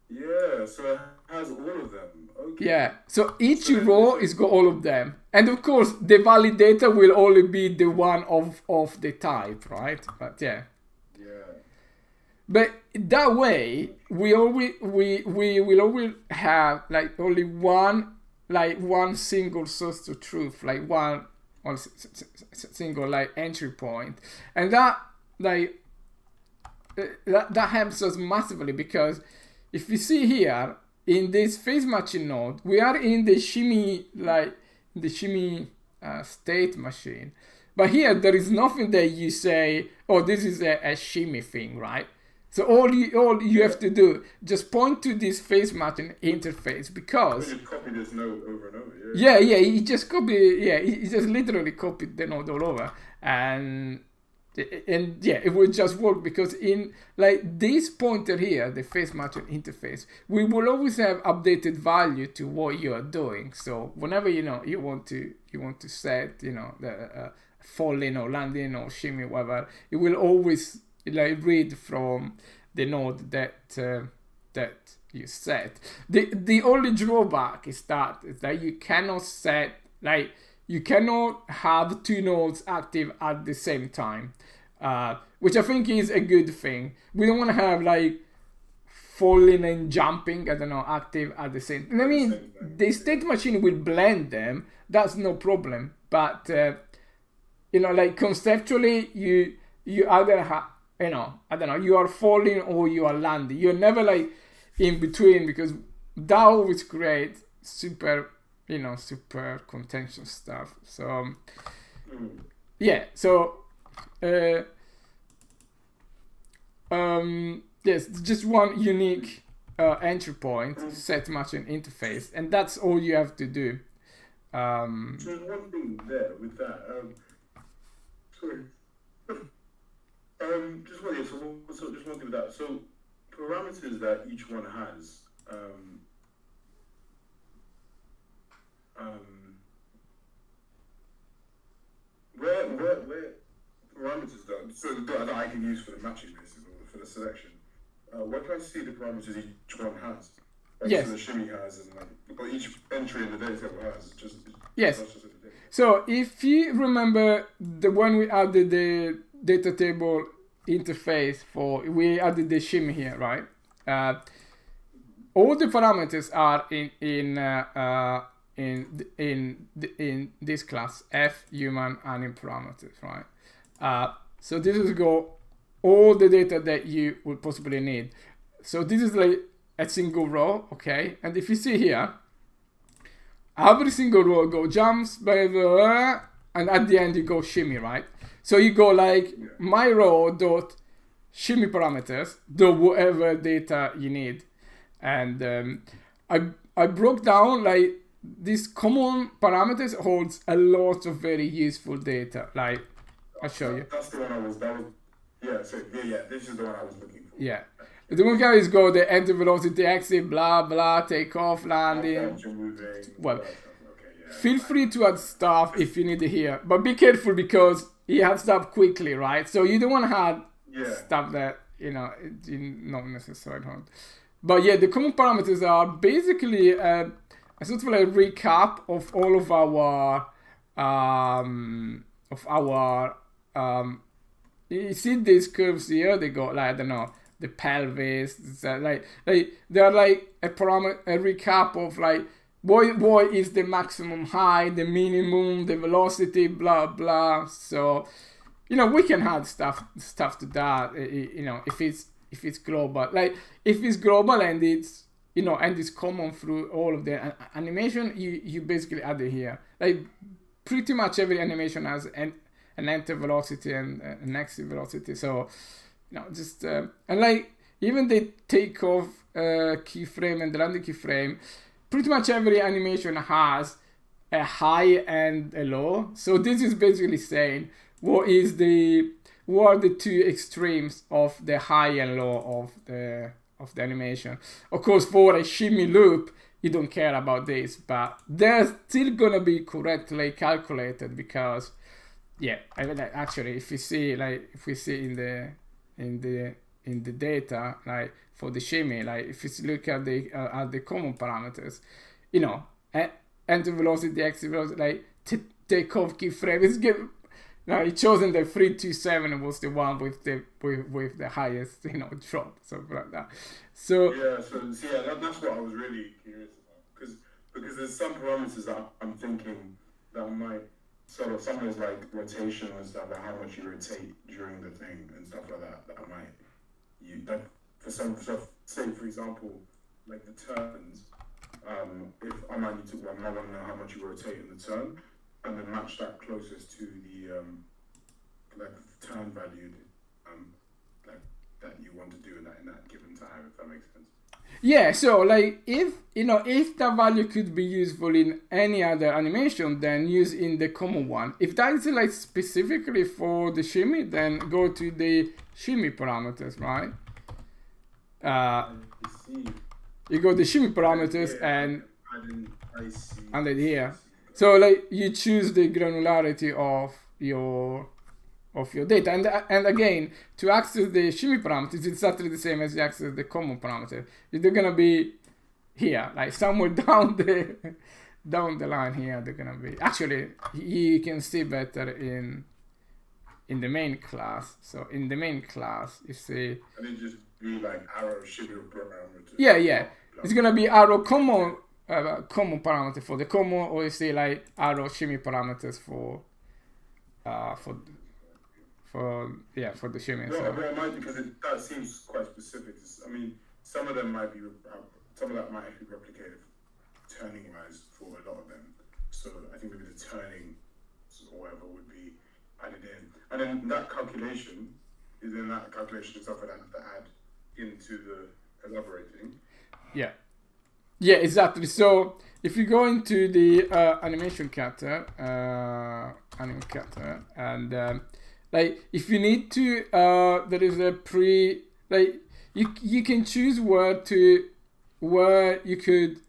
Speaker 2: Yeah, so it has all of them. Okay.
Speaker 1: Yeah, so each row is got all of them, and of course the validator will only be the one of the type, right? But yeah.
Speaker 2: Yeah.
Speaker 1: But that way we will always have like only one single source of truth, like one single like entry point, and that helps us massively, because if you see here in this face matching node, we are in the shimmy state machine, but here there is nothing that you say, oh, this is a shimmy thing, right? So all you have to do, just point to this face matching interface, because
Speaker 2: you just copy this node over and over.
Speaker 1: Yeah, he just literally copied the node all over, and yeah, it will just work, because in like this pointer here, the face matching interface, we will always have updated value to what you are doing. So whenever you want to set the falling or landing or shimmy, whatever, it will always like read from the node that you set. The only drawback is that you cannot set, like, you cannot have two nodes active at the same time, which I think is a good thing. We don't want to have like falling and jumping, active at the same time. I mean, the state machine will blend them, that's no problem, but like conceptually you either have, you are falling or you are landing. You're never like in between, because that always creates super contentious stuff. So yeah, so yes, just one unique entry point, set matching interface, and that's all you have to do.
Speaker 2: So there's one thing there with that. Sorry. Just one thing with that. So parameters that each one has. Where parameters that I can use for the matching basis or for the selection. Where can I see the parameters each one has? Like,
Speaker 1: yes.
Speaker 2: So the shimmy has, and like each entry in the data table has.
Speaker 1: Yes. So if you remember when we added the data table interface we added the shimmy here, right? All the parameters are in this class fhuman anim parameters, right? So this is all the data that you would possibly need. So this is like a single row, okay? And if you see here, every single row go jumps, blah, blah, blah, and at the end you go shimmy, right? So you go like my row dot shimmy parameters, do whatever data you need, and I broke down like these common parameters holds a lot of very useful data. Like, I'll show you.
Speaker 2: That's the one I was. This is the one I was looking for.
Speaker 1: Yeah. The one guy is go the enter velocity, exit, blah blah, take off, landing. Well, feel free to add stuff if you need it here, but be careful because he adds stuff quickly, right? So you don't want to add stuff that not necessarily. But yeah, the common parameters are basically a sort of like a recap of all of our you see these curves here? They go like, I don't know, the pelvis, like they're like a recap of like what is the maximum height, the minimum, the velocity, blah blah. So we can add stuff to that. If it's global, like if it's global and it's and it's common through all of the animation, you basically add it here. Like pretty much every animation has an enter velocity and an exit velocity. So just and like even the takeoff keyframe and the landing keyframe, pretty much every animation has a high and a low. So this is basically saying what are the two extremes of the high and low of the animation. Of course, for a shimmy loop, you don't care about this, but they're still gonna be correctly calculated because actually if we see in the data, like for the shimmy, like if you look at the common parameters, enter velocity, exit velocity, like takeoff keyframe, it's given. Now it chosen the 327 was the one with the highest drop, something like that. So
Speaker 2: that's what I was really curious about, because there's some parameters that I'm thinking that might sort of something like rotation and stuff, like how much you rotate during the thing and stuff like that. That I might for some stuff. Say for example, like the turns. If I might want to know how much you rotate in the turn, and then match that closest to the like the turn value like that you want to do in that given time, if that makes sense.
Speaker 1: Yeah, so like if that value could be useful in any other animation, then use in the common one. If that is like specifically for the shimmy, then go to the shimmy parameters, right? You go to the shimmy parameters and then here. So like you choose the granularity of your data, and again, to access the shimmy parameters, it's exactly the same as you access the common parameter. They're gonna be here, like somewhere down the line here. They're gonna be actually you can see better in the main class. So in the main class, you see.
Speaker 2: And it just be like arrow shimmy parameter.
Speaker 1: Yeah. It's gonna be arrow common parameter for the common, or you see like arrow shimmy parameters for the shimmy.
Speaker 2: No, well, it might, because that seems quite specific. I mean, some of them might be, some of that might be replicated turning wise for a lot of them. So I think maybe the turning or whatever would be added in, and then that calculation is in that calculation stuff that I have to add into the elaborating.
Speaker 1: Yeah, exactly. So if you go into the animation cutter, and like if you need to, there is a you can choose where you could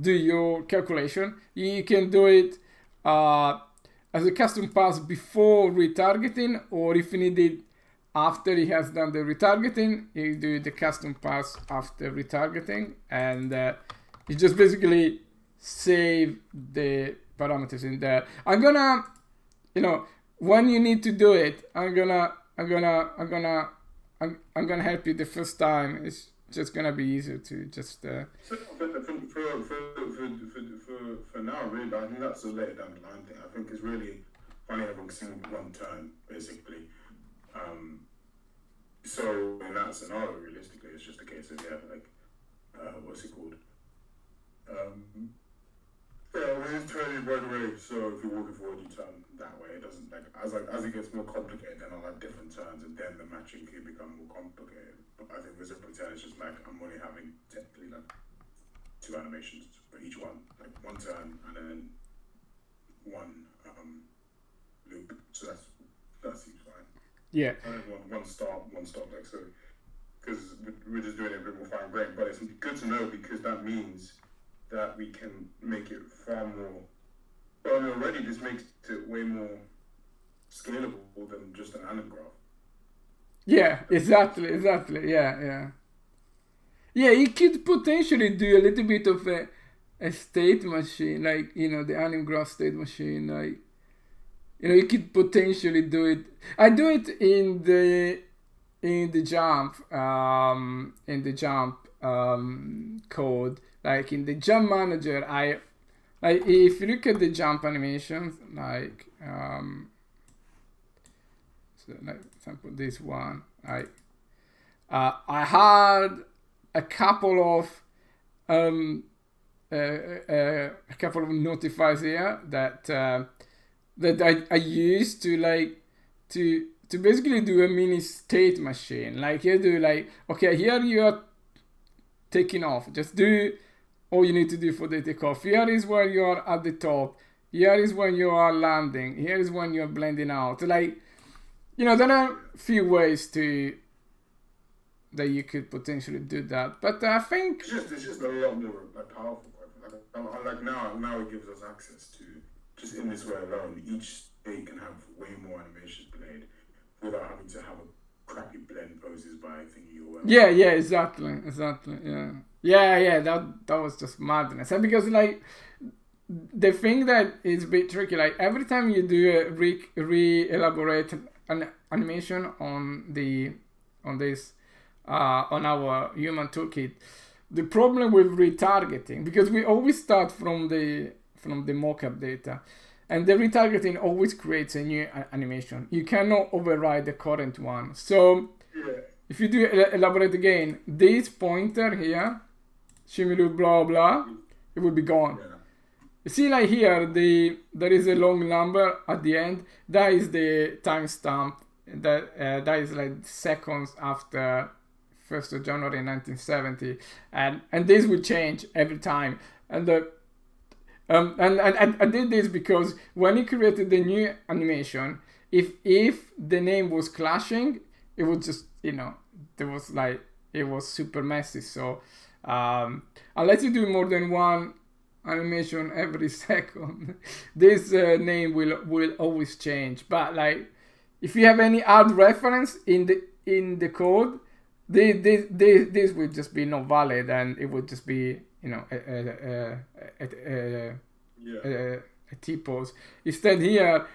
Speaker 1: do your calculation. You can do it as a custom pass before retargeting, or if you need it after he has done the retargeting, you do the custom pass after retargeting, and you just basically save the parameters in there. I'm gonna, when you need to do it, I'm gonna help you the first time. It's just gonna be easier to just.
Speaker 2: For now, really, I think that's a later down the line thing. I think it's really funny having seen one turn basically. So in that scenario, realistically, it's just a case of what's it called? It's turning one way. So if you're walking forward, you turn that way. It doesn't as it gets more complicated, then I'll have different turns, and then the matching can become more complicated. But I think with simple turn, it's just like I'm only having technically like 2 animations for each one, like 1 turn and then 1 loop. So that seems fine.
Speaker 1: Yeah.
Speaker 2: And then one stop, like so. Because we're just doing it a bit more fine grained, but it's good to know because that means that we can make it far more. Well, I mean, already this makes it way more scalable than just an anim graph.
Speaker 1: Yeah, exactly. Yeah, you could potentially do a little bit of a state machine, like, the anim graph state machine, like, you could potentially do it. I do it in the jump code, like in the jump manager. Like if you look at the jump animations, like so like for example this one, I had a couple of notifiers here that I used to like to basically do a mini state machine. Like you do like, okay, here you are taking off. Just do all you need to do for the takeoff. Here is where you are at the top. Here is when you are landing. Here is when you're blending out. Like, there are a few ways that you could potentially do that. But I think
Speaker 2: it's just a lot more like powerful. Like now it gives us access to, just in this way alone, each state can have way more animations played without having to have a crappy blend poses by thingy or whatever.
Speaker 1: Yeah, exactly, yeah. That was just madness. And because like the thing that is a bit tricky, like every time you do a re-elaborate an animation on our human toolkit, the problem with retargeting, because we always start from the mockup data, and the retargeting always creates a new animation. You cannot override the current one. So if you do elaborate again, this pointer here, shimmy loop blah blah, it will be gone. You see, like here, there is a long number at the end. That is the timestamp. That is like seconds after 1st of January 1970, and this will change every time. And I did this because when he created the new animation, if the name was clashing, it would just, there was like, it was super messy. So unless you do more than one animation every second, this name will always change. But like, if you have any odd reference in the code, this would just be not valid, and it would just be a T-pose. Instead here,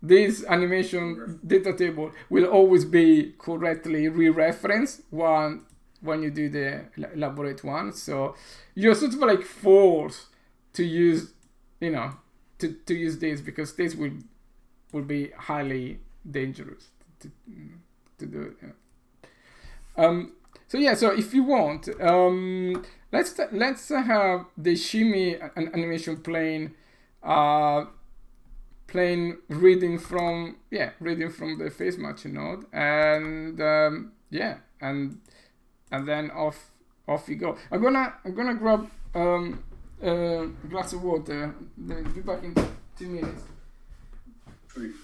Speaker 1: this animation data table will always be correctly re-referenced when you do the elaborate one. So you're sort of like forced to use, to use this, because this will be highly dangerous to do it. So yeah, so if you want, let's have the shimmy animation playing reading from the face matching node, and and then off you go. I'm gonna grab a glass of water. Then be back in 2 minutes.
Speaker 2: Sweet.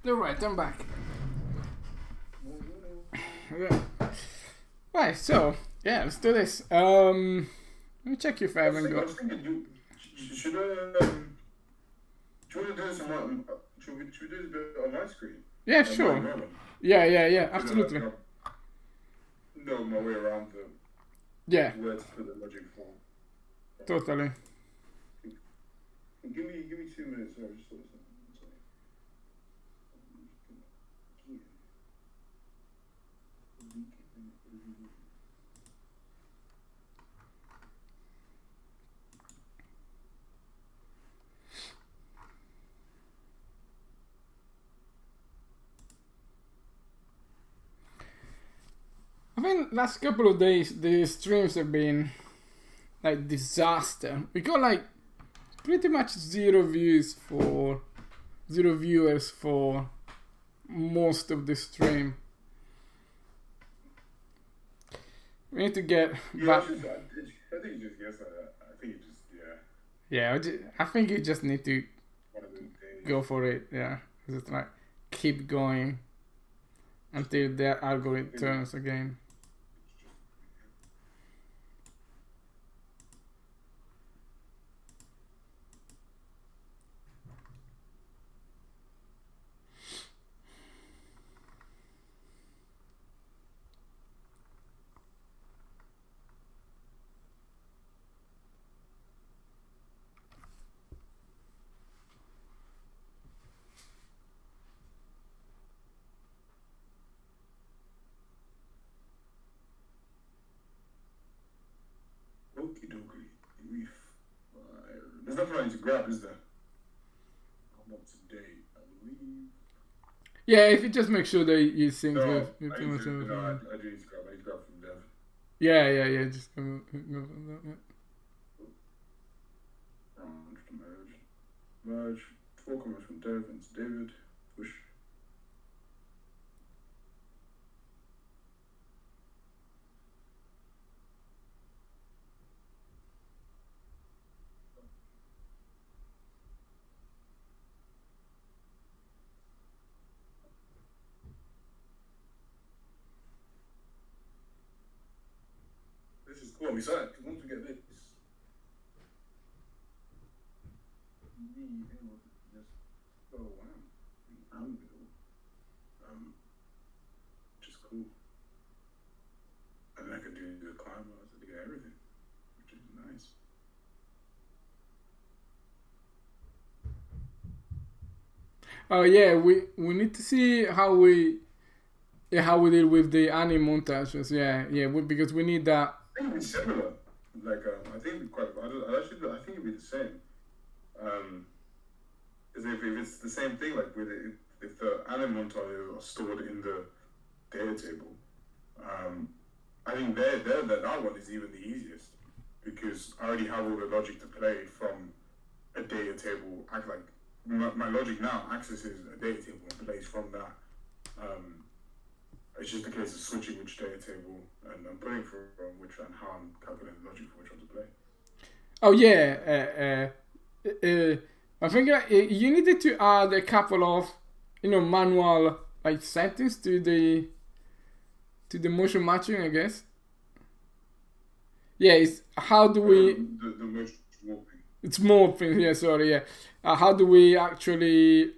Speaker 1: Alright, I'm back. Yeah. Right, so yeah, let's do this. Let me check if I haven't
Speaker 2: I
Speaker 1: got.
Speaker 2: was thinking, should I, do you want to do this on my, should we do this a bit on my screen?
Speaker 1: Yeah,
Speaker 2: On
Speaker 1: sure.
Speaker 2: my moment?
Speaker 1: Yeah, absolutely.
Speaker 2: Know my way around the
Speaker 1: Yeah,
Speaker 2: where to put the logic for.
Speaker 1: totally.
Speaker 2: Give me 2 minutes. I just thought something. Sorry.
Speaker 1: I think last couple of days the streams have been like disaster. We got like pretty much zero viewers for most of the stream. We need to get back.
Speaker 2: I think you just guess like that. I think you just
Speaker 1: I think you just need to
Speaker 2: one of those days.
Speaker 1: go for it. Yeah, just like keep going until the algorithm turns again.
Speaker 2: Okie dokie. There's nothing I need to grab, is there? I'm up to date, I believe.
Speaker 1: Yeah, if you just make sure that you sync
Speaker 2: No,
Speaker 1: with
Speaker 2: I
Speaker 1: too
Speaker 2: need
Speaker 1: much
Speaker 2: to,
Speaker 1: of
Speaker 2: no, I do need to grab. I need to grab from Dev.
Speaker 1: Yeah, just go from that, yeah.
Speaker 2: Merge. 4 comments from Dev into David. Push. This is cool. I'm excited because once we get this, just go wham, and which is cool. And then I can do the climb, I can do everything, which is nice.
Speaker 1: Oh yeah, we need to see how we did with the anime montages. Because we need that.
Speaker 2: I think it'd be similar. Like I think it'd be quite. I think it'd be the same. Because if it's the same thing, like with it, if the anime montages are stored in the data table, I think that one is even the easiest because I already have all the logic to play from a data table. My logic now accesses a data table and plays from that. It's just a case of switching which data table and I'm putting from which and how I'm calculating the logic for which one to play.
Speaker 1: Oh yeah, I think you needed to add a couple of manual like settings to the motion matching, I guess. Yeah, it's how do we?
Speaker 2: The motion warping.
Speaker 1: It's morphing. Yeah, sorry. Yeah, how do we actually?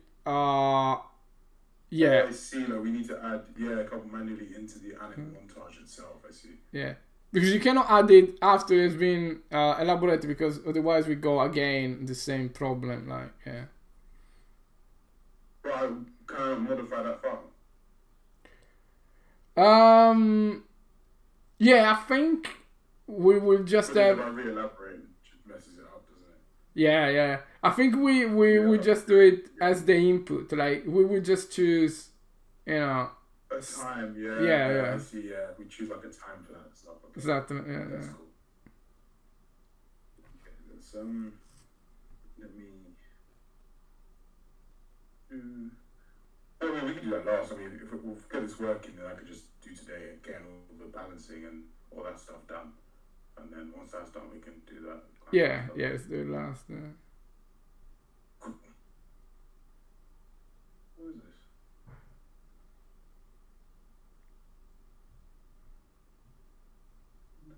Speaker 1: Yeah.
Speaker 2: I see. Like we need to add a couple manually into the anime montage itself. I see.
Speaker 1: Yeah, because you cannot add it after it's been elaborated because otherwise we go again the same problem. Like
Speaker 2: But I can't modify that file.
Speaker 1: Yeah, I think we will just have.
Speaker 2: If I re-elaborate, it just messes it up, doesn't it?
Speaker 1: Yeah. I think we will just do it as the input. Like we will just choose,
Speaker 2: a time.
Speaker 1: Yeah.
Speaker 2: I see. Yeah, we choose like a time for that stuff. Okay.
Speaker 1: Exactly. Yeah.
Speaker 2: That's cool. Okay, let's let me. I mean, we can do that last. I mean, if we'll get this working, then I could just do today again all the balancing and all that stuff done. And then once that's done, we can do that.
Speaker 1: Yeah, let's do it last.
Speaker 2: What is this? No.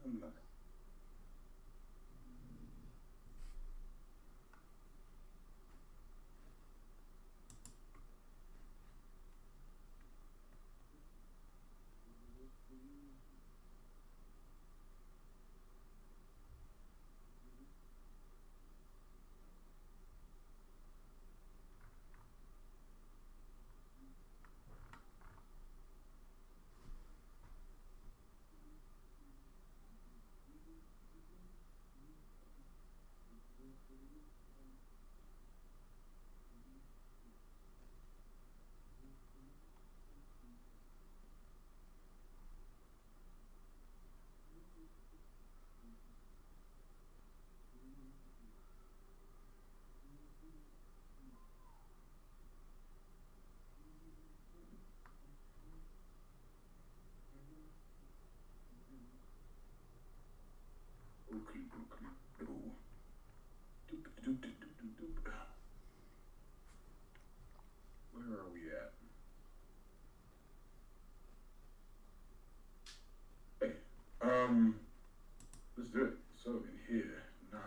Speaker 2: Where are we at? Hey, let's do it. So in here now.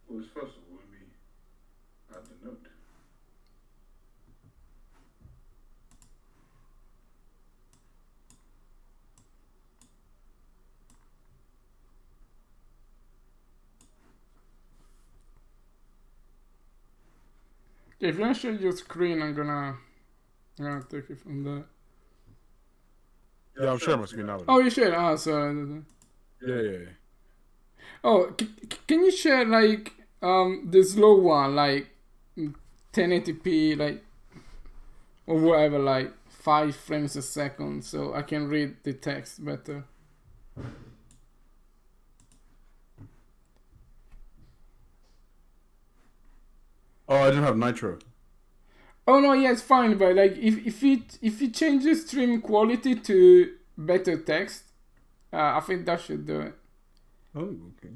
Speaker 2: Well, first of all, let me add the note.
Speaker 1: Okay, if you want to share your screen, I'm gonna take it from there.
Speaker 3: Yeah, I'm sharing my screen now.
Speaker 1: Oh, you share? Ah, sorry.
Speaker 3: Yeah.
Speaker 1: Oh, can you share like the slow one, like 1080p, like or whatever, like 5 frames a second, so I can read the text better.
Speaker 3: Oh, I didn't have Nitro.
Speaker 1: Oh no, yeah, it's fine, but like if you change the stream quality to better text, I think that should do it.
Speaker 3: Oh, okay.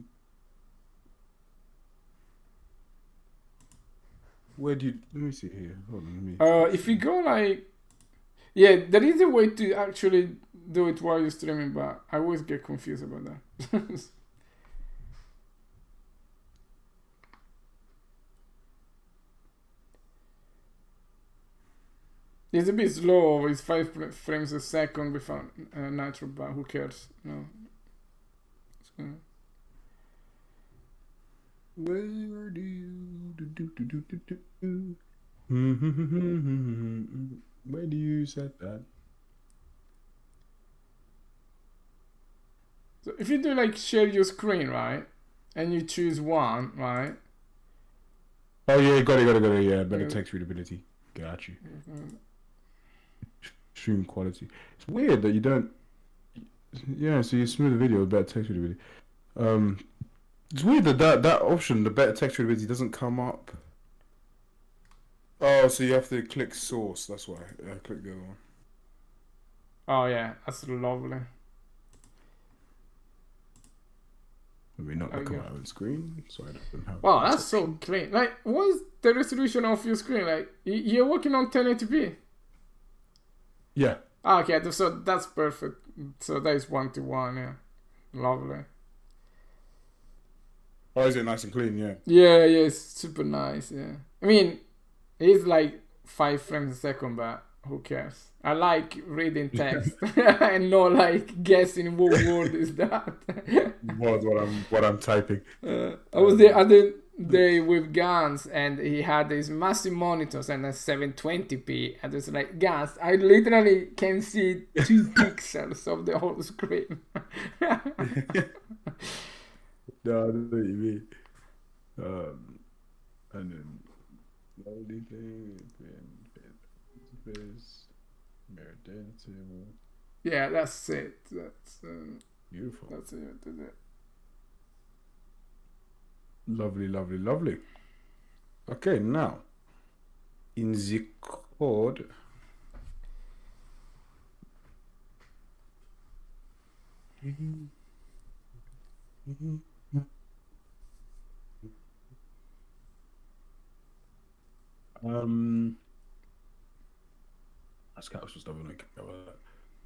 Speaker 3: Where do you? Let me see here. Hold on, let me.
Speaker 1: If you go like, yeah, there is a way to actually do it while you're streaming, but I always get confused about that. It's a bit slow. It's 5 frames a second without nitro, but who cares? No.
Speaker 3: Where do you Where do you set that?
Speaker 1: So if you do like share your screen, right, and you choose one, right?
Speaker 3: Oh yeah, got it. Yeah, better text readability. Got you. Stream quality. It's weird that you don't. Yeah, so you smooth the video with better text readability. It's weird that option, the better text readability, doesn't come up. Oh, so you have to click source. That's why. Click the other one.
Speaker 1: Oh yeah, that's lovely.
Speaker 3: Let me not look at my own screen, so I don't have.
Speaker 1: Wow, that's so clean. Like, what is the resolution of your screen? Like, you're working on 1080p.
Speaker 3: Yeah.
Speaker 1: Ah, okay, so that's perfect. So that is 1:1. Yeah, lovely.
Speaker 3: Oh, is it nice and clean? Yeah.
Speaker 1: Yeah, it's super nice. Yeah, I mean, it's like 5 frames a second, but who cares? I like reading text and not like guessing what word is that.
Speaker 3: what I'm typing.
Speaker 1: I was the other day with Gans, and he had these massive monitors and a 720p, and it's like, Gans, I literally can see 2 pixels of the whole screen.
Speaker 3: No, I don't know what you mean. And then loading thing, face, mirror data table.
Speaker 1: Yeah, that's it. That's
Speaker 3: Beautiful.
Speaker 1: That's it. That's it.
Speaker 3: Lovely. Okay, now in the code. That's kind of stuff we don't care about that.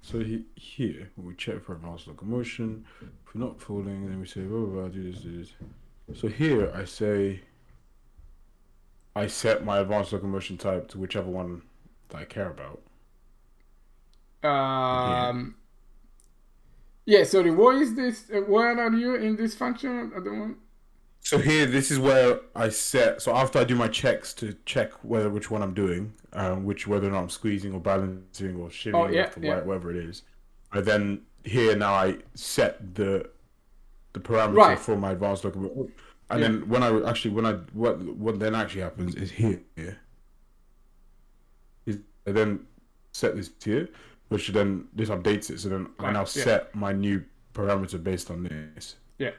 Speaker 3: So here we check for advanced locomotion. If we're not falling, then we say, oh, do this, do this. So here I say I set my advanced locomotion type to whichever one that I care about.
Speaker 1: Yeah, sorry, what is this? Where are you in this function at the moment?
Speaker 3: So here, this is where I set. So after I do my checks to check which one I'm doing, whether or not I'm squeezing or balancing or shifting left to right, whatever it is. I then here now I set the parameter for my advanced locomotion. And then what then actually happens is here. I then set this here, which then this updates it. So then I now set my new parameter based on this.
Speaker 1: Yeah.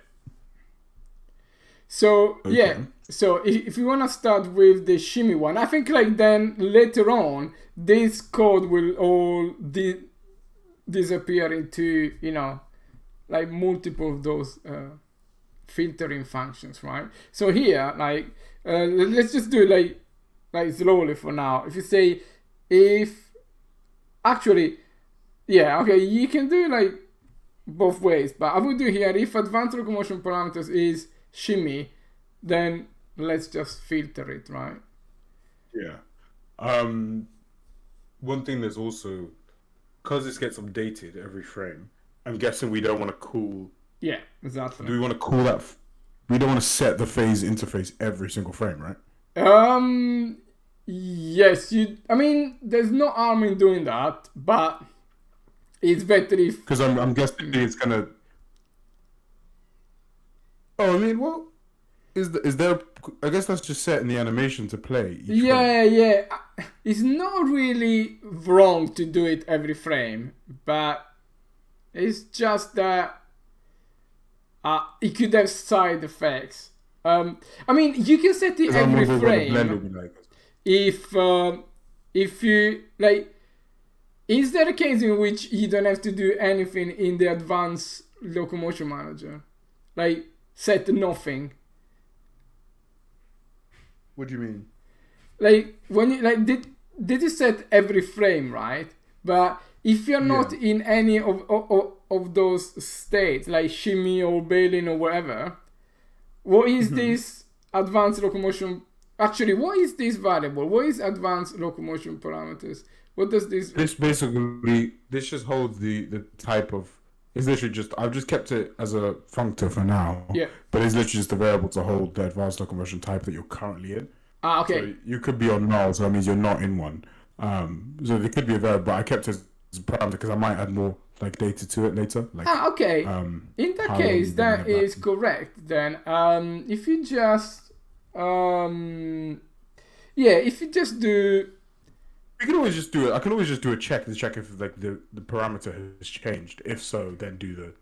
Speaker 1: So so if you want to start with the shimmy one, I think like then later on this code will all disappear into, you know, like multiple of those filtering functions, right? So here, like let's just do it like slowly for now. If you say you can do it like both ways, but I would do here if advanced locomotion parameters is shimmy, then let's just filter it, right?
Speaker 3: Yeah. One thing that's also, because this gets updated every frame, I'm guessing we don't want to cool.
Speaker 1: Yeah, exactly.
Speaker 3: Do we want to cool that? We don't want to set the phase interface every single frame, right?
Speaker 1: Yes, I mean, there's no harm in doing that, but it's better if.
Speaker 3: Because I'm guessing it's gonna. Oh, I mean, well, is there? I guess that's just set in the animation to play.
Speaker 1: Yeah. It's not really wrong to do it every frame, but it's just that it could have side effects. I mean, you can set it every frame if you like. Is there a case in which you don't have to do anything in the advanced locomotion manager, like set nothing?
Speaker 3: What do you mean?
Speaker 1: Like when you like did you set every frame, right? But if you're not in any of those states, like shimmy or bailing or whatever, what is this advanced locomotion? Actually, what is this variable? What is advanced locomotion parameters? What does this?
Speaker 3: This basically just holds the type of. It's literally just I've just kept it as a functor for now.
Speaker 1: Yeah.
Speaker 3: But it's literally just a variable to hold the advanced locomotion type that you're currently in.
Speaker 1: Okay.
Speaker 3: So you could be on null, so that means you're not in one. So there could be a variable, but I kept it as a parameter because I might add more like data to it later. Like,
Speaker 1: okay. In that case, that is correct. Then, if you just, if you just do.
Speaker 3: We can always just do it. I can always just do a check to check if like the parameter has changed. If so, then do the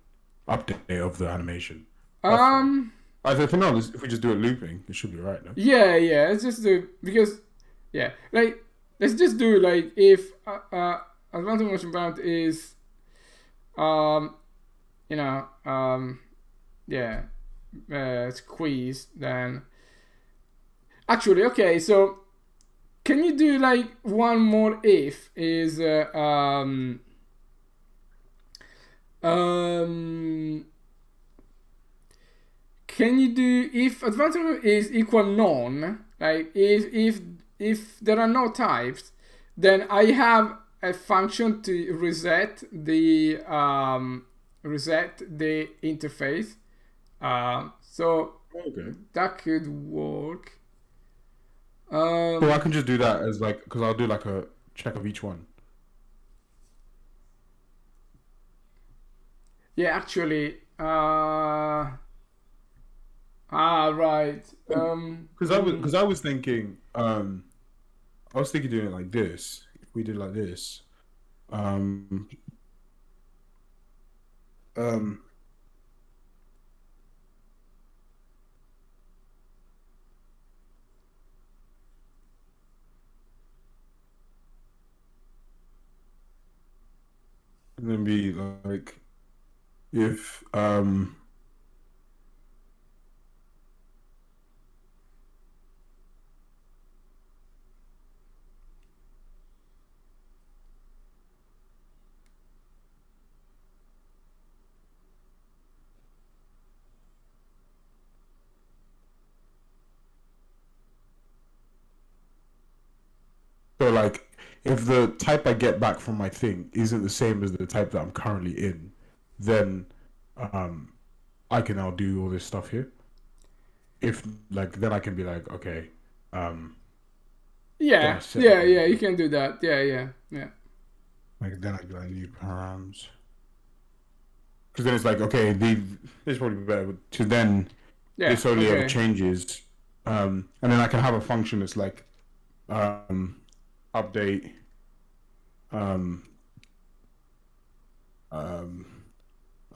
Speaker 3: update of the animation. I think for now, if we just do it looping, it should be right. No?
Speaker 1: Yeah. Let's just do let's just do like if advanced motion parameter is squeeze, then actually okay, so can you do like one more if is can you do if advanced is equal none, like if there are no types, then I have a function to reset the interface. So that could work.
Speaker 3: So I can just do that as like, because I'll do like a check of each one.
Speaker 1: Yeah, actually. Right.
Speaker 3: Because I was thinking doing it like this. If we did like this, like if so like if the type I get back from my thing isn't the same as the type that I'm currently in, then I can now do all this stuff here. If like then I can be like, okay,
Speaker 1: yeah, you can do that. Yeah.
Speaker 3: Like then I do like new params. Because then it's like, okay, this is probably better. To then this only ever changes, and then I can have a function that's like update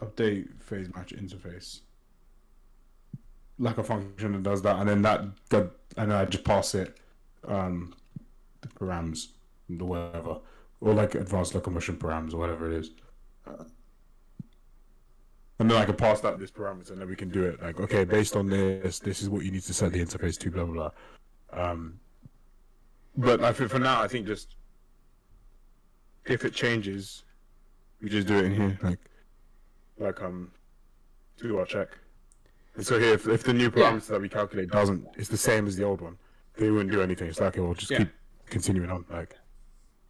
Speaker 3: update phase match interface, like a function that does that, and then and then I just pass it the params, the whatever, or like advanced locomotion params or whatever it is. And then I can pass that this parameter, and then we can do it like, okay, based on this is what you need to set the interface to, blah blah blah. But like for now, I think just if it changes, we just do it in here, like do our check. And so here, if the new parameter that we calculate it's the same as the old one, they wouldn't do anything. It's like, okay, we'll just keep continuing on, like.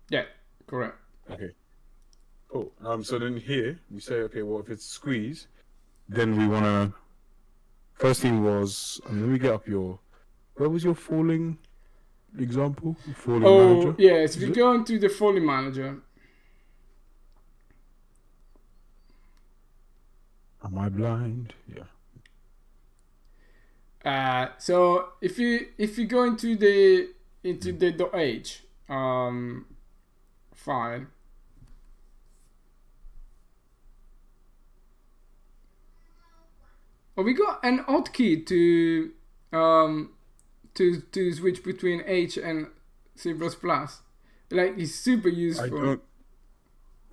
Speaker 1: Yeah, correct.
Speaker 3: Okay. Cool. So then here we say, okay, well, if it's squeeze, then we want to. First thing was, let me get up where was your falling example? Falling manager?
Speaker 1: Yes, we go into the falling manager.
Speaker 3: Am I blind? Yeah.
Speaker 1: So if you go into the .h file. Oh, we got an hotkey to switch between H and C++. Like, it's super useful.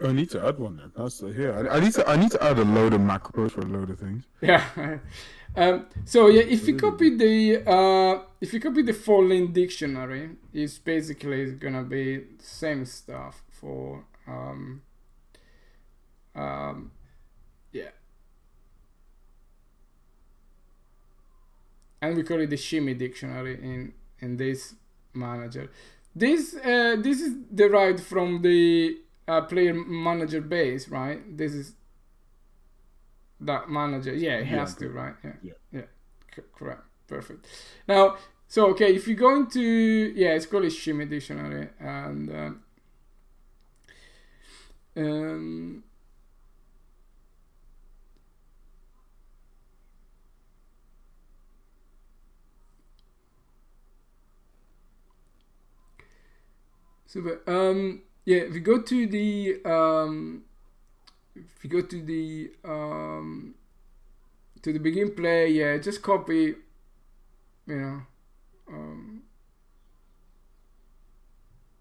Speaker 3: I need to add one then. That's here. I need to add a load of macros for a load of things.
Speaker 1: Yeah. So yeah, if you copy the falling dictionary, it's basically gonna be the same stuff for yeah. And we call it the shimmy dictionary in this manager. This is derived from the player manager base, right? This is that manager. Yeah, it has to, right? Yeah. Correct. Perfect. Now, so okay, if you go into it's called a shimmy dictionary, and super. If you go to the to the begin play, just copy,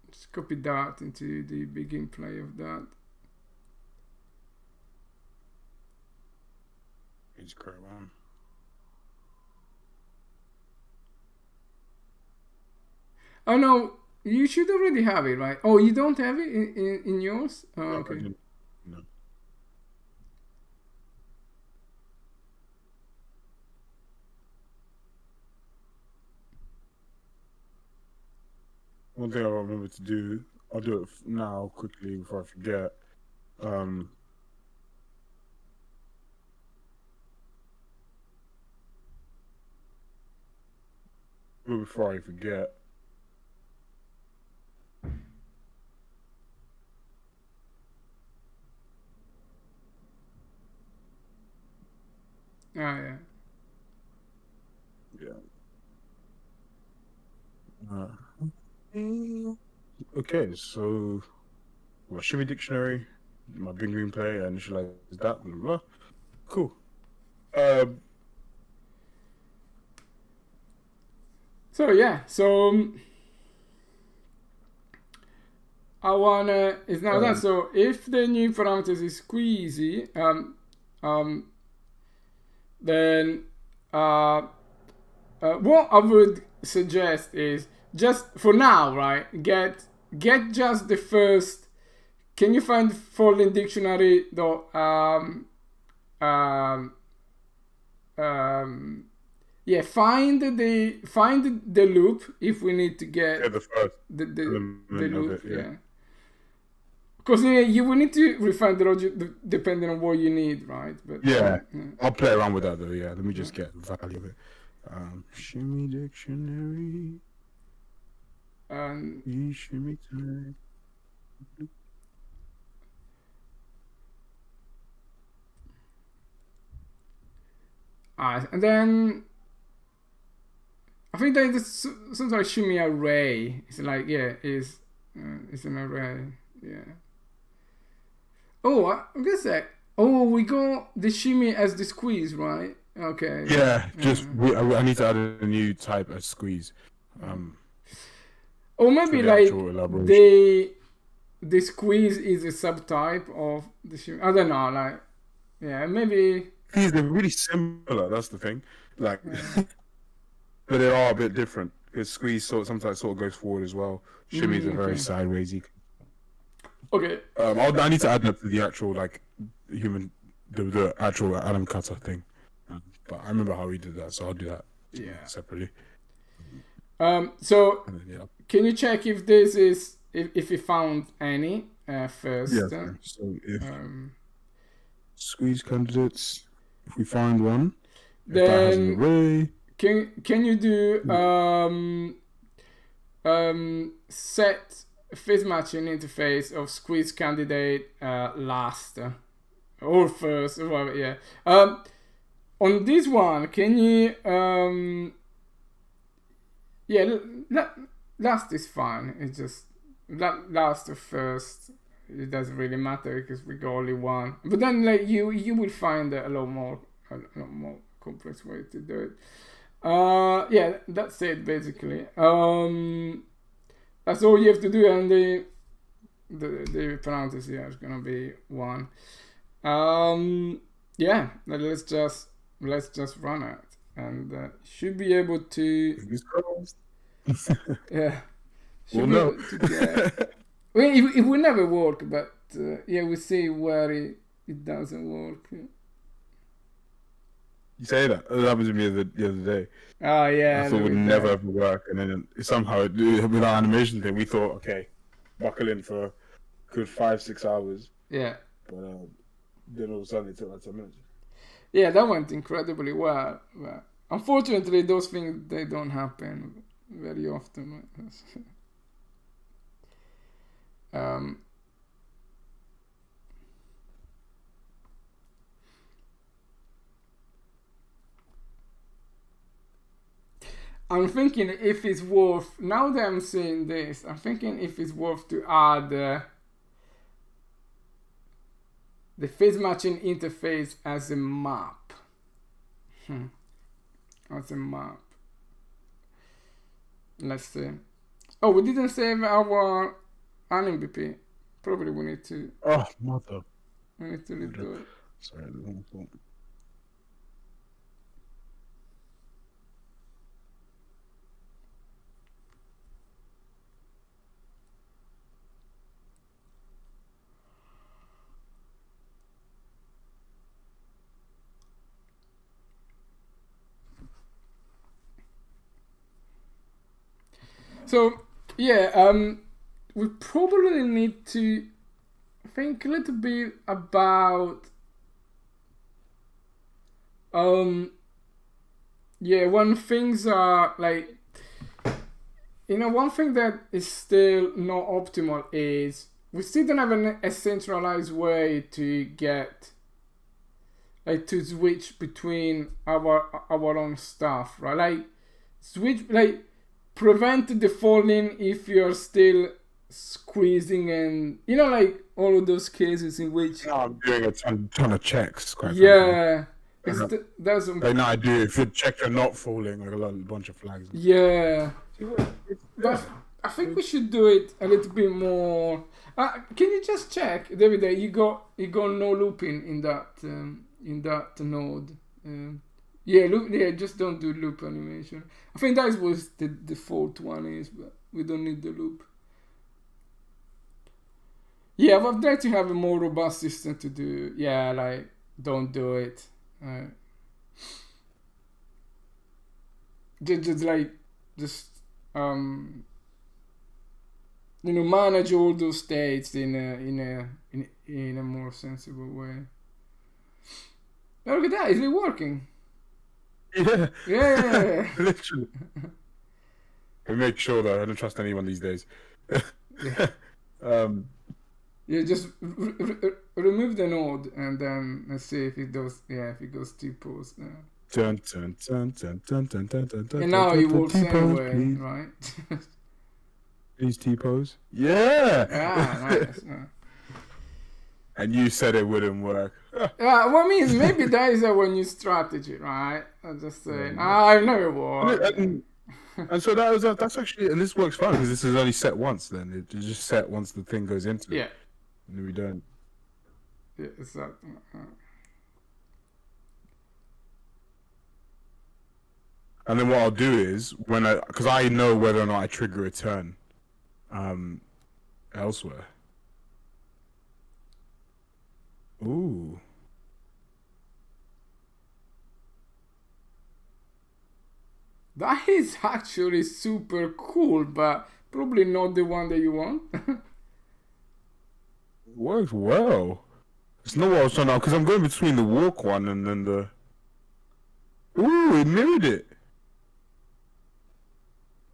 Speaker 1: just copy that into the begin play of that.
Speaker 3: It's correct one.
Speaker 1: Oh no. You should already have it, right? Oh, you don't have it in yours? Oh, okay.
Speaker 3: No. One thing I remember to do, I'll do it now quickly before I forget. Before I forget.
Speaker 1: Oh, yeah.
Speaker 3: Okay, so my shimmy dictionary, my big green play, initialize that, blah, blah. Cool.
Speaker 1: it's now done. So if the new parameters is squeezy, then what I would suggest is just for now, right? Get just the first. Can you find folding dictionary dot yeah, find the loop if we need to get
Speaker 3: the first
Speaker 1: the loop, yeah. Because you will need to refine the logic depending on what you need, right? But
Speaker 3: yeah, I'll play around with that though. Yeah, let me just get the value of it. Shimmy dictionary. Shimmy time.
Speaker 1: And then I think that it's something like shimmy array. It's like it's an array. Yeah. Oh, I guess that. Oh, we got the shimmy as the squeeze, right? Okay.
Speaker 3: Yeah, I need to add a new type as squeeze.
Speaker 1: Or maybe like the squeeze is a subtype of the shimmy. I don't know. Like, yeah, maybe.
Speaker 3: They're really similar. That's the thing. Like, but they are a bit different. Because squeeze sometimes goes forward as well. Shimmies are very sidewaysy.
Speaker 1: Okay.
Speaker 3: I need to add that to the actual the actual Atom Cutter thing. But I remember how we did that, so I'll do that separately.
Speaker 1: So can you check if this is if you found any first?
Speaker 3: Yeah. So if squeeze candidates. If we find one,
Speaker 1: then can you do set phase matching interface of squeeze candidate last or first or whatever? Yeah. On this one, can you last is fine. It's just last or first. It doesn't really matter because we got only one. But then, like you will find a lot more complex way to do it. Yeah, that's it basically. That's all you have to do, and the parenthesis here is gonna be 1. Yeah, let's just run it, and should be able to. Yeah.
Speaker 3: Well, no.
Speaker 1: Well, it will never work, but we see where it doesn't work.
Speaker 3: You say that? That happened to me the other day.
Speaker 1: Oh yeah.
Speaker 3: I thought it would never ever work, and then somehow with our animation thing, we thought, okay, buckle in for a good 5-6 hours.
Speaker 1: Yeah.
Speaker 3: But then all of a sudden it took like 10 minutes.
Speaker 1: Yeah, that went incredibly well. But unfortunately, those things they don't happen very often. I'm thinking if it's worth, now that I'm seeing this, I'm thinking if it's worth to add the phase matching interface as a map. As a map. Let's see. Oh, we didn't save our MVP. Probably we need to.
Speaker 3: Oh, mother.
Speaker 1: We need to redo it.
Speaker 3: Sorry, the wrong thought.
Speaker 1: So we probably need to think a little bit about when things are like, one thing that is still not optimal is we still don't have a centralized way to get to switch between our own stuff, right? Like switch, like prevent the falling if you're still squeezing, and like all of those cases in which
Speaker 3: I'm doing a ton of checks. Quite
Speaker 1: that's
Speaker 3: like now I do. If you check you're not falling, like a bunch of flags.
Speaker 1: Yeah, but I think we should do it a little bit more. Can you just check, David, that you got no looping in that node? Yeah, just don't do loop animation. I think that was the default one is, but we don't need the loop. Yeah, I've tried to have a more robust system to do. Yeah, like don't do it. Just manage all those states in a more sensible way. Oh, look at that! Is it working?
Speaker 3: Yeah.
Speaker 1: Yeah.
Speaker 3: Literally. We make sure that I don't trust anyone these days.
Speaker 1: Yeah, just remove the node and then let's see if it does. Yeah, if it goes T-pose.
Speaker 3: Dun, dun, dun, dun, dun, dun, dun, dun,
Speaker 1: And now it works
Speaker 3: T-pose,
Speaker 1: anyway,
Speaker 3: please.
Speaker 1: right?
Speaker 3: Please T-pose. Yeah.
Speaker 1: Nice.
Speaker 3: And you said it wouldn't work.
Speaker 1: Well, I mean, maybe that is our new strategy, right? I'm just saying. I've never worked.
Speaker 3: And so that's actually, and this works fine because this is only set once. Then it's just set once the thing goes into it.
Speaker 1: Yeah.
Speaker 3: And we don't.
Speaker 1: Yeah, exactly.
Speaker 3: And then what I'll do is because I know whether or not I trigger a turn, elsewhere. Ooh.
Speaker 1: That is actually super cool, but probably not the one that you want.
Speaker 3: Works well. It's not what I was trying to, because I'm going between the walk one and then the. Ooh, it mirrored it.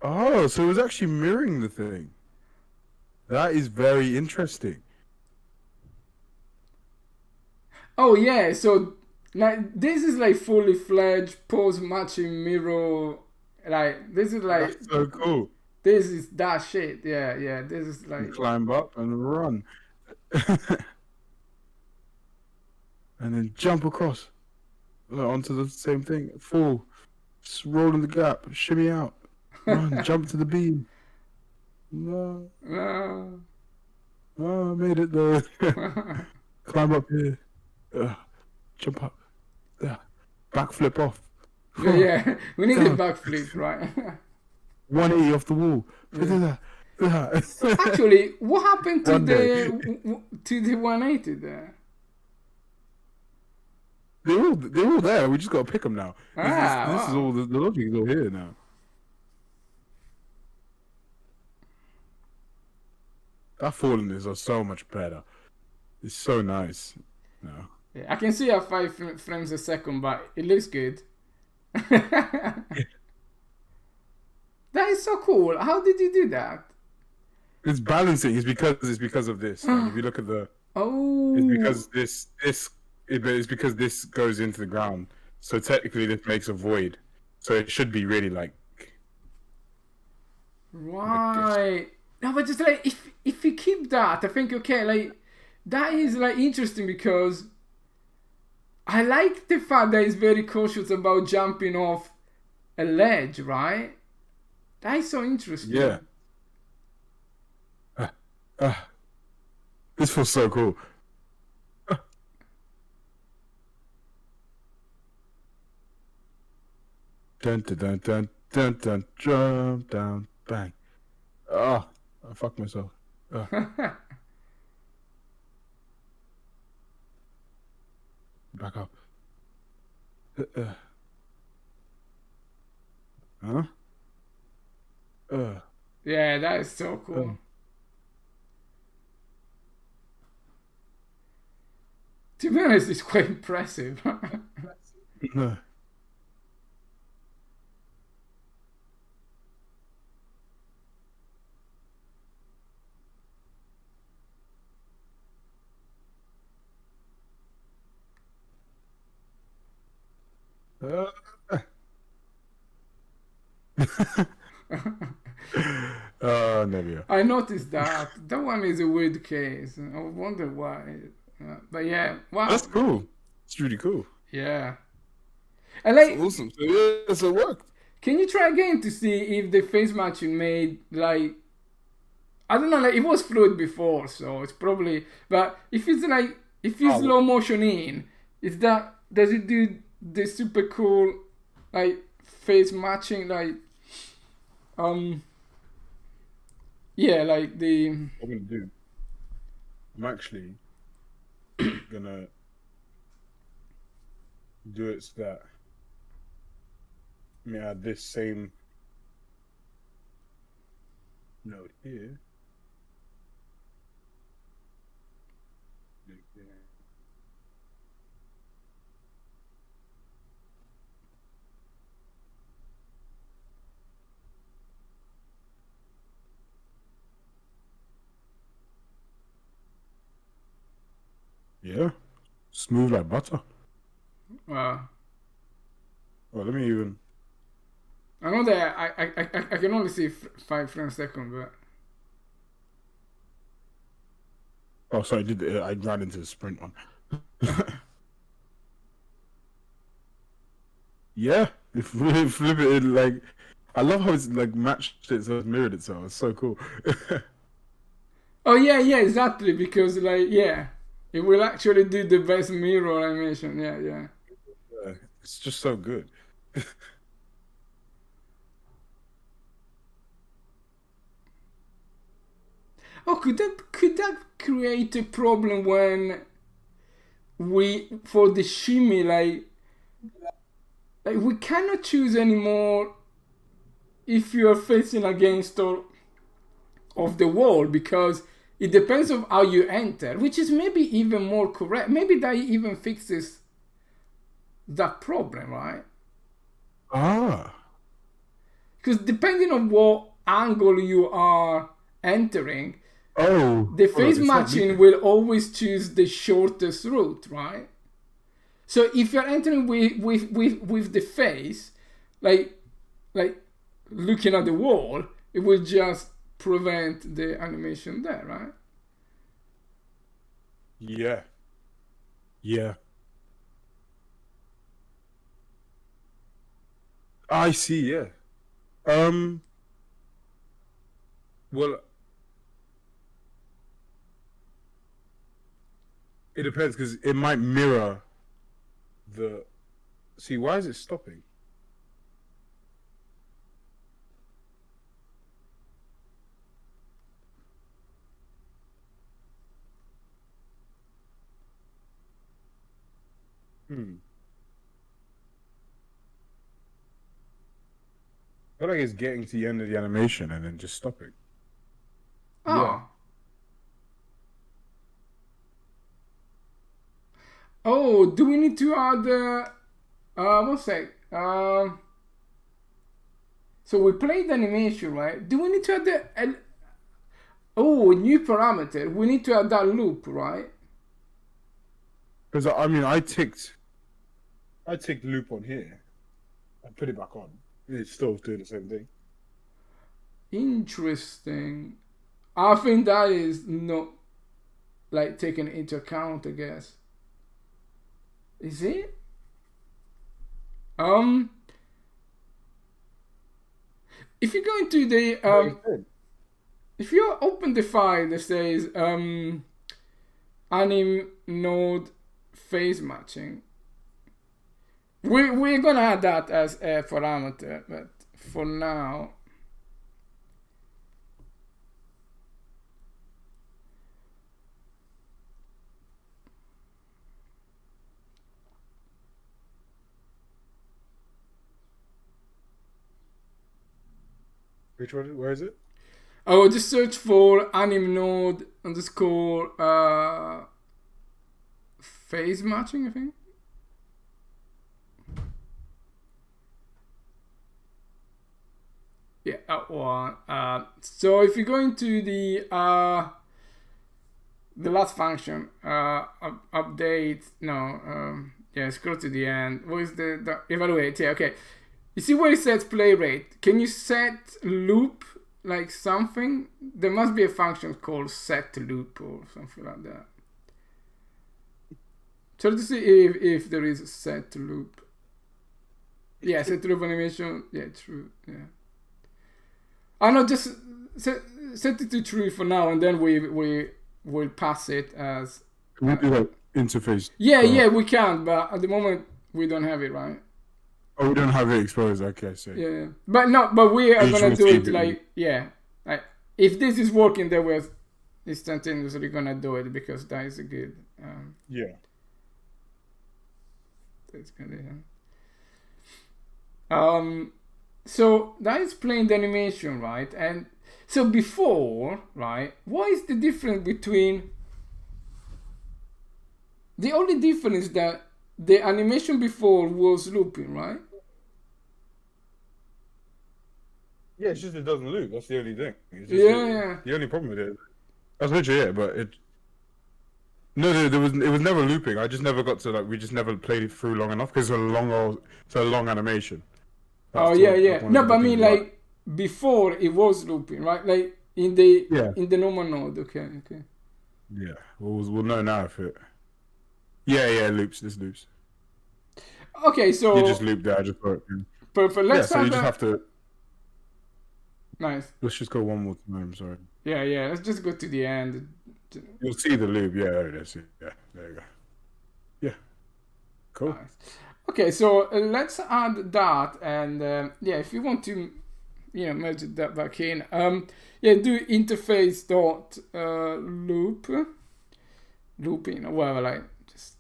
Speaker 3: Oh, so it was actually mirroring the thing. That is very interesting.
Speaker 1: Oh yeah, so like this is like fully fledged pose matching mirror. Like this is like
Speaker 3: That's so cool.
Speaker 1: This is that shit. Yeah. This is like
Speaker 3: You climb up and run. And then jump across onto the same thing. Fall. Just roll in the gap. Shimmy out. Run. Jump to the beam. No. Oh, I made it though. Climb up here. Jump up. Backflip off.
Speaker 1: Yeah. We need a backflip, right?
Speaker 3: 180 off the wall.
Speaker 1: Yeah. Actually, what happened to the 180 there?
Speaker 3: They're all there. We just gotta pick them now. This is all the logic is all here now. That fallenness are so much better. It's so nice. No.
Speaker 1: Yeah, I can see at 5 frames a second, but it looks good. That is so cool. How did you do that?
Speaker 3: It's balancing. It's because of this. Like, if you look at the.
Speaker 1: Oh.
Speaker 3: It's because it's because this goes into the ground. So technically, this makes a void. So it should be really like.
Speaker 1: Right. Like no, but just like if you keep that, I think okay. Like that is like interesting because I like the fact that he's very cautious about jumping off a ledge. Right. That is so interesting.
Speaker 3: Yeah. This feels so cool. Dun dun dun dun dun dun, jump down, bang. Oh, I fucked myself. Back up. Huh?
Speaker 1: Yeah, that is so cool. To be honest, it's quite impressive.
Speaker 3: Never.
Speaker 1: I noticed that. That one is a weird case. I wonder why. But yeah, wow.
Speaker 3: That's cool. It's really cool.
Speaker 1: Yeah. And like,
Speaker 3: that's awesome. So yeah, so it worked.
Speaker 1: Can you try again to see if the face matching made like I don't know, like, it was fluid before, so it's probably, but if it's like, if you slow motion in, does it do the super cool, like, face matching, like, yeah, like the...
Speaker 3: What I'm gonna do, I'm actually gonna do it so that, let me add this same node here. Yeah, smooth like butter.
Speaker 1: Wow.
Speaker 3: Well, let me even.
Speaker 1: I know that I can only see 5 frames a second, but...
Speaker 3: Oh, sorry, I ran into the sprint one. Yeah, flip it in, like, I love how it's like matched it so it's mirrored itself. It's so cool.
Speaker 1: Oh yeah, exactly, because like, yeah, it will actually do the best mirror animation. Yeah.
Speaker 3: Yeah, it's just so good.
Speaker 1: Oh, could that create a problem when for the shimmy, like we cannot choose anymore if you are facing against or of the wall, because it depends on how you enter, which is maybe even more correct. Maybe that even fixes that problem, right?
Speaker 3: Ah.
Speaker 1: Because depending on what angle you are entering, the face matching will always choose the shortest route, right? So if you're entering with the face, like looking at the wall, it will just prevent the animation there, right?
Speaker 3: Yeah. I see, yeah. Well, it depends, because it might mirror the... See, why is it stopping? I feel like it's getting to the end of the animation and then just stopping.
Speaker 1: Oh. Yeah. Oh, do we need to add one sec. So we played the animation, right? Do we need to add the new parameter? We need to add that loop, right?
Speaker 3: Because I mean, I ticked loop on here. I put it back on. It's still doing the same thing.
Speaker 1: Interesting. I think that is not like taken into account, I guess. Is it? If you go into the if you open the file that says anim node face matching, we're gonna add that as a parameter, but for now,
Speaker 3: which one? Where is it?
Speaker 1: Oh, just search for anim node _ face matching, I think. Yeah, that one. So if you go into the last function, update, scroll to the end. What is the evaluate? Yeah, okay. You see where it says play rate? Can you set loop like something? There must be a function called set loop or something like that. Try to see if there is a set loop. Yeah, set loop animation. Yeah, true. Yeah. I know. Just set it to true for now, and then we will pass it as.
Speaker 3: We do like interface.
Speaker 1: Yeah, we can, but at the moment we don't have it, right?
Speaker 3: Oh, we don't have it exposed. Okay, so.
Speaker 1: Yeah, but we are gonna do it like like if this is working, then we're instantaneously gonna do it because that is a good.
Speaker 3: Yeah.
Speaker 1: That's good. So that is playing the animation, right? And so before, right? What is the difference between? The only difference is that the animation before was looping, right?
Speaker 3: Yeah, it's just it doesn't loop. That's the only thing. It's just
Speaker 1: Yeah.
Speaker 3: The only problem with it. That's literally it. But it. No, it was never looping. I just never got to like. We just never played it through long enough because it's a long animation.
Speaker 1: That's yeah. No, but I mean like before it was looping, right? Like in the normal node. Okay.
Speaker 3: Yeah, we'll know now if it. Yeah, it loops. This loops.
Speaker 1: Okay, so
Speaker 3: you just loop there. I just thought.
Speaker 1: Perfect. Let's
Speaker 3: so you just have to.
Speaker 1: Nice.
Speaker 3: Let's just go one more time. Sorry.
Speaker 1: Yeah. Let's just go to the end.
Speaker 3: You'll see the loop. Yeah, there it is. Yeah, there you go. Yeah. Cool.
Speaker 1: Nice. Okay, so let's add that, and if you want to, merge that back in, do interface dot looping, or whatever, like just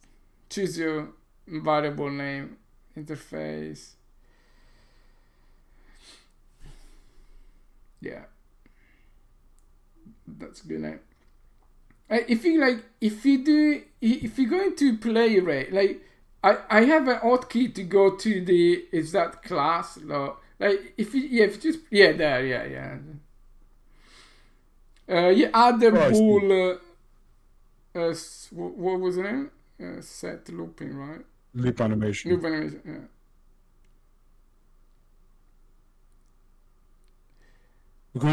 Speaker 1: choose your variable name, interface. Yeah, that's a good name. If you're going to play rate, like I have an hotkey to go to the that class, like if you just there, add the bool. What was the name? Set looping, right?
Speaker 3: Loop animation.
Speaker 1: Yeah.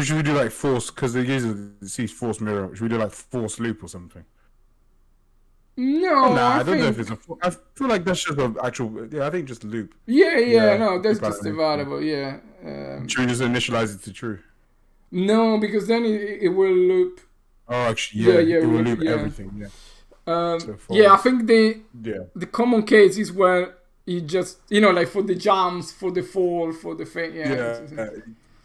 Speaker 3: Should we do like force? Because it sees force mirror. Should we do like force loop or something?
Speaker 1: No,
Speaker 3: I don't know if it's I feel like that's just an actual. Yeah, I think just loop.
Speaker 1: Yeah. No, that's just a variable. Yeah.
Speaker 3: Should we just initialize it to true?
Speaker 1: No, because then it will loop.
Speaker 3: Oh, actually, it will loop everything. Yeah.
Speaker 1: I think the common case is where you just like for the jumps, for the fall, for the thing.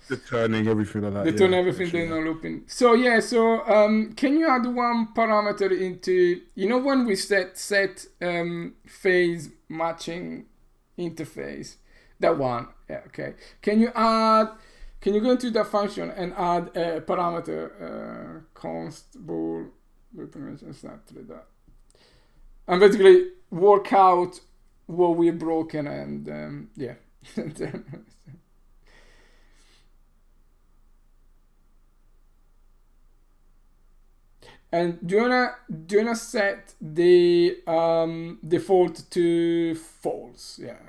Speaker 3: The turning, everything like that.
Speaker 1: They turn everything, they're not looping. So can you add one parameter into, when we set phase matching interface, that one, okay. Can you go into that function and add a parameter, const bool, exactly that. And basically work out what we're broken and, And do you wanna set the default to false? Yeah.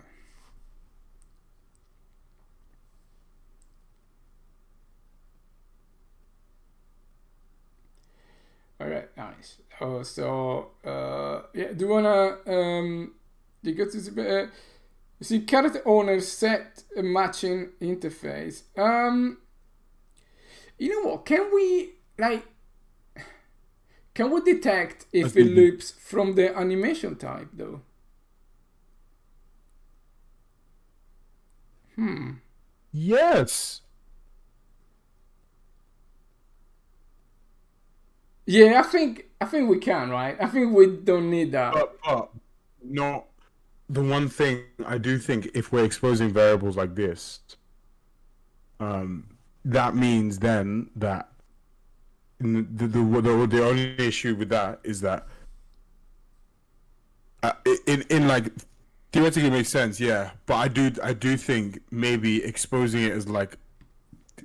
Speaker 1: All right, nice. Do you wanna you go to the see character owner set a matching interface. You know what? Can we detect if it loops from the animation type, though?
Speaker 3: Yes.
Speaker 1: Yeah, I think we can, right? I think we don't need that.
Speaker 3: But not the one thing I do think if we're exposing variables like this, that means then that the only issue with that is that in like theoretically it makes sense, but I do think maybe exposing it as like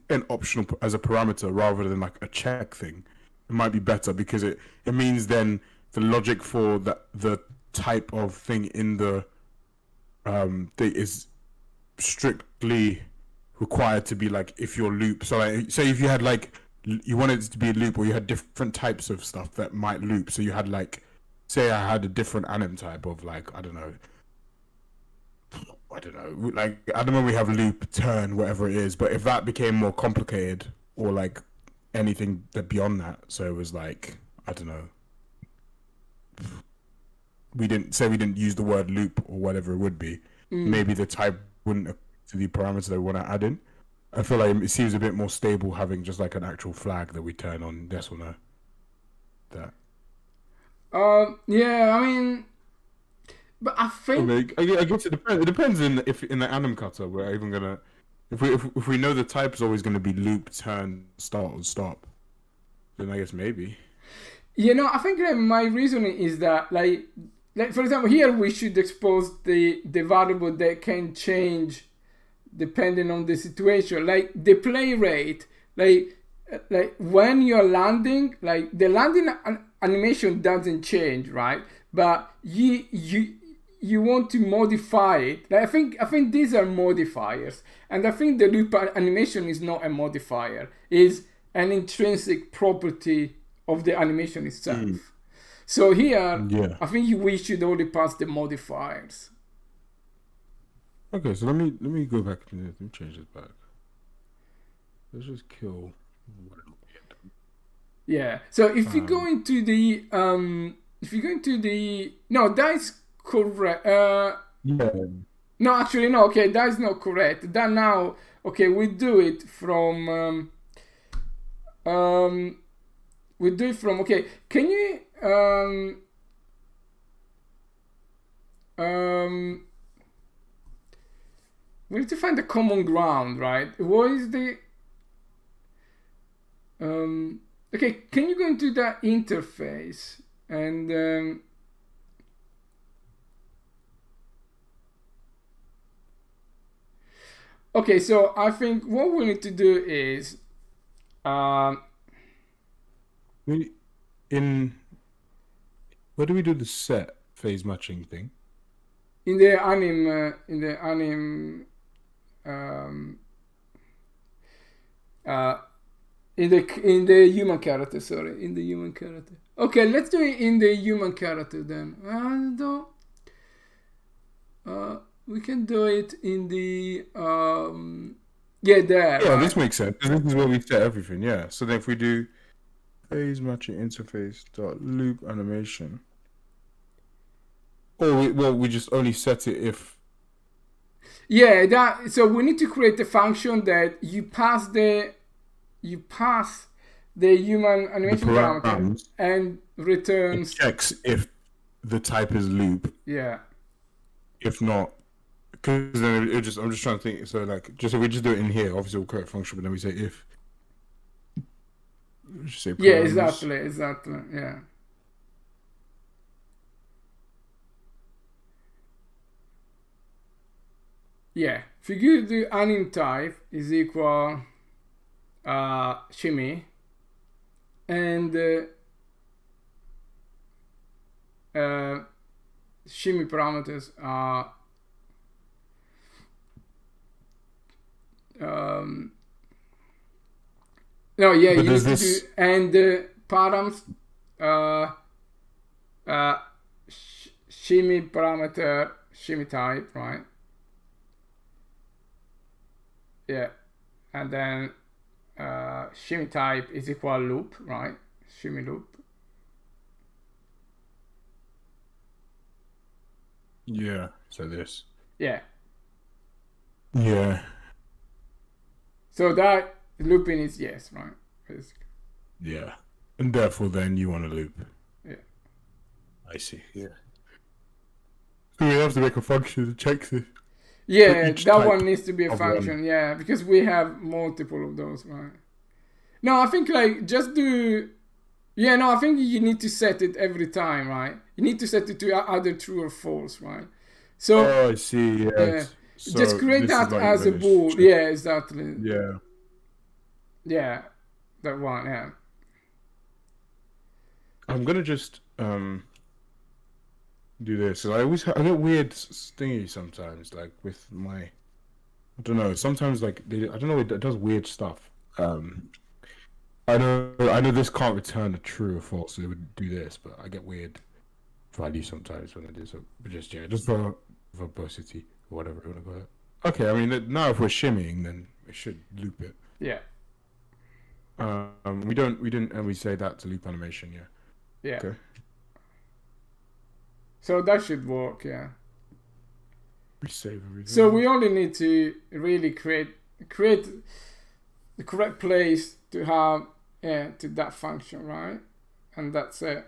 Speaker 3: an optional as a parameter rather than like a check thing, it might be better because it means then the logic for the type of thing in the thing is strictly required to be like if your loop. So like, say if you had like you wanted it to be a loop, or you had different types of stuff that might loop. So you had like, say I had a different anim type of like, I don't know, like at the moment we have loop, turn, whatever it is. But if that became more complicated, or like anything that beyond that. So it was like, I don't know. We didn't use the word loop or whatever it would be. Maybe the type wouldn't to the parameter that we want to add in. I feel like it seems a bit more stable having just like an actual flag that we turn on yes or no. That.
Speaker 1: Yeah, I mean, but I think
Speaker 3: I guess it depends. It depends if in the anim cutter we're even gonna if we know the type is always gonna be loop, turn, start, or stop, then I guess maybe.
Speaker 1: You know, I think like, my reasoning is that like for example here we should expose the variable that can change depending on the situation, like the play rate, like when you're landing, like the landing animation doesn't change, right? But you want to modify it. Like, I think these are modifiers, and I think the loop animation is not a modifier; is an intrinsic property of the animation itself. So here, I think we should only pass the modifiers.
Speaker 3: Okay, so let me go back to this. Let me change this back. Let's just kill.
Speaker 1: Yeah. So if you go into the no, that is correct. No, actually no. Okay, that is not correct. That now, okay, we do it from okay. Can you we need to find the common ground, right? What is the okay, can you go into that interface and okay, so I think what we need to do is
Speaker 3: where do we do the set phase matching thing?
Speaker 1: In the anim in the human character, sorry, in the human character. Okay, let's do it in the human character then. We can do it in the there.
Speaker 3: Yeah,
Speaker 1: right?
Speaker 3: This makes sense. This is where we set everything. Yeah. So then if we do phase matching interface dot loop animation, we just only set it if.
Speaker 1: Yeah, that. So we need to create a function that you pass the human animation parameter and returns.
Speaker 3: It checks if the type is loop.
Speaker 1: Yeah.
Speaker 3: If not, because then I'm just trying to think. So like, just if we just do it in here, obviously we'll create a function, but then we say if. We just say
Speaker 1: yeah, exactly, yeah. Yeah, if you do anim type is equal shimmy and shimmy parameters are no, yeah, but you need to do and params shimmy parameter shimmy type, right? Yeah, and then shimmy type is equal loop, right? Shimmy loop.
Speaker 3: Yeah, so this.
Speaker 1: Yeah.
Speaker 3: Yeah.
Speaker 1: So that looping is yes, right? Basically.
Speaker 3: Yeah, and therefore then you want to loop.
Speaker 1: Yeah.
Speaker 3: I see. Yeah. So we have to make a function that checks this.
Speaker 1: Yeah, that one needs to be a function, yeah, because we have multiple of those, right? No, I think like just do. Yeah, no, I think you need to set it every time, right? You need to set it to either true or false, right? So.
Speaker 3: Oh, I see. Yeah.
Speaker 1: So just create that like as a bool. Yeah, exactly.
Speaker 3: Yeah.
Speaker 1: Yeah, that one. Yeah.
Speaker 3: I'm gonna just do this. I get weird stingy sometimes, like with my. I don't know. Sometimes like I don't know. It does weird stuff. I know this can't return a true or false, so it would do this, but I get weird value sometimes when I do so. But just for verbosity or whatever you want to call it. Okay, I mean now if we're shimmying, then we should loop it.
Speaker 1: Yeah.
Speaker 3: We didn't, and we say that to loop animation. Yeah.
Speaker 1: Yeah.
Speaker 3: Okay.
Speaker 1: So that should work. Yeah.
Speaker 3: We save everything.
Speaker 1: So we only need to really create the correct place to have to that function, right? And that's it.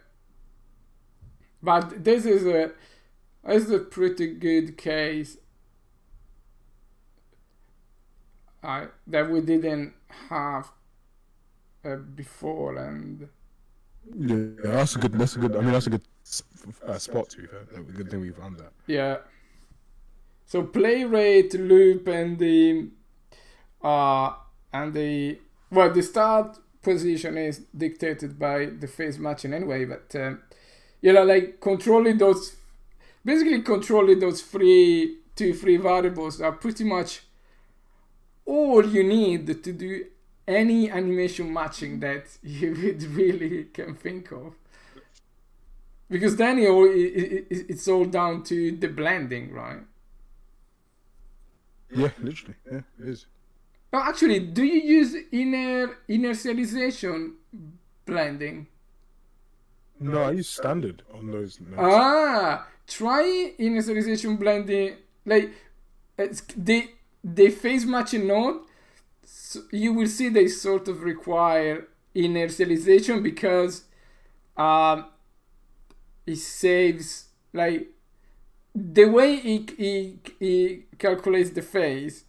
Speaker 1: But this is a pretty good case that we didn't have before, and
Speaker 3: yeah, that's a good. I mean, that's a good spot to be fair. A good thing we found that.
Speaker 1: Yeah. So play rate, loop, and the start position is dictated by the phase matching anyway. But like controlling those two free variables are pretty much all you need to do any animation matching that you would really can think of. Because then it's all down to the blending, right?
Speaker 3: Yeah, literally. Yeah, it is.
Speaker 1: Oh, actually, do you use inertialization blending?
Speaker 3: No, I use standard on those notes.
Speaker 1: Try inertialization blending. Like the phase matching node, so you will see they sort of require inertialization because it saves, like, the way he calculates the phase,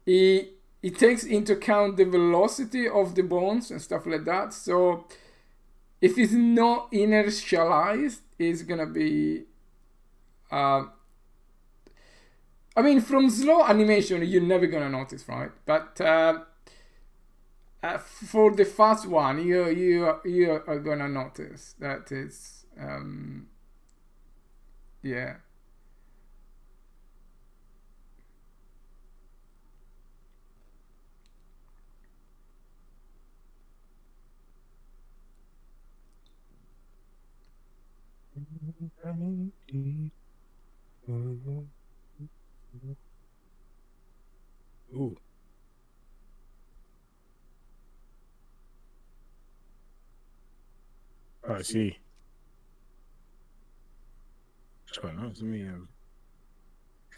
Speaker 1: it takes into account the velocity of the bones and stuff like that. So if it's not inertialized, it's gonna be I mean, from slow animation you're never gonna notice, right? But for the fast one, you are gonna notice that it's yeah.
Speaker 3: Ooh. I see. It's quite nice. I mean,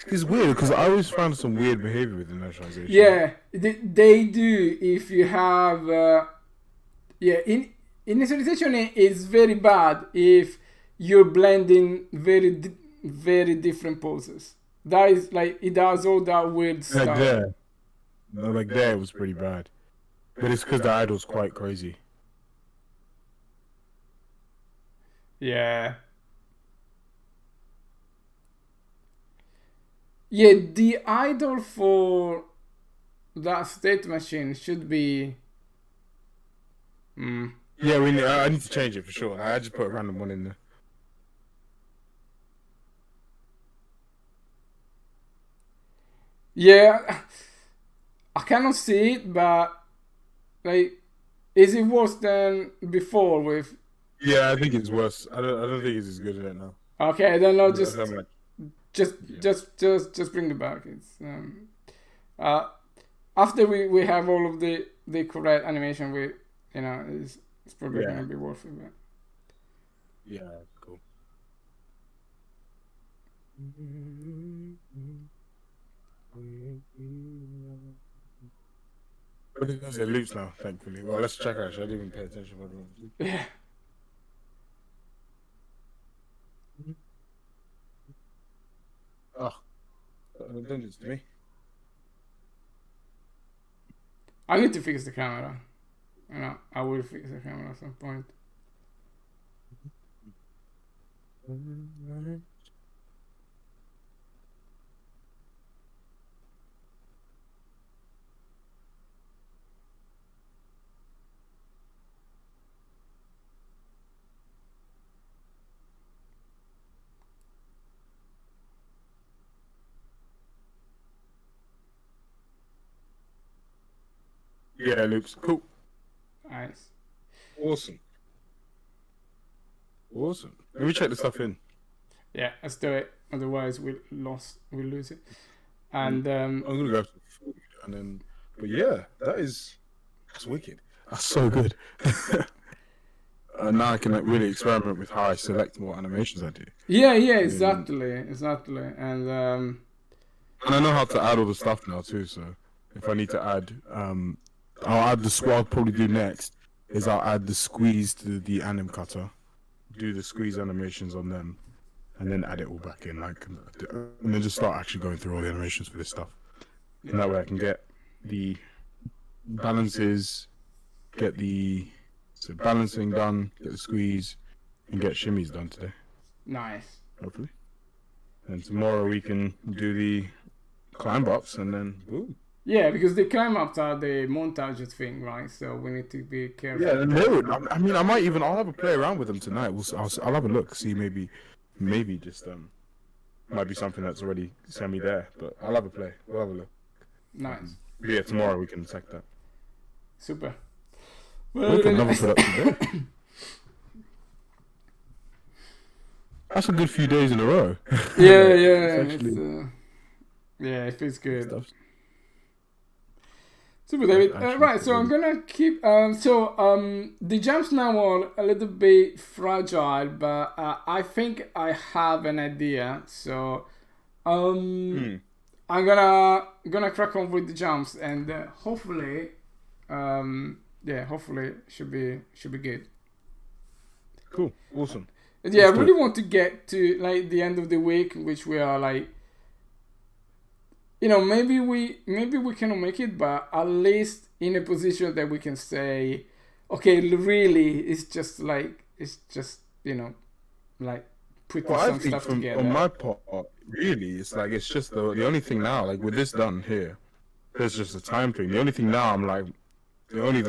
Speaker 3: it's weird because I always found some weird behavior with inertialization.
Speaker 1: Yeah, they do. If you have inertialization is very bad if you're blending very different poses. That is like, it does all that weird stuff.
Speaker 3: Like there. No, like there it was pretty bad. But it's because the idol's quite crazy.
Speaker 1: Yeah. Yeah, the idol for that state machine should be...
Speaker 3: Yeah, I need to change it for sure. I just put a random one in there.
Speaker 1: Yeah, I cannot see it, but like, is it worse than before with?
Speaker 3: Yeah, I think it's worse. I don't think it's as good as it now.
Speaker 1: Okay, then I'll just bring it back. It's after we have all of the correct animation, it's probably gonna be worth it. But...
Speaker 3: Yeah, cool. But it loops now, thankfully. Well, let's check actually. I didn't even pay attention.
Speaker 1: Yeah.
Speaker 3: Oh, don't do this to me.
Speaker 1: I need to fix the camera. I will fix the camera at some point.
Speaker 3: Yeah, it looks cool.
Speaker 1: Nice.
Speaker 3: Awesome. Let me check the stuff in.
Speaker 1: Yeah, let's do it. Otherwise, we'll lose it. And
Speaker 3: I'm gonna go for food, and then. But yeah, that's wicked. That's so good. Now I can like, really experiment with how I select what animations I do.
Speaker 1: Yeah, exactly. And
Speaker 3: I know how to add all the stuff now too. So if I need to add, I'll add the what I'll probably do next is I'll add the squeeze to the anim cutter, do the squeeze animations on them, and then add it all back in, like, and then just start actually going through all the animations for this stuff. And that way I can get the balances, get the balancing done, get the squeeze, and get shimmies done today.
Speaker 1: Nice.
Speaker 3: Hopefully. And tomorrow we can do the climb ups and then boom.
Speaker 1: Yeah, because the climb ups are the montage thing, right? So we need to be careful.
Speaker 3: Yeah, and they would. I mean, I'll have a play around with them tonight. I'll have a look, see maybe just might be something that's already semi there, but I'll have a play. We'll have a look.
Speaker 1: Nice.
Speaker 3: Yeah, tomorrow we can attack that.
Speaker 1: Super.
Speaker 3: Well, another production day. That's a good few days in a row.
Speaker 1: Yeah, it feels good. Super, David. Right, so I'm gonna keep. The jumps now are a little bit fragile, but I think I have an idea. So, I'm gonna crack on with the jumps, and hopefully, hopefully should be good.
Speaker 3: Cool, awesome.
Speaker 1: Yeah, I really want to get to like the end of the week, which we are like. Maybe we cannot make it, but at least in a position that we can say, okay, really, it's just like putting some stuff together.
Speaker 3: On my part, really, it's like it's just the only thing now, like with this done here, there's just a time thing. The only thing now, I'm like, the only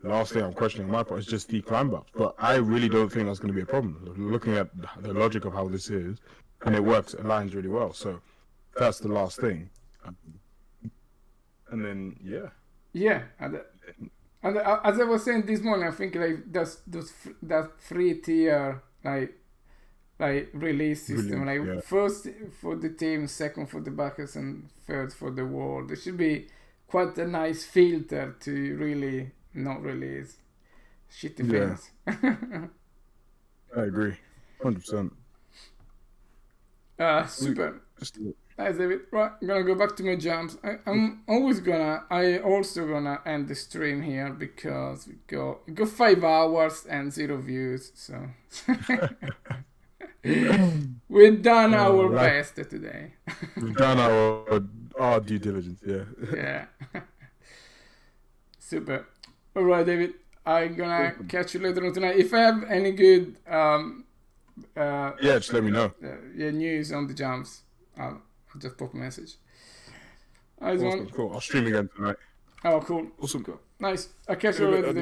Speaker 3: last thing I'm questioning on my part is just the climb ups. But I really don't think that's going to be a problem. Looking at the logic of how this is, and it works, it aligns really well. So. That's the last thing, and then
Speaker 1: and as I was saying this morning, I think like that 3-tier like release system, first for the team, second for the backers, and third for the world. There should be quite a nice filter to really not release shitty things.
Speaker 3: I agree, 100%.
Speaker 1: Super. Nice, David. Right, I'm gonna go back to my jumps. I'm also gonna end the stream here because we go 5 hours and 0 views. So we've done our best today.
Speaker 3: We've done our due diligence. Yeah.
Speaker 1: Super. All right, David. I'm gonna catch you later on tonight. If I have any good
Speaker 3: just let me know.
Speaker 1: News on the jumps. I'll just pop a message.
Speaker 3: Awesome, cool. I'll stream again tonight.
Speaker 1: Oh, cool.
Speaker 3: Awesome.
Speaker 1: Cool. Nice. I'll catch you later.